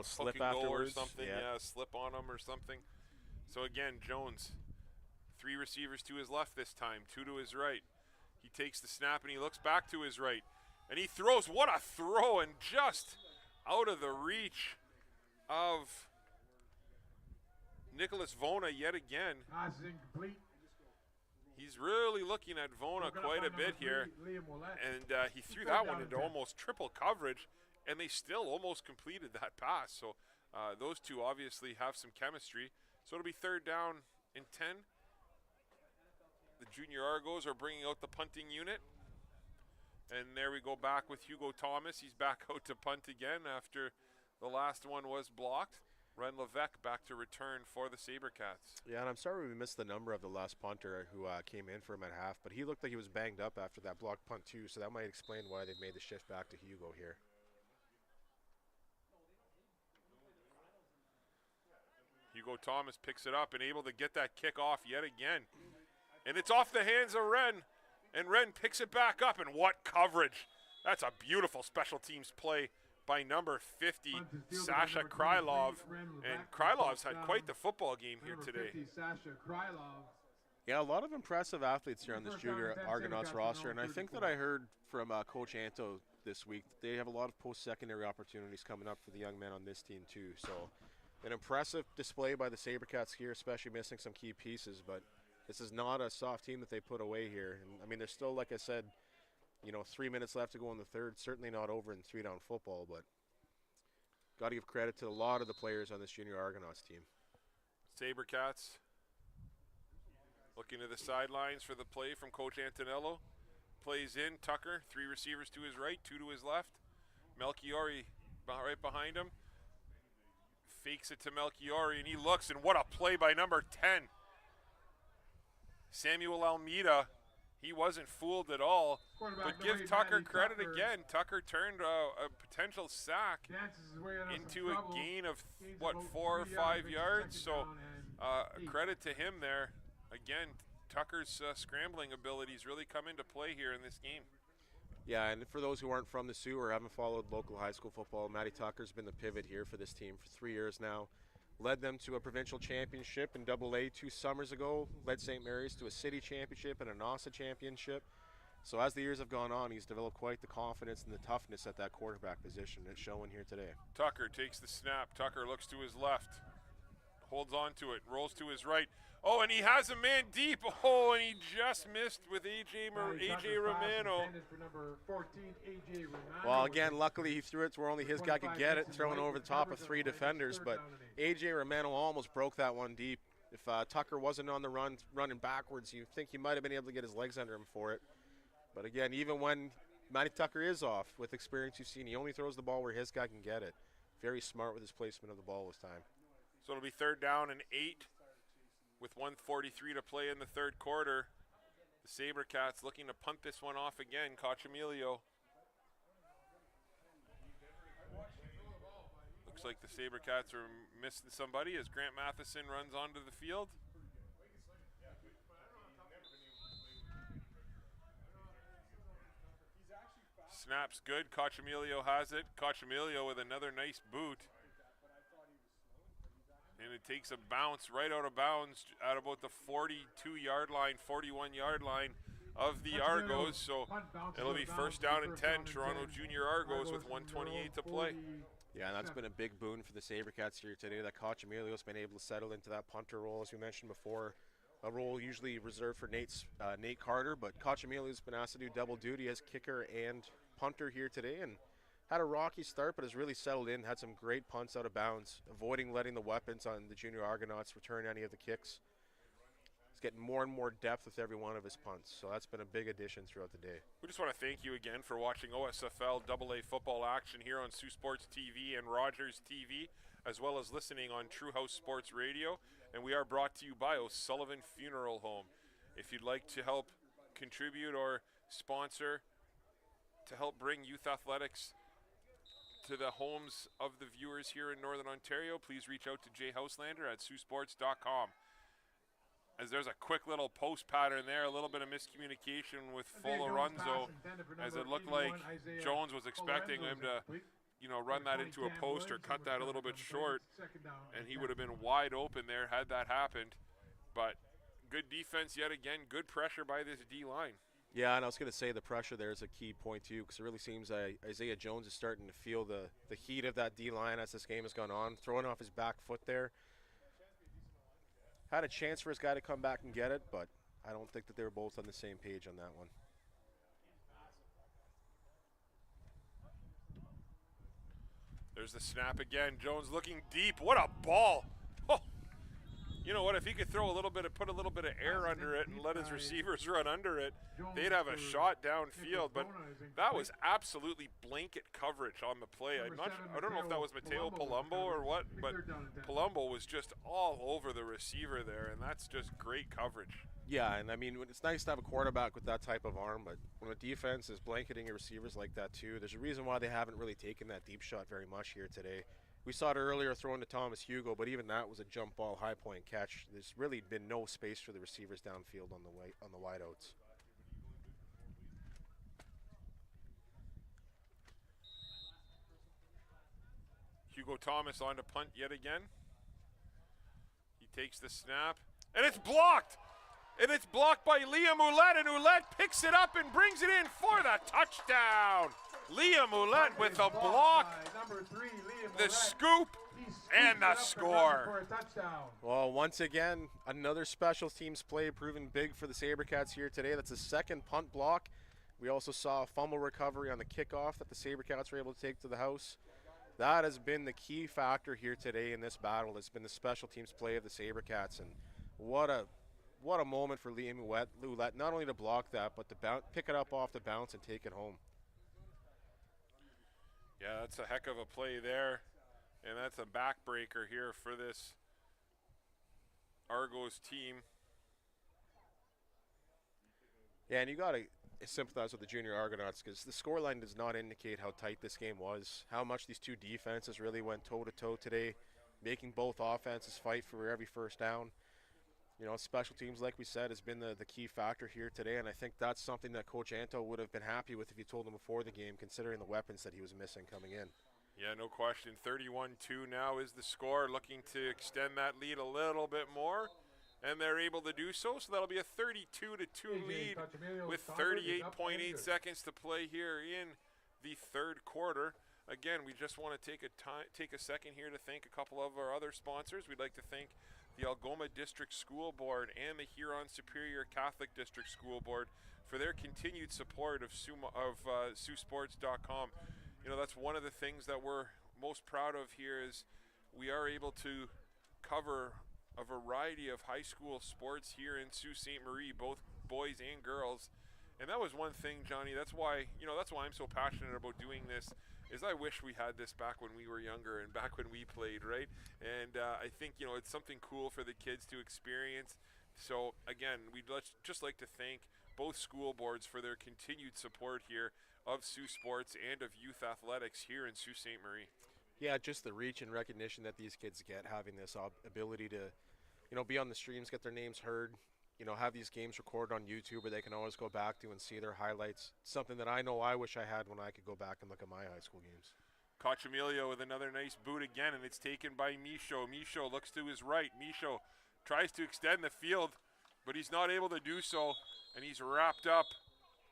S2: slip afterwards
S1: or something. Yeah, slip on him or something. So again, Jones, 3 receivers to his left this time, 2 to his right. He takes the snap and he looks back to his right. And he throws. What a throw, and just out of the reach of Nicholas Vona yet again.
S3: Pass is incomplete.
S1: He's really looking at Vona quite a bit here. And he threw that one into almost triple coverage, and they still almost completed that pass. So those two obviously have some chemistry. So it'll be third down and 10. The Junior Argos are bringing out the punting unit. And there we go back with Hugo Thomas. He's back out to punt again after the last one was blocked. Ren Levesque back to return for the Sabercats.
S2: Yeah, and I'm sorry we missed the number of the last punter who came in for him at half, but he looked like he was banged up after that blocked punt too, so that might explain why they've made the shift back to Hugo here.
S1: Hugo Thomas picks it up and able to get that kick off yet again. And it's off the hands of Ren. And Ren picks it back up, and what coverage. That's a beautiful special teams play by number 50, Sasha Krylov. And Krylov's had quite the football game here today.
S2: Yeah, a lot of impressive athletes here on this Junior Argonauts roster, and I think that I heard from Coach Anto this week that they have a lot of post-secondary opportunities coming up for the young men on this team too. So an impressive display by the Sabercats here, especially missing some key pieces, but this is not a soft team that they put away here. And I mean, there's still, like I said, 3 minutes left to go in the third. Certainly not over in 3-down football, but got to give credit to a lot of the players on this Junior Argonauts team.
S1: Sabercats Looking to the sidelines for the play from Coach Antonello. Plays in, Tucker, 3 receivers to his right, 2 to his left. Melchiori right behind him. Fakes it to Melchiori, and he looks, and what a play by number 10. Samuel Almeida, he wasn't fooled at all. But give Tucker credit again. Tucker turned a potential sack into a gain of, what, 4 or 5 yards? So credit to him there. Again, Tucker's scrambling abilities really come into play here in this game.
S2: Yeah, and for those who aren't from the Sioux or haven't followed local high school football, Matty Tucker's been the pivot here for this team for 3 years now. Led them to a provincial championship in AA 2 summers ago. Led St. Mary's to a city championship and a NASA championship. So as the years have gone on, he's developed quite the confidence and the toughness at that quarterback position. It's showing here today.
S1: Tucker takes the snap. Tucker looks to his left. Holds on to it. Rolls to his right. Oh, and he has a man deep. Oh, and he just missed with AJ Romano.
S2: Well, again, luckily he threw it to where only his guy could get it, throwing over the top of 3 defenders. But AJ Romano almost broke that one deep. If Tucker wasn't on the run, running backwards, you think he might have been able to get his legs under him for it. But again, even when Matty Tucker is off, with experience you've seen, he only throws the ball where his guy can get it. Very smart with his placement of the ball this time.
S1: So it'll be 3rd down and 8 with 1:43 to play in the 3rd quarter. The Sabercats looking to punt this one off again. Cochamilio. Looks like the Sabercats are missing somebody as Grant Matheson runs onto the field. Snaps good. Cochamilio has it. Cochamilio with another nice boot. And it takes a bounce right out of bounds at about the 42-yard line, 41-yard line of the Argos. So it'll be 1st down and 10, Toronto Jr Argos with 1:28 to play.
S2: Yeah, and that's been a big boon for the Sabercats here today, that Cochamilio's been able to settle into that punter role, as we mentioned before. A role usually reserved for Nate Carter, but Cochamilio's been asked to do double duty as kicker and punter here today, and had a rocky start, but has really settled in, had some great punts out of bounds, avoiding letting the weapons on the Junior Argonauts return any of the kicks. He's getting more and more depth with every one of his punts, so that's been a big addition throughout the day.
S1: We just want to thank you again for watching OSFL AA football action here on Saultsports TV and Rogers TV, as well as listening on True House Sports Radio. And we are brought to you by O'Sullivan Funeral Home. If you'd like to help contribute or sponsor to help bring youth athletics to the homes of the viewers here in Northern Ontario, please reach out to Jay Houselander at Saultsports.com. As there's a quick little post pattern there, a little bit of miscommunication with Lorenzo, as it looked like Jones was expecting him to, run that into a post or cut that a little bit short, and he would have been wide open there had that happened. But good defense yet again, good pressure by this D-line.
S2: Yeah, and I was going to say the pressure there is a key point too, because it really seems Isaiah Jones is starting to feel the heat of that D-line as this game has gone on, throwing off his back foot there. Had a chance for his guy to come back and get it, but I don't think that they were both on the same page on that one.
S1: There's the snap again. Jones looking deep. What a ball! Oh. You know what? If he could put a little bit of air under it and let his receivers run under it, they'd have a shot downfield. But that was absolutely blanket coverage on the play. I don't know if that was Mateo Palumbo or what, but Palumbo was just all over the receiver there, and that's just great coverage.
S2: Yeah, and I mean, it's nice to have a quarterback with that type of arm, but when a defense is blanketing your receivers like that too, there's a reason why they haven't really taken that deep shot very much here today. We saw it earlier throwing to Thomas Hugo, but even that was a jump ball, high point catch. There's really been no space for the receivers downfield on the wideouts.
S1: Hugo Thomas on to punt yet again. He takes the snap, and it's blocked! And it's blocked by Liam Ouellette, and Ouellette picks it up and brings it in for the touchdown! Liam Ouellette with a block, the scoop, and the score.
S2: Well, once again, another special teams play proving big for the Sabercats here today. That's a second punt block. We also saw a fumble recovery on the kickoff that the Sabercats were able to take to the house. That has been the key factor here today in this battle. It's been the special teams play of the Sabercats, and what a what a moment for Liam Ouellette, not only to block that, but to pick it up off the bounce and take it home.
S1: Yeah, that's a heck of a play there, and that's a backbreaker here for this Argos team.
S2: Yeah, and you got to sympathize with the Junior Argonauts because the scoreline does not indicate how tight this game was, how much these two defenses really went toe-to-toe today, making both offenses fight for every first down. You know, special teams, like we said, has been the key factor here today, and I think that's something that Coach Anto would have been happy with if you told him before the game, considering the weapons that he was missing coming in.
S1: Yeah, no question. 31-2 now is the score, looking to extend that lead a little bit more, and they're able to do so. So that'll be a 32-2 lead with 38.8 seconds to play here in the third quarter. Again, we just want to take a second here to thank a couple of our other sponsors. We'd like to thank the Algoma District School Board and the Huron Superior Catholic District School Board for their continued support of Saultsports.com. You know, that's one of the things that we're most proud of here is we are able to cover a variety of high school sports here in Sault Ste. Marie, both boys and girls. And that was one thing, Johnny, that's why I'm so passionate about doing this, is I wish we had this back when we were younger and back when we played, right? And I think, you know, it's something cool for the kids to experience. So, again, we'd just like to thank both school boards for their continued support here of Sault Sports and of youth athletics here in Sault Ste. Marie.
S2: Yeah, just the reach and recognition that these kids get, having this ability to, you know, be on the streams, get their names heard, you know, have these games recorded on YouTube where they can always go back to and see their highlights. Something that I know I wish I had when I could go back and look at my high school games.
S1: Cochamilio with another nice boot again, and it's taken by Michaud. Michaud looks to his right. Michaud tries to extend the field, but he's not able to do so, and he's wrapped up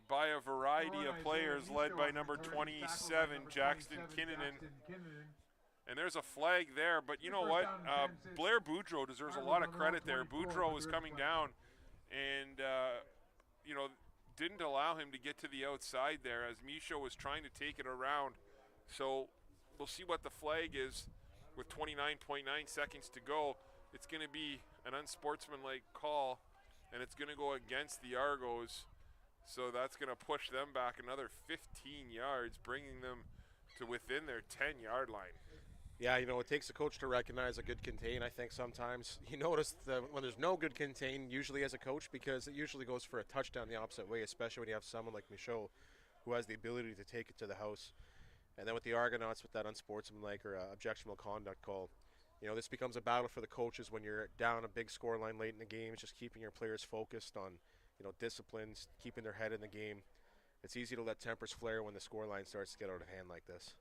S1: by a variety of players led by number 27, Jackson Kinnunen. And there's a flag there, but you know what? Blair Boudreau deserves a lot of credit there. Boudreau was coming down and, you know, didn't allow him to get to the outside there as Michaud was trying to take it around. So we'll see what the flag is with 29.9 seconds to go. It's going to be an unsportsmanlike call, and it's going to go against the Argos. So that's going to push them back another 15 yards, bringing them to within their 10-yard line.
S2: Yeah, you know, it takes a coach to recognize a good contain, I think, sometimes. You notice that when there's no good contain, usually as a coach, because it usually goes for a touchdown the opposite way, especially when you have someone like Michaud who has the ability to take it to the house. And then with the Argonauts, with that unsportsmanlike or objectionable conduct call, you know, this becomes a battle for the coaches when you're down a big score line late in the game. It's just keeping your players focused on, you know, disciplines, keeping their head in the game. It's easy to let tempers flare when the score line starts to get out of hand like this.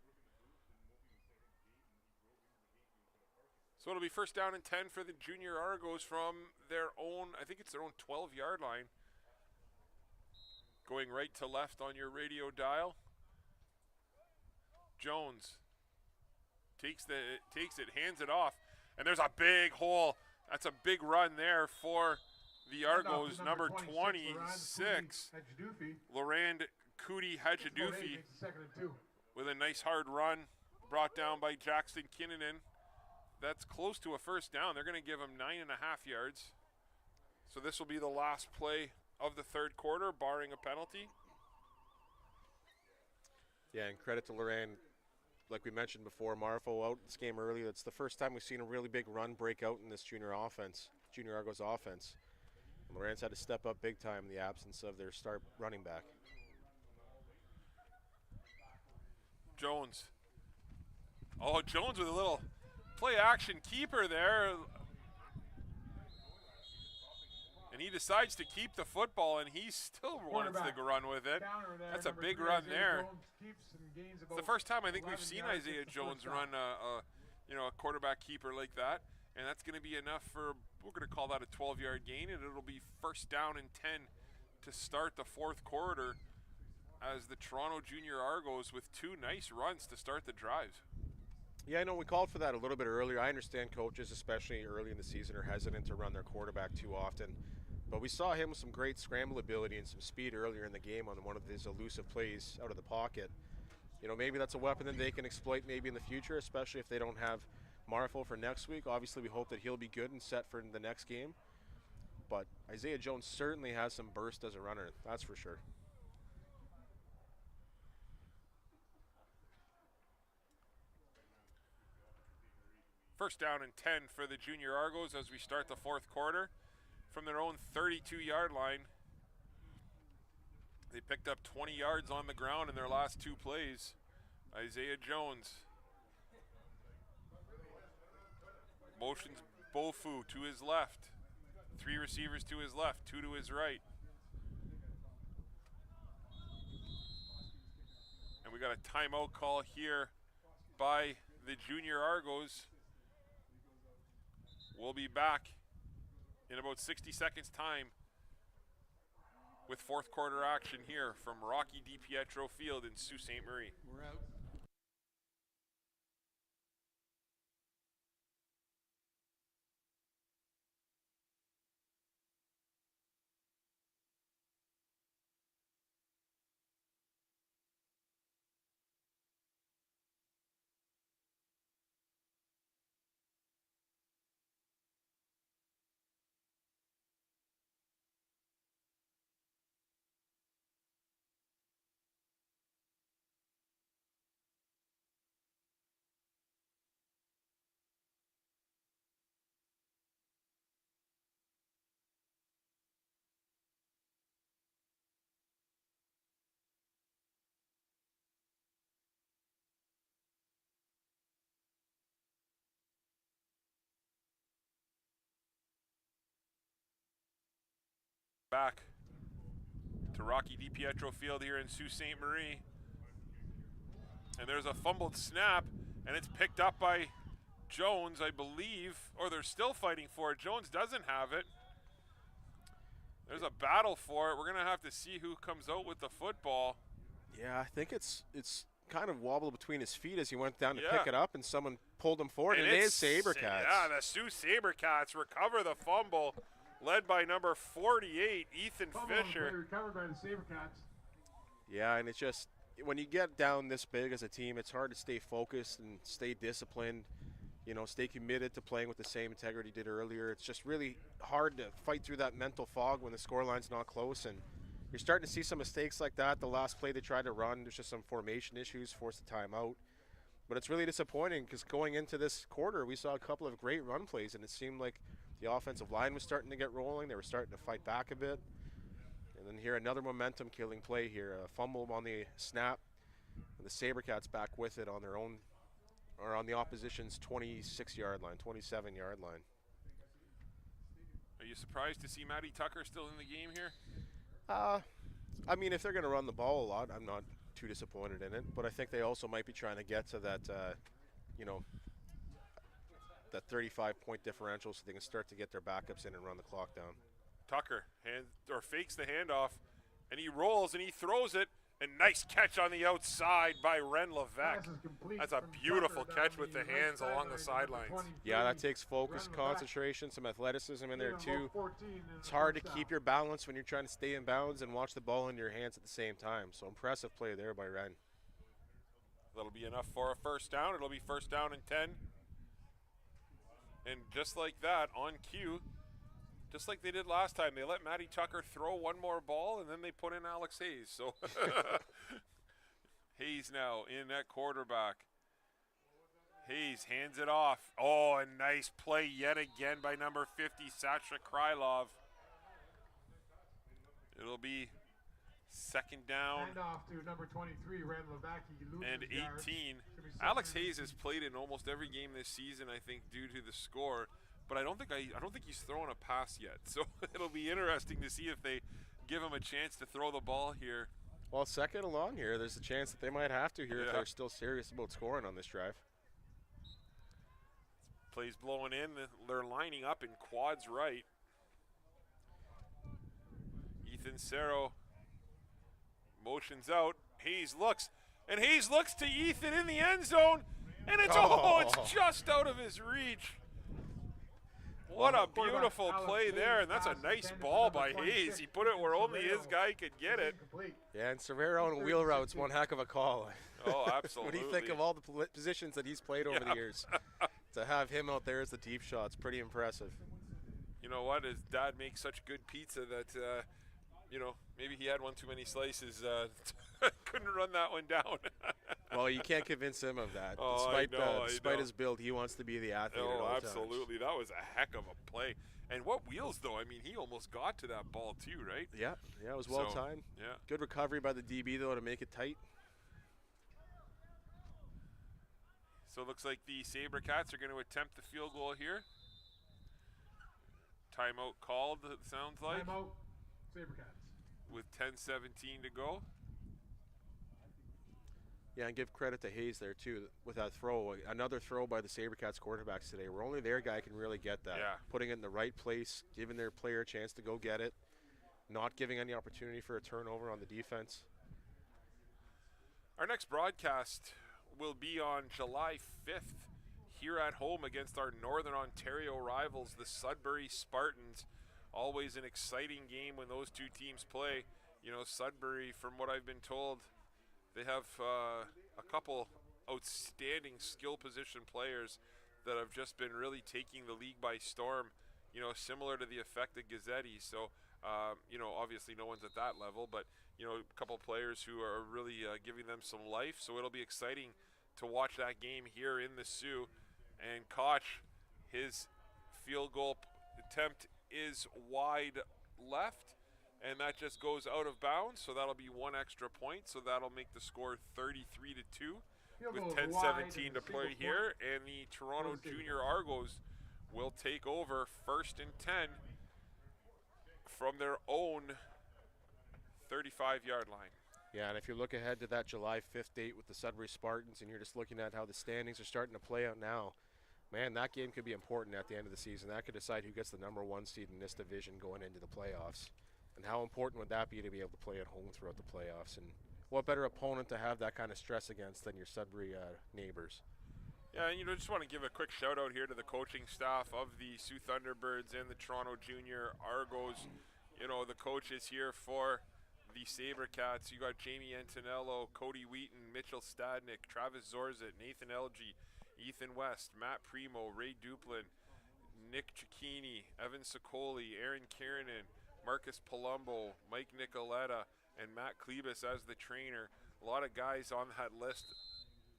S1: So it'll be first down and 10 for the Junior Argos from their own, I think it's their own 12-yard line. Going right to left on your radio dial. Jones takes it, hands it off, and there's a big hole. That's a big run there for the Argos, number 26, Laurent Cootie Hadjadoufi, with a nice hard run brought down by Jackson Kinnunen. That's close to a first down. They're going to give him 9.5 yards. So this will be the last play of the third quarter, barring a penalty.
S2: Yeah, and credit to Laurent. Like we mentioned before, Marfo out this game early. It's the first time we've seen a really big run break out in this Junior Argos offense. And Laurent's had to step up big time in the absence of their star running back.
S1: Jones. Oh, Jones with a little play action keeper there. And he decides to keep the football, and he still wants to run with it. That's a big run there. It's the first time I think we've seen Isaiah Jones run a quarterback keeper like that. And that's going to be enough for, we're going to call that a 12-yard gain, and it'll be first down and 10 to start the fourth quarter as the Toronto Jr Argos with two nice runs to start the drive.
S2: Yeah, I know we called for that a little bit earlier. I understand coaches, especially early in the season, are hesitant to run their quarterback too often. But we saw him with some great scramble ability and some speed earlier in the game on one of his elusive plays out of the pocket. You know, maybe that's a weapon that they can exploit maybe in the future, especially if they don't have Marfo for next week. Obviously, we hope that he'll be good and set for the next game. but Isaiah Jones certainly has some burst as a runner, that's for sure.
S1: First down and 10 for the Junior Argos as we start the fourth quarter from their own 32-yard line. They picked up 20 yards on the ground in their last 2 plays. Isaiah Jones motions Bofu to his left. 3 receivers to his left, 2 to his right. And we got a timeout call here by the Junior Argos. We'll be back in about 60 seconds time with fourth quarter action here from Rocky DiPietro Field in Sault Ste. Marie.
S4: We're out.
S1: Back to Rocky DiPietro Field here in Sault Ste. Marie. And there's a fumbled snap, and it's picked up by Jones, I believe, or they're still fighting for it. Jones doesn't have it. There's a battle for it. We're going to have to see who comes out with the football.
S2: Yeah, I think it's kind of wobbled between his feet as he went down to pick it up, and someone pulled him forward, and it is Sabercats.
S1: Yeah, the Sault Sabercats recover the fumble, led by number 48, Ethan Fisher.
S3: Recovered by the Sabercats.
S2: Yeah, and it's just, when you get down this big as a team, it's hard to stay focused and stay disciplined, you know, stay committed to playing with the same integrity you did earlier. It's just really hard to fight through that mental fog when the scoreline's not close, and you're starting to see some mistakes like that. The last play they tried to run, there's just some formation issues, forced a timeout. But it's really disappointing because going into this quarter, we saw a couple of great run plays, and it seemed like the offensive line was starting to get rolling. They were starting to fight back a bit. And then here, another momentum-killing play here. A fumble on the snap. And the Sabercats back with it on their own, or on the opposition's 26-yard line, 27-yard line.
S1: Are you surprised to see Matty Tucker still in the game here?
S2: I mean, if they're going to run the ball a lot, I'm not too disappointed in it. But I think they also might be trying to get to that, you know, that 35-point differential so they can start to get their backups in and run the clock down.
S1: Tucker fakes the handoff, and he rolls and he throws it. And nice catch on the outside by Ren Levesque. That's a beautiful catch with the hands along the sidelines.
S2: Yeah, that takes focus, concentration, some athleticism in there too. It's hard to keep your balance when you're trying to stay in bounds and watch the ball in your hands at the same time. So impressive play there by Ren.
S1: That'll be enough for a first down. It'll be first down and 10. And just like that, on cue, just like they did last time, they let Matty Tucker throw one more ball, and then they put in Alex Hayes. So Hayes now in at quarterback. Hayes hands it off. Oh, a nice play yet again by number 50, Sasha Krylov. It'll be second down.
S3: Hand off to number 23, Ren Levesque,
S1: and 18. Alex Hayes has played in almost every game this season, I think, due to the score. But I don't think he's thrown a pass yet. So it'll be interesting to see if they give him a chance to throw the ball here.
S2: Well, second along here, there's a chance that they might have to here if they're still serious about scoring on this drive.
S1: Plays blowing in. They're lining up in quads right. Ethan Cerro motions out. Hayes looks. And Hayes looks to Ethan in the end zone. And it's just out of his reach. What a beautiful play there, and that's a nice ball by Hayes. He put it where only his guy could get it.
S2: Yeah, and Severo on wheel routes, one heck of a call.
S1: Oh, absolutely.
S2: What do you think of all the positions that he's played over the years? To have him out there as the deep shot's pretty impressive.
S1: you know what, his dad makes such good pizza that, you know, maybe he had one too many slices. Couldn't run that one down.
S2: Well, you can't convince him of that.
S1: Oh,
S2: Despite his build, he wants to be the athlete at all
S1: absolutely.
S2: times.
S1: That was a heck of a play. And what wheels, though? I mean, he almost got to that ball, too, right?
S2: Yeah, it was well timed.
S1: Yeah.
S2: Good recovery by the DB, though, to make it tight.
S1: So it looks like the Sabercats are going to attempt the field goal here. Timeout called, it sounds like.
S3: Timeout, Sabercats.
S1: With 10:17 to go.
S2: Yeah, and give credit to Hayes there, too, with that throw. Another throw by the Sabercats quarterbacks today, where only their guy can really get that.
S1: Yeah.
S2: Putting it in the right place, giving their player a chance to go get it, not giving any opportunity for a turnover on the defense.
S1: Our next broadcast will be on July 5th here at home against our Northern Ontario rivals, the Sudbury Spartans. Always an exciting game when those two teams play. You know, Sudbury, from what I've been told, they have a couple outstanding skill position players that have just been really taking the league by storm, you know, similar to the effect of Gazzetti. So, you know, obviously no one's at that level, but, you know, a couple players who are really giving them some life. So it'll be exciting to watch that game here in the Sioux. And Koch, his field goal attempt is wide left, and that just goes out of bounds, so that'll be one extra point, so that'll make the score 33-2 with 10:17 to play here, and the Toronto Jr Argos will take over 1st and 10 from their own 35-yard line.
S2: Yeah, and if you look ahead to that July 5th date with the Sudbury Spartans, and you're just looking at how the standings are starting to play out now, man, that game could be important at the end of the season. That could decide who gets the #1 seed in this division going into the playoffs. And how important would that be to be able to play at home throughout the playoffs? And what better opponent to have that kind of stress against than your Sudbury neighbors?
S1: Yeah, and, you know, just want to give a quick shout out here to the coaching staff of the Sioux Thunderbirds and the Toronto Jr Argos. You know, the coaches here for the Sabercats. You got Jamie Antonello, Cody Wheaton, Mitchell Stadnick, Travis Zorzit, Nathan Elgie, Ethan West, Matt Primo, Ray Duplin, Nick Cicchini, Evan Sicoli, Aaron Kiernan, Marcus Palumbo, Mike Nicoletta, and Matt Klebus as the trainer. A lot of guys on that list.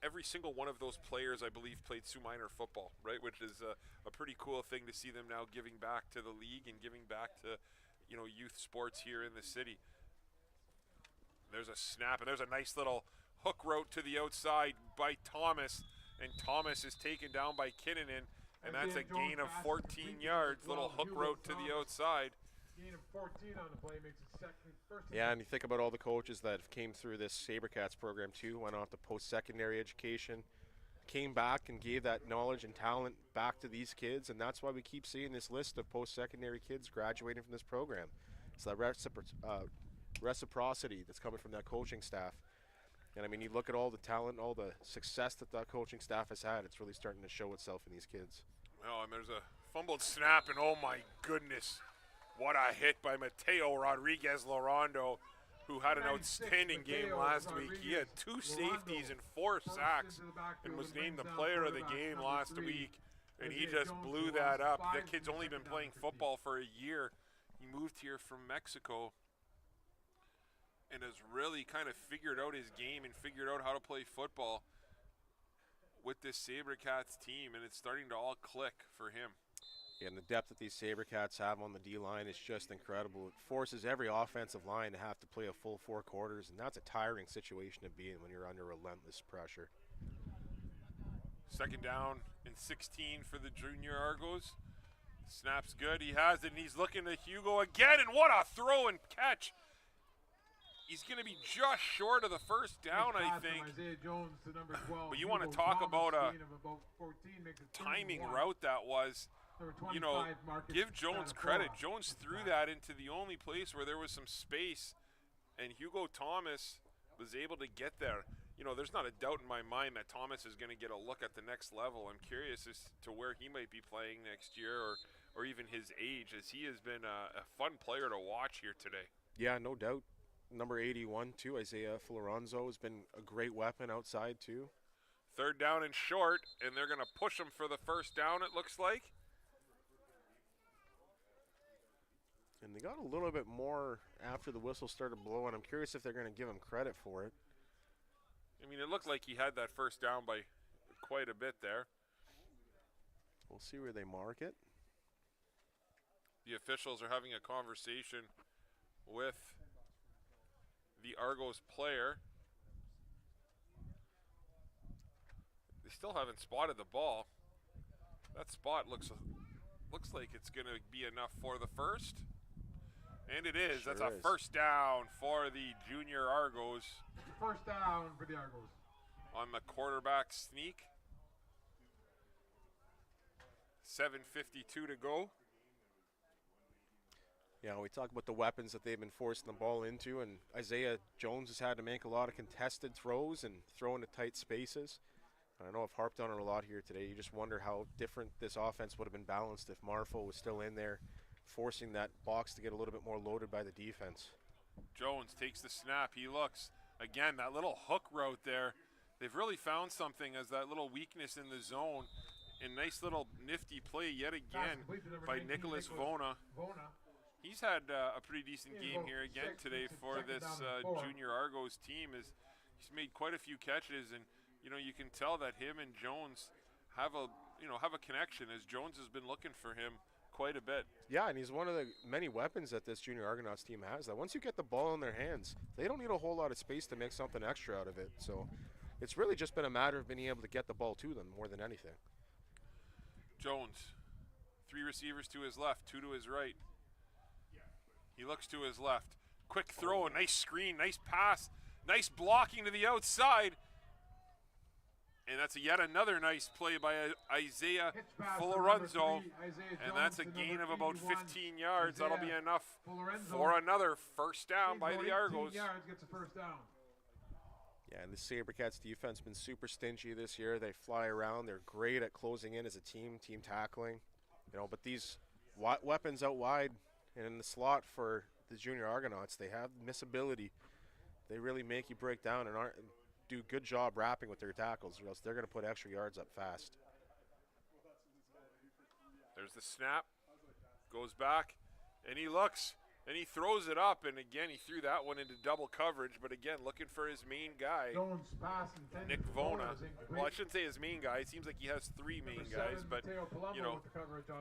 S1: Every single one of those players, I believe, played Sioux Minor football, right? Which is a pretty cool thing to see them now giving back to the league and giving back to, you know, youth sports here in the city. There's a snap, and there's a nice little hook route to the outside by Thomas, and Thomas is taken down by Kinnunen, and that's a gain of 14 yards. Little hook route to the outside.
S3: Gain of 14 on the play makes it first.
S2: Yeah, and you think about all the coaches that came through this Sabercats program too, went off to post-secondary education, came back and gave that knowledge and talent back to these kids, and that's why we keep seeing this list of post-secondary kids graduating from this program. It's that reciprocity that's coming from that coaching staff. And I mean, you look at all the talent, all the success that that coaching staff has had, it's really starting to show itself in these kids.
S1: Well, and there's a fumbled snap, and oh my goodness, what a hit by Mateo Rodriguez Lorondo, who had an outstanding game last week. He had 2 safeties and 4 sacks and was named the player of the game last week, and he just blew that up. That kid's only been playing football for a year. He moved here from Mexico and has really kind of figured out his game and figured out how to play football with this Sabercats team, and it's starting to all click for him.
S2: Yeah, and the depth that these Sabercats have on the D-line is just incredible. It forces every offensive line to have to play a full 4 quarters, and that's a tiring situation to be in when you're under relentless pressure.
S1: 2nd down and 16 for the Junior Argos. Snap's good, he has it, and he's looking to Hugo again, and what a throw and catch. He's going to be just short of the 1st down, I think. But you want to talk about a timing route that was. You know, give Jones credit. Jones threw that into the only place where there was some space, and Hugo Thomas was able to get there. You know, there's not a doubt in my mind that Thomas is going to get a look at the next level. I'm curious as to where he might be playing next year, or even his age, as he has been a fun player to watch here today.
S2: Yeah, no doubt. Number 81, too, Isaiah Florenzo has been a great weapon outside, too.
S1: 3rd down and short, and they're going to push him for the 1st down, it looks like.
S2: And they got a little bit more after the whistle started blowing. I'm curious if they're going to give him credit for it.
S1: I mean, it looked like he had that first down by quite a bit there.
S2: We'll see where they mark it.
S1: The officials are having a conversation with the Argos player. They still haven't spotted the ball. That spot looks like it's going to be enough for the first. And it is.
S2: Sure
S1: That's a
S2: is.
S1: first down for the Junior Argos
S3: First down for the Argos.
S1: on the quarterback sneak. 7:52 to go.
S2: Yeah, we talk about the weapons that they've been forcing the ball into, and Isaiah Jones has had to make a lot of contested throws and throw into tight spaces. I know I've harped on it a lot here today. You just wonder how different this offense would have been balanced if Marfo was still in there, forcing that box to get a little bit more loaded by the defense.
S1: Jones takes the snap. He looks. Again, that little hook route there. They've really found something as that little weakness in the zone. And nice little nifty play yet again by Nicholas Vona. He's had a pretty decent game here again today for this Junior Argos team. He's made quite a few catches, and you can tell that him and Jones have a connection, as Jones has been looking for him quite a bit.
S2: Yeah, and he's one of the many weapons that this Junior Argonauts team has, that once you get the ball in their hands, they don't need a whole lot of space to make something extra out of it. So it's really just been a matter of being able to get the ball to them more than anything.
S1: Jones, 3 receivers to his left, 2 to his right. He looks to his left. Quick throw, a nice screen, nice pass, nice blocking to the outside. And that's yet another nice play by Isaiah Folorenzo. And that's a gain of about 15 yards. That'll be enough for another first down by the Argos.
S3: Gets a first down.
S2: Yeah, and the Sabercats defense has been super stingy this year. They fly around. They're great at closing in as a team tackling. But these weapons out wide and in the slot for the Junior Argonauts, they have missability. They really make you break down and do a good job wrapping with their tackles, or else they're going to put extra yards up fast.
S1: There's the snap. Goes back, and he looks. And he throws it up, and again, he threw that one into double coverage, but again, looking for his main guy, Nick Vona. Well, I shouldn't say his main guy. It seems like he has 3 main guys, but,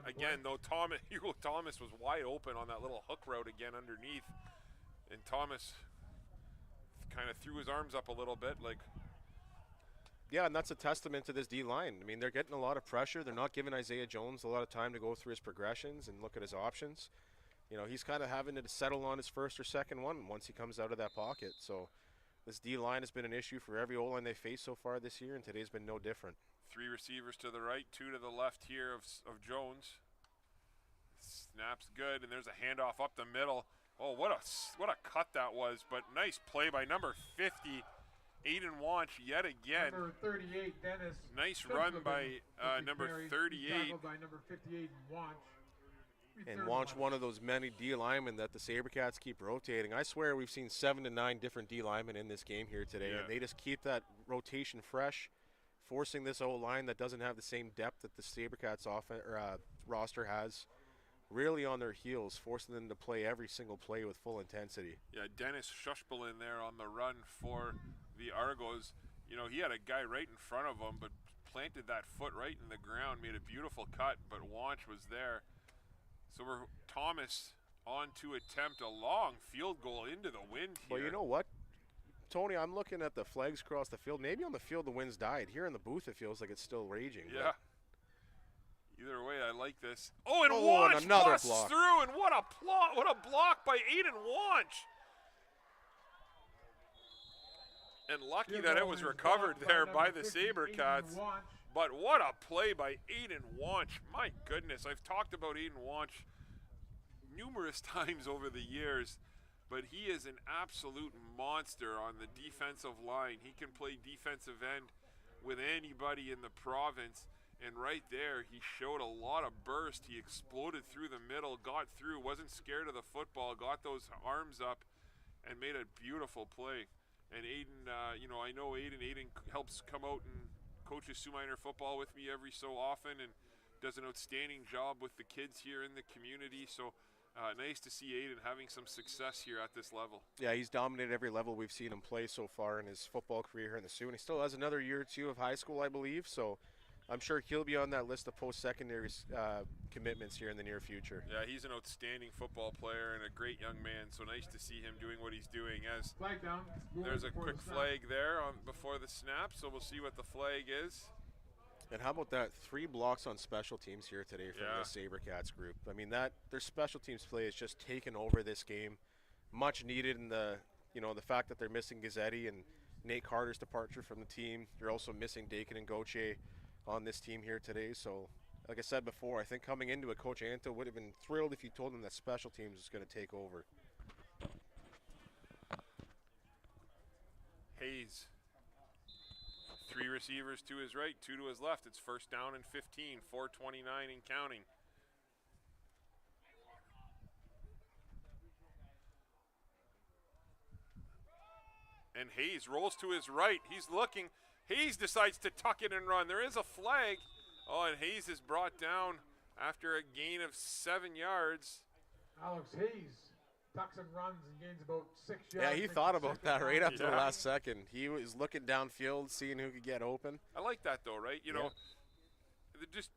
S1: again, though, Hugo Thomas was wide open on that little hook route again underneath, and Thomas kind of threw his arms up a little bit, like.
S2: Yeah, and that's a testament to this D-line. I mean, they're getting a lot of pressure. They're not giving Isaiah Jones a lot of time to go through his progressions and look at his options. He's kind of having to settle on his first or second one once he comes out of that pocket. So this D-line has been an issue for every O-line they've faced so far this year, and today's been no different. 3
S1: receivers to the right, 2 to the left here of Jones. Snap's good, and there's a handoff up the middle. Oh, what a cut that was, but nice play by number 50, Aiden Wanch yet again.
S3: Number 38, Dennis.
S1: Nice run by number 38.
S3: Tackled by number 58, Wanch.
S2: And Wanch, one of those many D linemen that the Sabercats keep rotating. I swear we've seen 7 to 9 different D linemen in this game here today, and they just keep that rotation fresh, forcing this O-line that doesn't have the same depth that the Sabercats roster has, really on their heels, forcing them to play every single play with full intensity.
S1: Yeah, Dennis Shushbel in there on the run for the Argos. He had a guy right in front of him, but planted that foot right in the ground, made a beautiful cut, but Wanch was there. So Thomas on to attempt a long field goal into the wind here.
S2: Well, you know what, Tony, I'm looking at the flags across the field. Maybe on the field the wind's died. Here in the booth it feels like it's still raging.
S1: Yeah. Either way, I like this. Oh, and Wanch busts block through, and what a block by Aiden Wanch. And lucky that it was recovered there by the Sabercats. But what a play by Aiden Wanch. My goodness, I've talked about Aiden Wanch numerous times over the years, but he is an absolute monster on the defensive line. He can play defensive end with anybody in the province, and right there he showed a lot of burst. He exploded through the middle, got through, wasn't scared of the football, got those arms up, and made a beautiful play. And Aiden, I know Aiden helps come out and coaches Sault Minor football with me every so often and does an outstanding job with the kids here in the community. So Nice to see Aiden having some success here at this level.
S2: Yeah, he's dominated every level we've seen him play so far in his football career here in the Sioux. And he still has another year or two of high school, I believe. So I'm sure he'll be on that list of post-secondary commitments here in the near future.
S1: Yeah, he's an outstanding football player and a great young man. So nice to see him doing what he's doing. As
S3: Flag down.
S1: there's a quick flag there before the snap, so we'll see what the flag is.
S2: And how about that? 3 blocks on special teams here today from the Sabercats group. I mean, their special teams play has just taken over this game. Much needed in the fact that they're missing Gazzetti and Nate Carter's departure from the team. You're also missing Dakin and Gauthier on this team here today. So, like I said before, I think coming into it, Coach Anto would have been thrilled if you told him that special teams was going to take over.
S1: Hayes. 3 receivers to his right, 2 to his left. It's first down and 15, 4:29 and counting. And Hayes rolls to his right. He's looking. Hayes decides to tuck it and run. There is a flag. Oh, and Hayes is brought down after a gain of 7 yards.
S3: Alex Hayes tucks and runs and gains about 6 yards.
S2: Yeah, he thought about that right up to the
S1: Yeah.
S2: last second. He was looking downfield, seeing who could get open.
S1: I like that though, right? You know, just,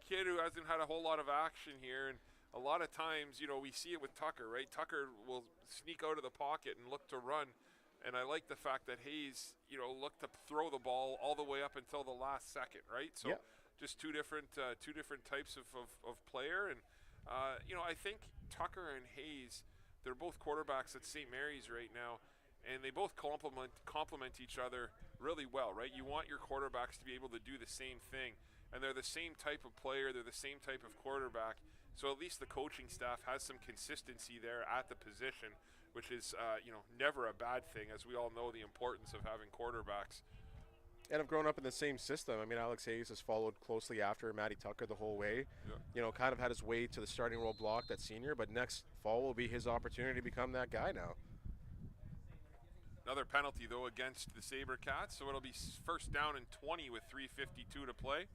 S1: kid who hasn't had a whole lot of action here, and a lot of times, we see it with Tucker, right? Tucker will sneak out of the pocket and look to run, and I like the fact that Hayes, looked to throw the ball all the way up until the last second, right? So just two different types of player, and I think Tucker and Hayes, they're both quarterbacks at St. Mary's right now, and they both complement each other really well, right? You want your quarterbacks to be able to do the same thing, and they're the same type of player, they're the same type of quarterback, so at least the coaching staff has some consistency there at the position, which is, never a bad thing, as we all know the importance of having quarterbacks.
S2: And have grown up in the same system. I mean, Alex Hayes has followed closely after Matty Tucker the whole way.
S1: Yeah.
S2: Kind of had his way to the starting role blocked at senior, but next fall will be his opportunity to become that guy now.
S1: Another penalty, though, against the Sabercats, so it'll be first down and 20 with 3:52 to play.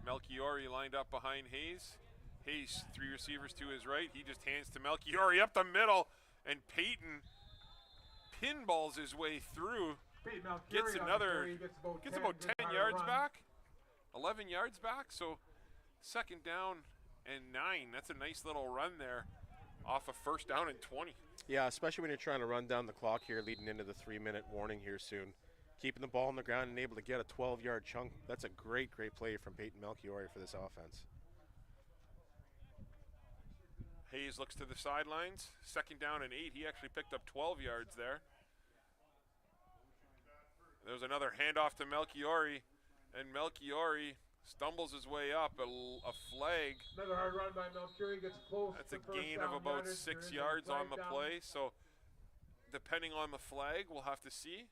S1: Melchiori lined up behind Hayes. Hayes, 3 receivers to his right. He just hands to Melchiori up the middle, and Peyton pinballs his way through. Gets about 10 yards back, 11 yards back, so second down and 9. That's a nice little run there off a first down and 20.
S2: Yeah, especially when you're trying to run down the clock here leading into the 3-minute warning here soon. Keeping the ball on the ground and able to get a 12-yard chunk. That's a great play from Peyton Melchiori for this offense.
S1: Hayes looks to the sidelines. Second down and 8. He actually picked up 12 yards there. There's another handoff to Melchiori, and Melchiori stumbles his way up. A flag.
S3: Another hard run by Melchiori, gets close.
S1: That's a gain of about 6 yards on the play. So depending on the flag, we'll have to see.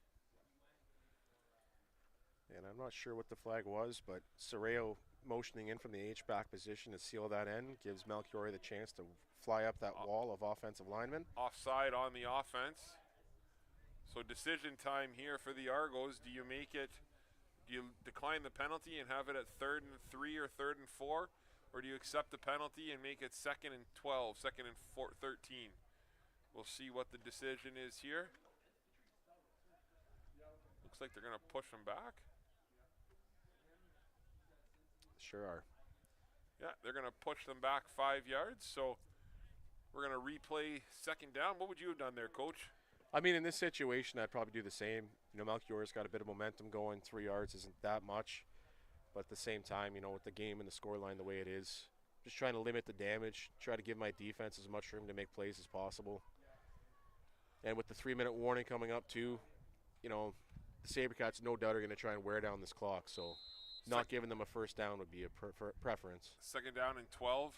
S2: And I'm not sure what the flag was, but Soreo motioning in from the H-back position to seal that end gives Melchiori the chance to fly up that wall of offensive linemen.
S1: Offside on the offense. So decision time here for the Argos. Do you decline the penalty and have it at 3rd and 3 or 3rd and 4? Or do you accept the penalty and make it 2nd and 12, 2nd and 13? We'll see what the decision is here. Looks like they're going to push them back.
S2: Sure are.
S1: Yeah, they're going to push them back 5 yards. So we're going to replay second down. What would you have done there, Coach?
S2: I mean, in this situation, I'd probably do the same. Melchiori's got a bit of momentum going. 3 yards isn't that much. But at the same time, with the game and the scoreline the way it is, just trying to limit the damage, try to give my defense as much room to make plays as possible. And with the 3-minute warning coming up too, the Sabercats no doubt are going to try and wear down this clock. So not giving them a first down would be a preference.
S1: Second down and 12.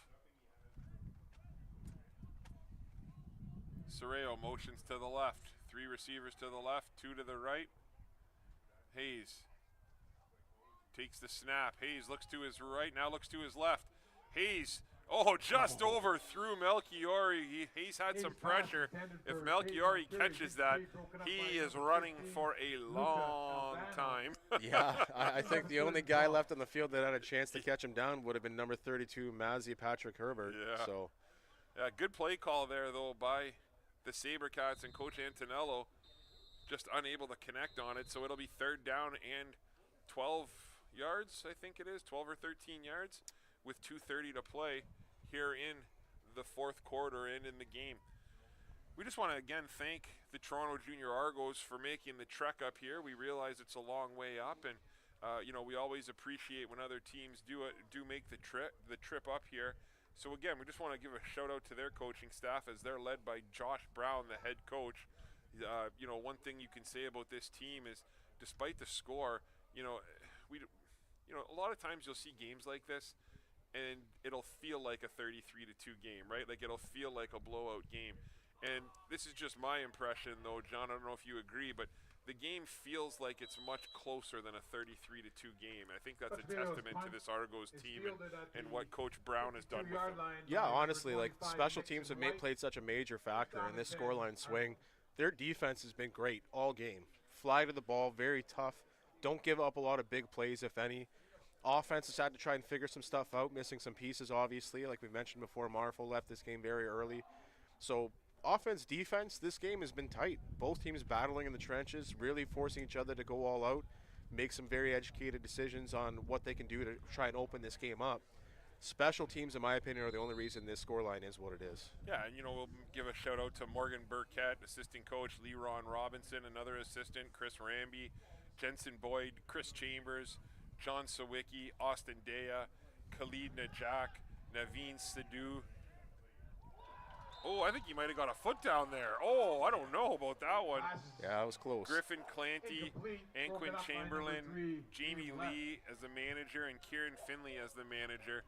S1: Soreo motions to the left. 3 receivers to the left, 2 to the right. Hayes takes the snap. Hayes looks to his right, now looks to his left. Hayes, just overthrew Melchiori. Hayes had some pressure. If Melchiori catches that, he is running for a long time.
S2: Yeah, I think the only guy left on the field that had a chance to catch him down would have been number 32, Mazzy Patrick Herbert.
S1: Yeah.
S2: So.
S1: Good play call there, though, by the Sabercats and Coach Antonello. Just unable to connect on it, so it'll be 3rd down and 12 yards, I think it is, 12 or 13 yards, with 2:30 to play here in the 4th quarter and in the game. We just want to again thank the Toronto Jr Argos for making the trek up here. We realize it's a long way up, and we always appreciate when other teams do make the trip up here. So again, we just want to give a shout out to their coaching staff as they're led by Josh Brown, the head coach. One thing you can say about this team is, despite the score, a lot of times you'll see games like this, and it'll feel like a 33-2 game, right? Like it'll feel like a blowout game. And this is just my impression, though, John. I don't know if you agree, but the game feels like it's much closer than a 33-2 game. I think that's a testament to this Argos team and what Coach Brown has done with them.
S2: Yeah, honestly, like special teams have played such a major factor in this scoreline swing. Their defense has been great all game. Fly to the ball, very tough. Don't give up a lot of big plays, if any. Offense has had to try and figure some stuff out, missing some pieces, obviously. Like we mentioned before, Marfo left this game very early. So offense, defense, this game has been tight. Both teams battling in the trenches, really forcing each other to go all out, make some very educated decisions on what they can do to try and open this game up. Special teams, in my opinion, are the only reason this scoreline is what it is.
S1: Yeah, and we'll give a shout out to Morgan Burkett, assistant coach, Leron Robinson, another assistant, Chris Ramby, Jensen Boyd, Chris Chambers, John Sawicki, Austin Dea, Khalid Najak, Naveen Sidhu. Oh, I think he might have got a foot down there. Oh, I don't know about that one.
S2: Yeah, that was close.
S1: Griffin Clanty, Anquin Chamberlain, Jamie Lee as the manager, and Kieran Finley as the manager.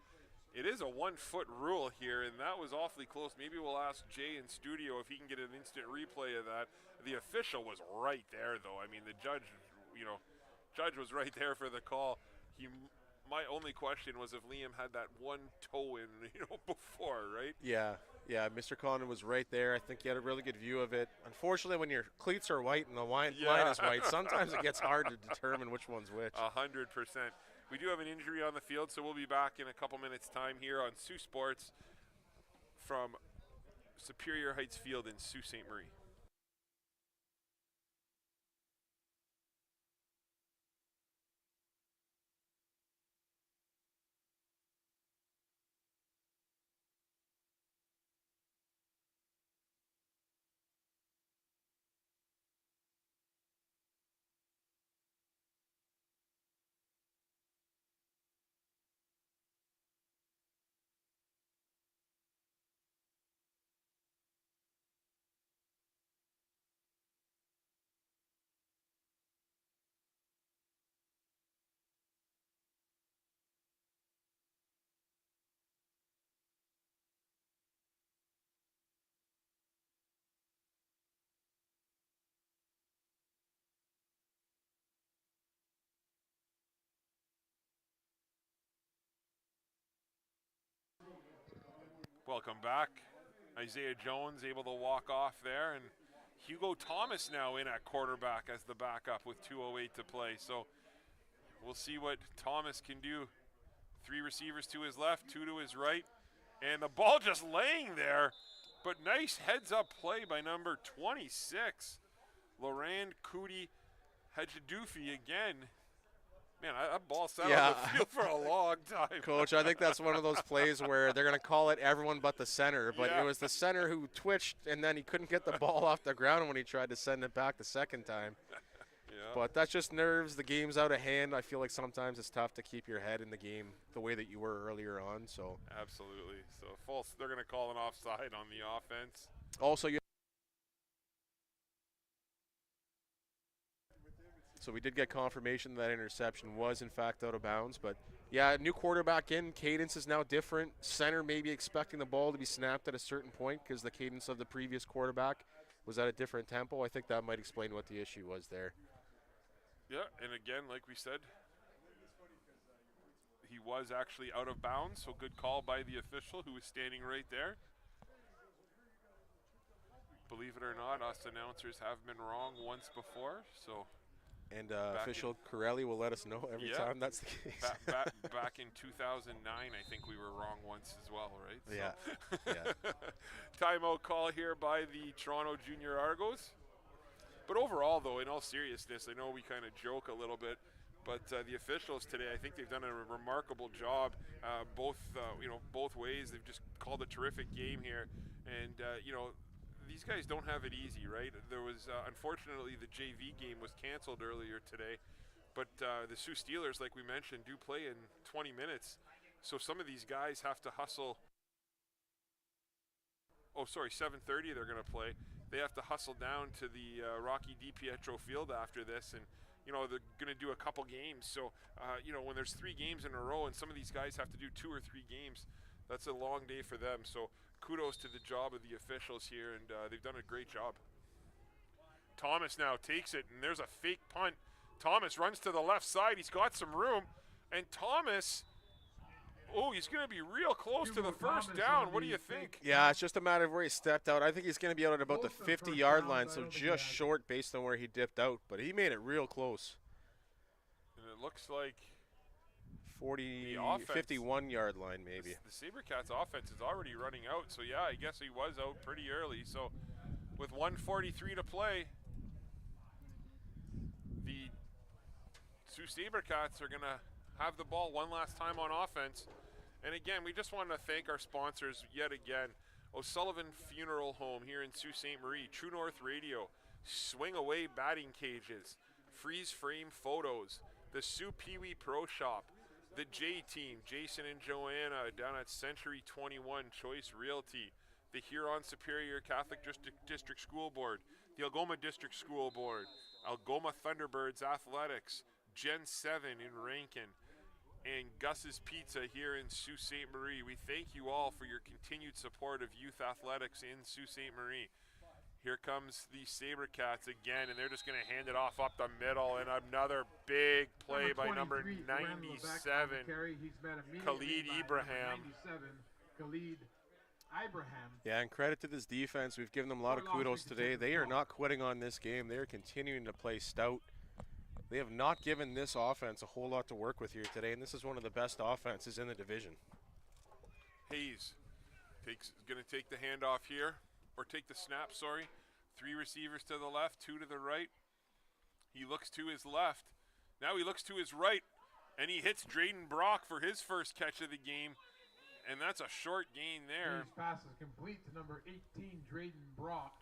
S1: It is a 1-foot rule here, and that was awfully close. Maybe we'll ask Jay in studio if he can get an instant replay of that. The official was right there, though. I mean, the judge, judge was right there for the call. My only question was if Liam had that one toe in, before, right?
S2: Yeah, Mr. Condon was right there. I think he had a really good view of it. Unfortunately, when your cleats are white and the line is white, sometimes it gets hard to determine which one's which.
S1: 100%. We do have an injury on the field, so we'll be back in a couple minutes' time here on Sault Sports from Superior Heights Field in Sault Ste. Marie. Welcome back. Isaiah Jones able to walk off there, and Hugo Thomas now in at quarterback as the backup with 2:08 to play. So we'll see what Thomas can do. 3 receivers to his left, 2 to his right, and the ball just laying there, but nice heads-up play by number 26, Laurent Cootie Hajadufi again. Man, that ball sat on the field for a long time.
S2: Coach, I think that's one of those plays where they're going to call it everyone but the center, but it was the center who twitched, and then he couldn't get the ball off the ground when he tried to send it back the second time. But that's just nerves. The game's out of hand. I feel like sometimes it's tough to keep your head in the game the way that you were earlier on. So
S1: absolutely. So false. They're going to call an offside on the offense.
S2: Also, so we did get confirmation that interception was, in fact, out of bounds. But, yeah, new quarterback in. Cadence is now different. Center may be expecting the ball to be snapped at a certain point because the cadence of the previous quarterback was at a different tempo. I think that might explain what the issue was there.
S1: Yeah, and again, like we said, he was actually out of bounds, so good call by the official who was standing right there. Believe it or not, us announcers have been wrong once before, so
S2: And official Corelli will let us know every time that's the case.
S1: Back in 2009, I think we were wrong once as well, right?
S2: Yeah.
S1: So.
S2: Yeah.
S1: Timeout call here by the Toronto Jr Argos. But overall, though, in all seriousness, I know we kind of joke a little bit, but the officials today, I think they've done a remarkable job, both ways. They've just called a terrific game here, and these guys don't have it easy, right? There was unfortunately the JV game was canceled earlier today, but the Sault Steelers, like we mentioned, do play in 20 minutes, so some of these guys have to hustle. 7:30 they're going to play. They have to hustle down to the Rocky DiPietro Field after this, and they're going to do a couple games. So when there's 3 games in a row and some of these guys have to do 2 or 3 games, that's a long day for them. So kudos to the job of the officials here, and they've done a great job. Thomas now takes it, and there's a fake punt. Thomas runs to the left side. He's got some room, and Thomas... Oh, he's going to be real close to the first down. What do you think?
S2: Yeah, it's just a matter of where he stepped out. I think he's going to be out at about the 50-yard line, so just short based on where he dipped out. But he made it real close.
S1: And it looks like
S2: 51-yard line maybe.
S1: The Sabercats offense is already running out. So, yeah, I guess he was out pretty early. So, with 1:43 to play, the Sault Sabercats are going to have the ball one last time on offense. And again, we just want to thank our sponsors yet again. O'Sullivan Funeral Home here in Sault Ste. Marie, True North Radio, Swing Away Batting Cages, Freeze Frame Photos, the Sue Pee Wee Pro Shop, the J Team, Jason and Joanna down at Century 21 Choice Realty, the Huron Superior Catholic District School Board, the Algoma District School Board, Algoma Thunderbirds Athletics, Gen 7 in Rankin, and Gus's Pizza here in Sault Ste. Marie. We thank you all for your continued support of youth athletics in Sault Ste. Marie. Here comes the Sabercats again, and they're just going to hand it off up the middle, and another big play by number 97, Khalid Ibrahim.
S2: Yeah, and credit to this defense. We've given them a lot of kudos today. They are not quitting on this game. They are continuing to play stout. They have not given this offense a whole lot to work with here today, and this is one of the best offenses in the division.
S1: Hayes is going to take the handoff here, or take the snap, sorry. 3 receivers to the left, 2 to the right. He looks to his left. Now he looks to his right, and he hits Drayden Brock for his first catch of the game, and that's a short gain there.
S3: His pass is complete to number 18, Drayden Brock.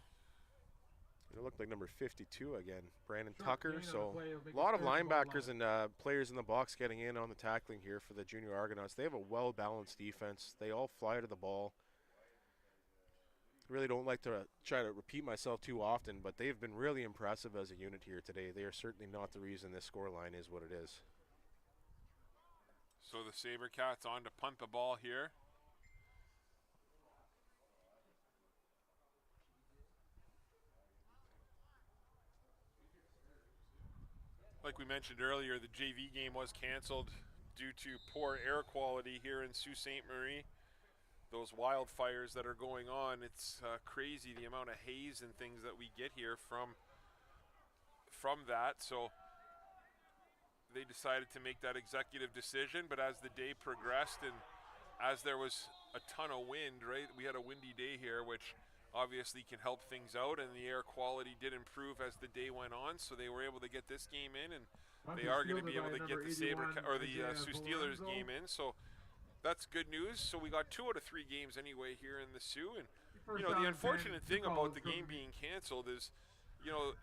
S2: It looked like number 52 again, Brandon Tucker. So a lot of linebackers and players in the box getting in on the tackling here for the Junior Argonauts. They have a well-balanced defense. They all fly to the ball. Really don't like to try to repeat myself too often, but they've been really impressive as a unit here today. They are certainly not the reason this scoreline is what it is.
S1: So the Sabercats on to punt the ball here. Like we mentioned earlier, the JV game was canceled due to poor air quality here in Sault Ste. Marie. Those wildfires that are going on, it's crazy the amount of haze and things that we get here from that. So they decided to make that executive decision, but as the day progressed and as there was a ton of wind, right? We had a windy day here, which obviously can help things out, and the air quality did improve as the day went on, so they were able to get this game in, and they are going to be able to get the Sault Steelers game in, so that's good news. So we got 2 out of 3 games anyway here in the Sioux, and the unfortunate thing about the game being canceled is,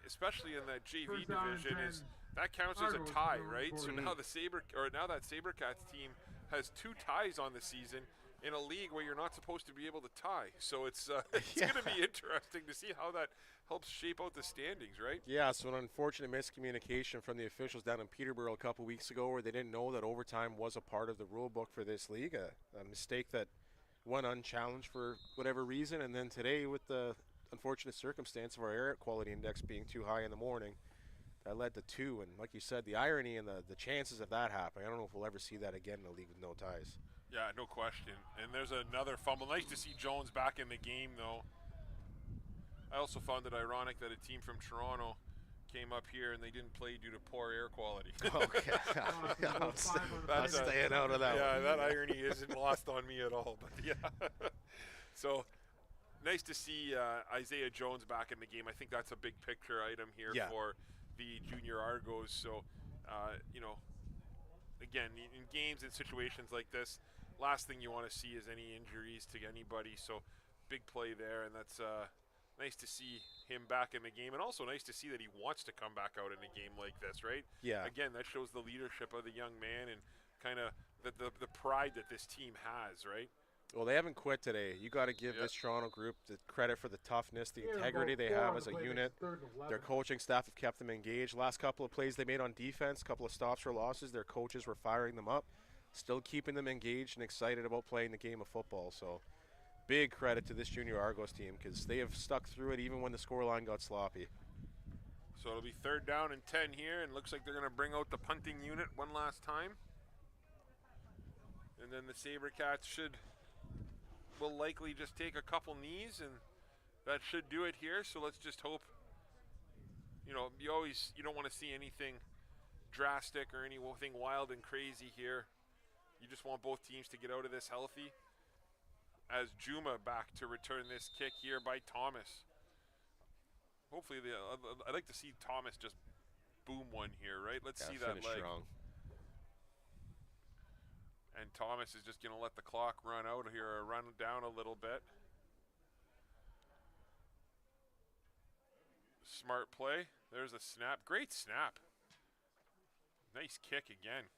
S1: especially in that JV division, is that counts as a tie, right? So now that Sabercats team has 2 ties on the season in a league where you're not supposed to be able to tie. So it's going to be interesting to see how that helps shape out the standings, right?
S2: Yeah, so an unfortunate miscommunication from the officials down in Peterborough a couple weeks ago where they didn't know that overtime was a part of the rule book for this league, a mistake that went unchallenged for whatever reason, and then today with the unfortunate circumstance of our air quality index being too high in the morning, that led to 2, and like you said, the irony and the chances of that happening, I don't know if we'll ever see that again in a league with no ties.
S1: Yeah, no question. And there's another fumble. Nice to see Jones back in the game, though. I also found it ironic that a team from Toronto came up here and they didn't play due to poor air quality.
S2: Okay. I'm staying out of that one.
S1: That irony isn't lost on me at all. But yeah. So nice to see Isaiah Jones back in the game. I think that's a big picture item here for the Junior Argos. So, you know, again, in games and situations like this, last thing you want to see is any injuries to anybody. So big play there, and that's nice to see him back in the game, and also nice to see that he wants to come back out in a game like this, right?
S2: Yeah.
S1: Again, that shows the leadership of the young man and kind of the pride that this team has, right?
S2: Well, they haven't quit today. You got to give this Toronto group the credit for the toughness, the integrity they have as a unit. Their coaching staff have kept them engaged. Last couple of plays they made on defense, couple of stops for losses, their coaches were firing them up, still keeping them engaged and excited about playing the game of football. So big credit to this Junior Argos team because they have stuck through it even when the scoreline got sloppy.
S1: So it'll be 3rd down and 10 here, and looks like they're going to bring out the punting unit one last time. And then the Sabercats will likely just take a couple knees, and that should do it here. So let's just hope, you know, you don't want to see anything drastic or anything wild and crazy here. You just want both teams to get out of this healthy. As Juma back to return this kick here by Thomas. Hopefully, I'd like to see Thomas just boom one here, right? Let's see that leg.
S2: Strong.
S1: And Thomas is just going to let the clock run out here, or run down a little bit. Smart play. There's a snap. Great snap. Nice kick again.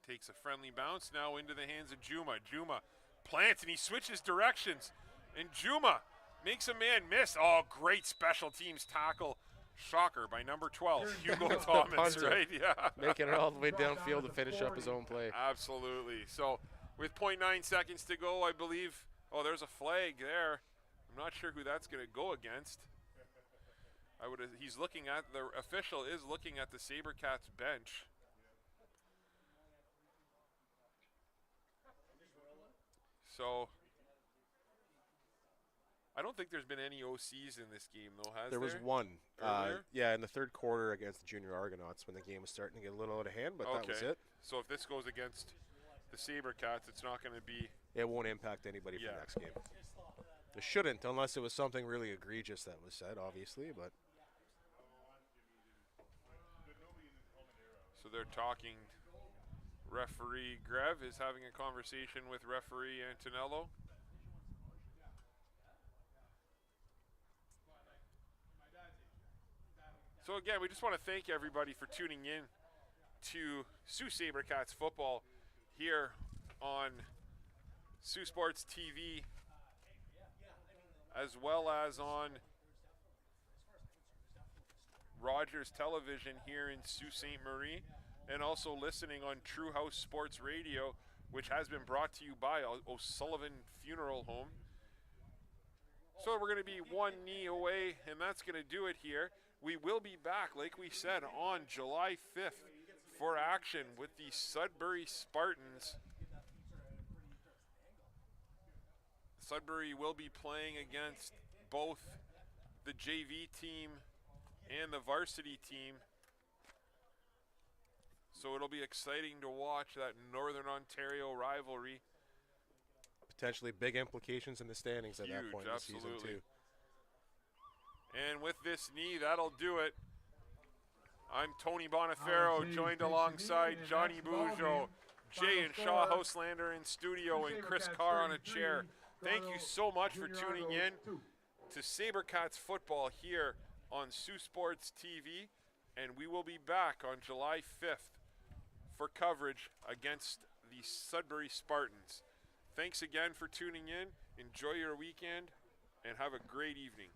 S1: Takes a friendly bounce now into the hands of Juma. Juma plants and he switches directions. And Juma makes a man miss. Oh, great special teams tackle. Shocker by number 12, Hugo Thomas, right? Yeah.
S2: Making it all the way downfield to finish up his own play.
S1: Absolutely. So with 0.9 seconds to go, I believe, oh, there's a flag there. I'm not sure who that's going to go against. He's looking at, the official is looking at the Sabercats bench. So I don't think there's been any OCs in this game, though, has there?
S2: There was one. Yeah, in the 3rd quarter against the Junior Argonauts when the game was starting to get a little out of hand, but that was it.
S1: So if this goes against the Sabercats, it's not going to be...
S2: It won't impact anybody for the next game. It shouldn't, unless it was something really egregious that was said, obviously, but...
S1: So they're talking... Referee Grev is having a conversation with referee Antonello. So again, we just want to thank everybody for tuning in to Sault Sabercats football here on Sault Sports TV, as well as on Rogers Television here in Sault Ste. Marie, and also listening on True House Sports Radio, which has been brought to you by O'Sullivan Funeral Home. So we're going to be one knee away, and that's going to do it here. We will be back, like we said, on July 5th for action with the Sudbury Spartans. Sudbury will be playing against both the JV team and the varsity team. So it'll be exciting to watch that Northern Ontario rivalry.
S2: Potentially big implications in the standings at that point in the season, too.
S1: And with this knee, that'll do it. I'm Tony Bonifero, joined alongside Johnny Bujo, Jay and Shaw Houselander in studio, and Chris Carr on a chair. Thank you so much for tuning in to Sabercats football here on Sault Sports TV, and we will be back on July 5th for coverage against the Sudbury Spartans. Thanks again for tuning in. Enjoy your weekend and have a great evening.